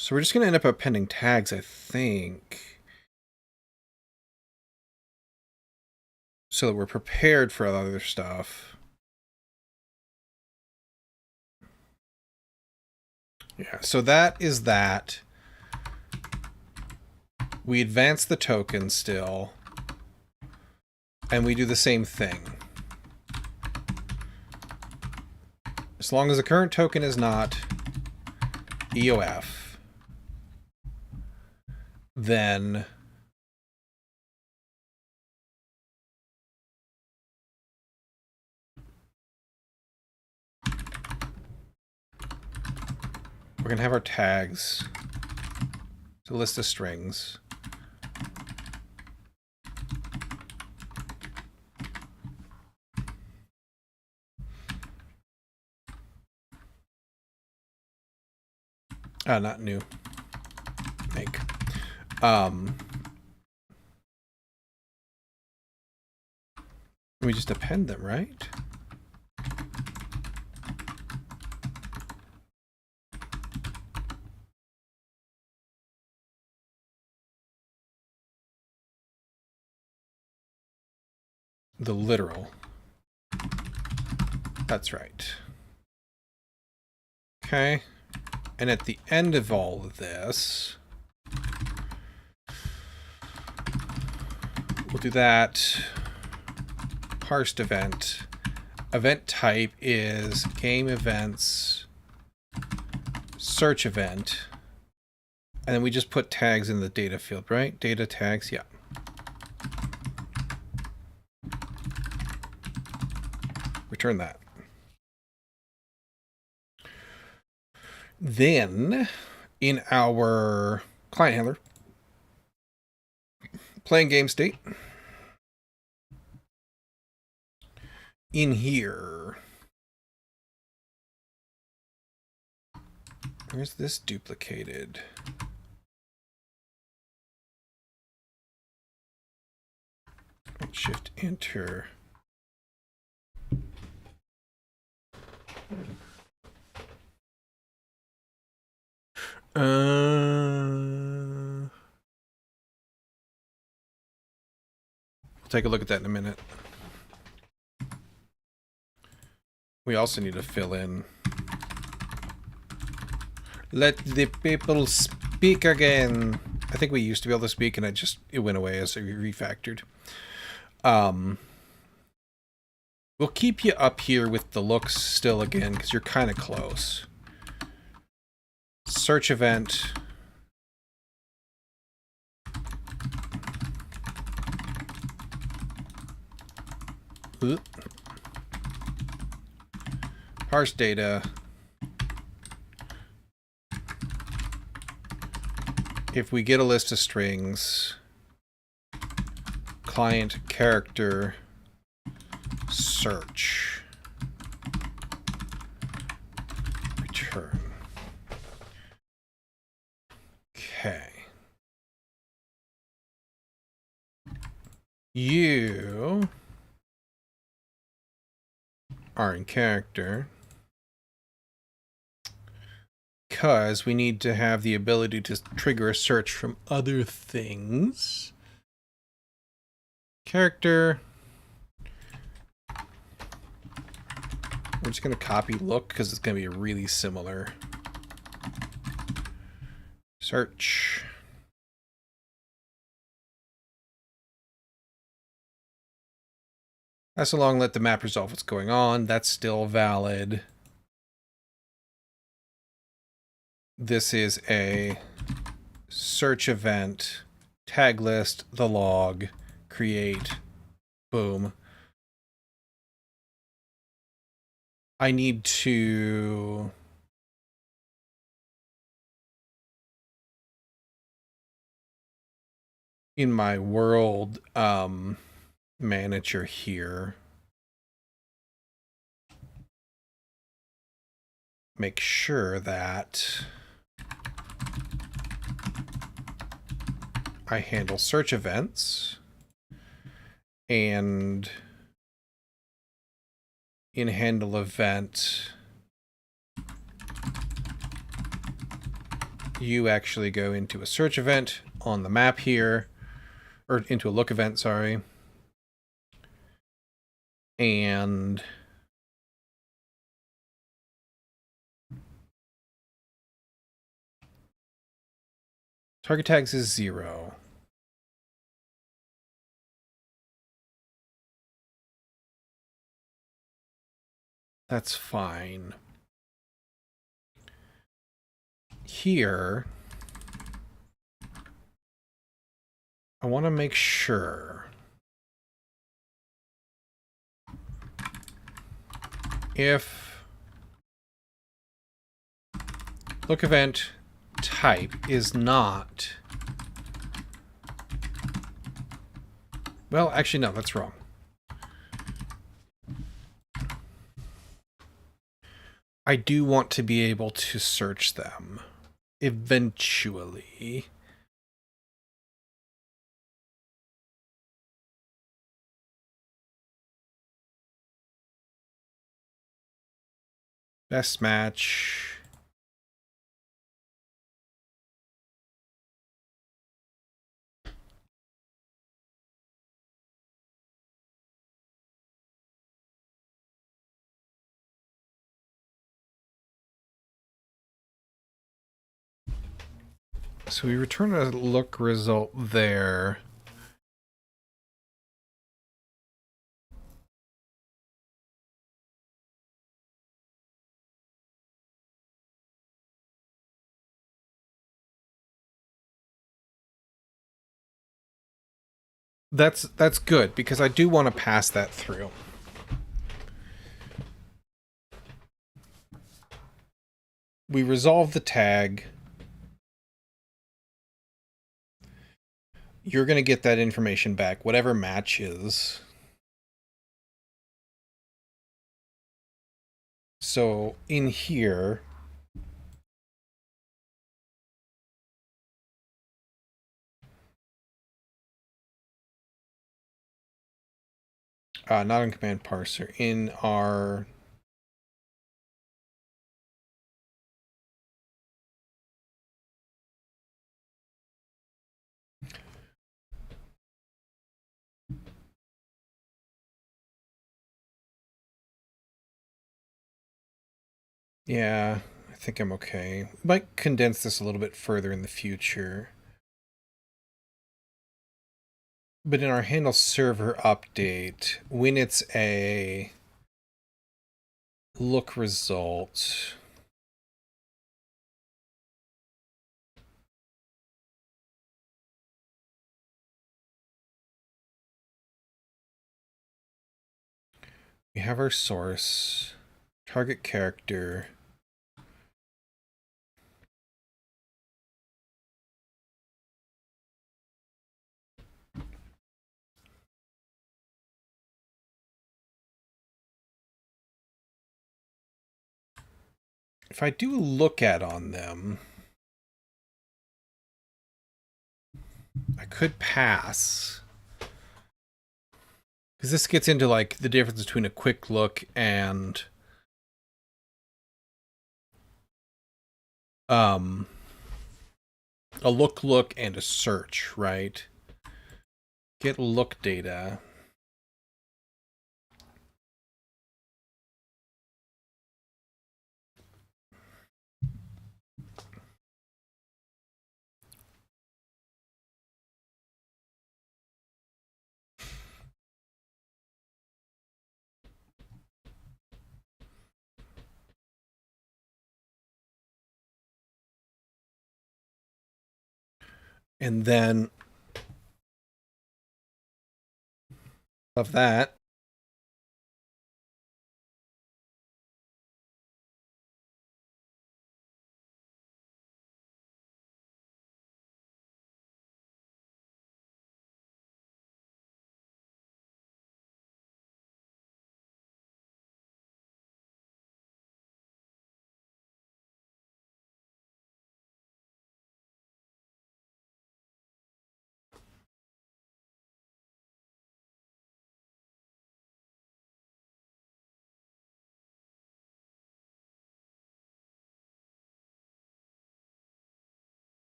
So we're just going to end up appending tags, I think. So that we're prepared for other stuff. Yeah, so that is that. We advance the token still. And we do the same thing. As long as the current token is not EOF, then we're going to have our tags to list the strings. Not new. Make. We just append them, right? The literal. That's right. Okay. And at the end of all of this, we'll do that. Parsed event. Event type is game events, search event. And then we just put tags in the data field, right? Data tags, yeah. Return that. Then, in our client handler, playing game state, in here, where's this duplicated? Shift enter. We'll take a look at that in a minute. We also need to fill in. Let the people speak again. I think we used to be able to speak, and it went away as it refactored. We'll keep you up here with the looks still again, because you're kind of close. Search event. Oop. Parse data. If we get a list of strings, client character search return. Okay. You are in character because we need to have the ability to trigger a search from other things. Character. We're just going to copy look because it's going to be really similar. Search. That's along let the map resolve what's going on. That's still valid. This is a search event, tag list, the log, create, boom. I need to in my world manager here, make sure that I handle search events, and in handle event, you actually go into a search event on the map here, or into a look event, sorry. And target tags is 0. That's fine. Here, I want to make sure if look event type is not, well, actually, no, that's wrong. I do want to be able to search them eventually. Best match. So we return a look result there. That's good, because I do want to pass that through. We resolve the tag. You're going to get that information back, whatever match is. So in here, not in command parser, in our Yeah, I think I'm okay. Might condense this a little bit further in the future. But in our handle server update, when it's a look result, we have our source, target character. If I do look at on them, I could pass. Because this gets into like the difference between a quick look and um a look and a search, right? Get look data. And then of that,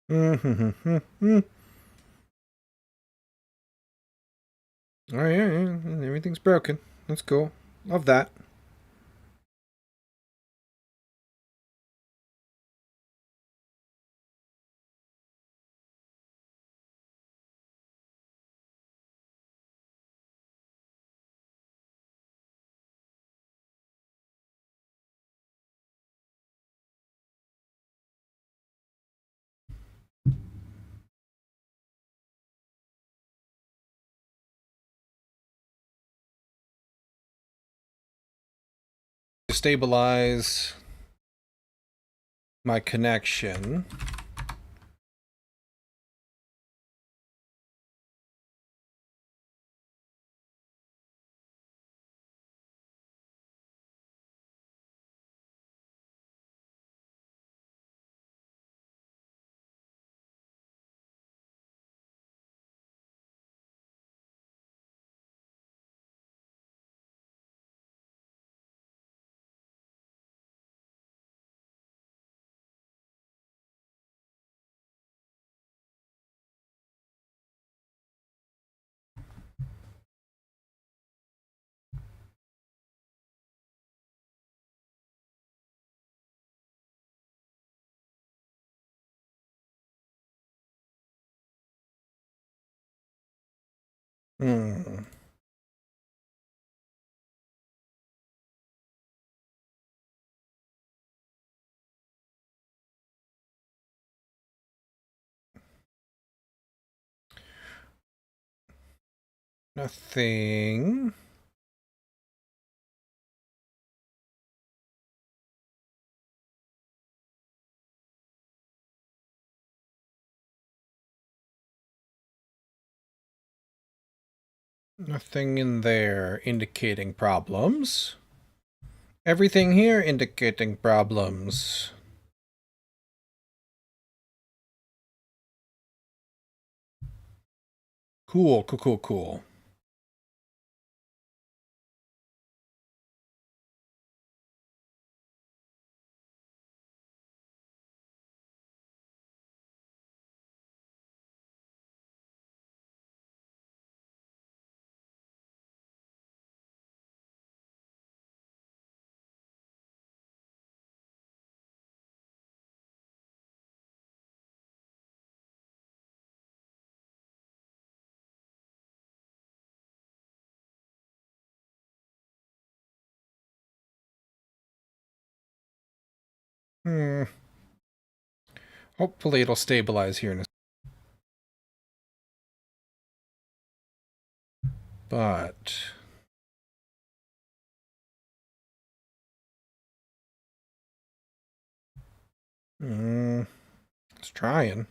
all right, everything's broken. That's cool. Love that. Stabilize my connection. Hmm. Nothing. Nothing in there indicating problems. Everything here indicating problems. Cool, cool, cool, cool. Hmm. Hopefully it'll stabilize here in a... But... it's trying.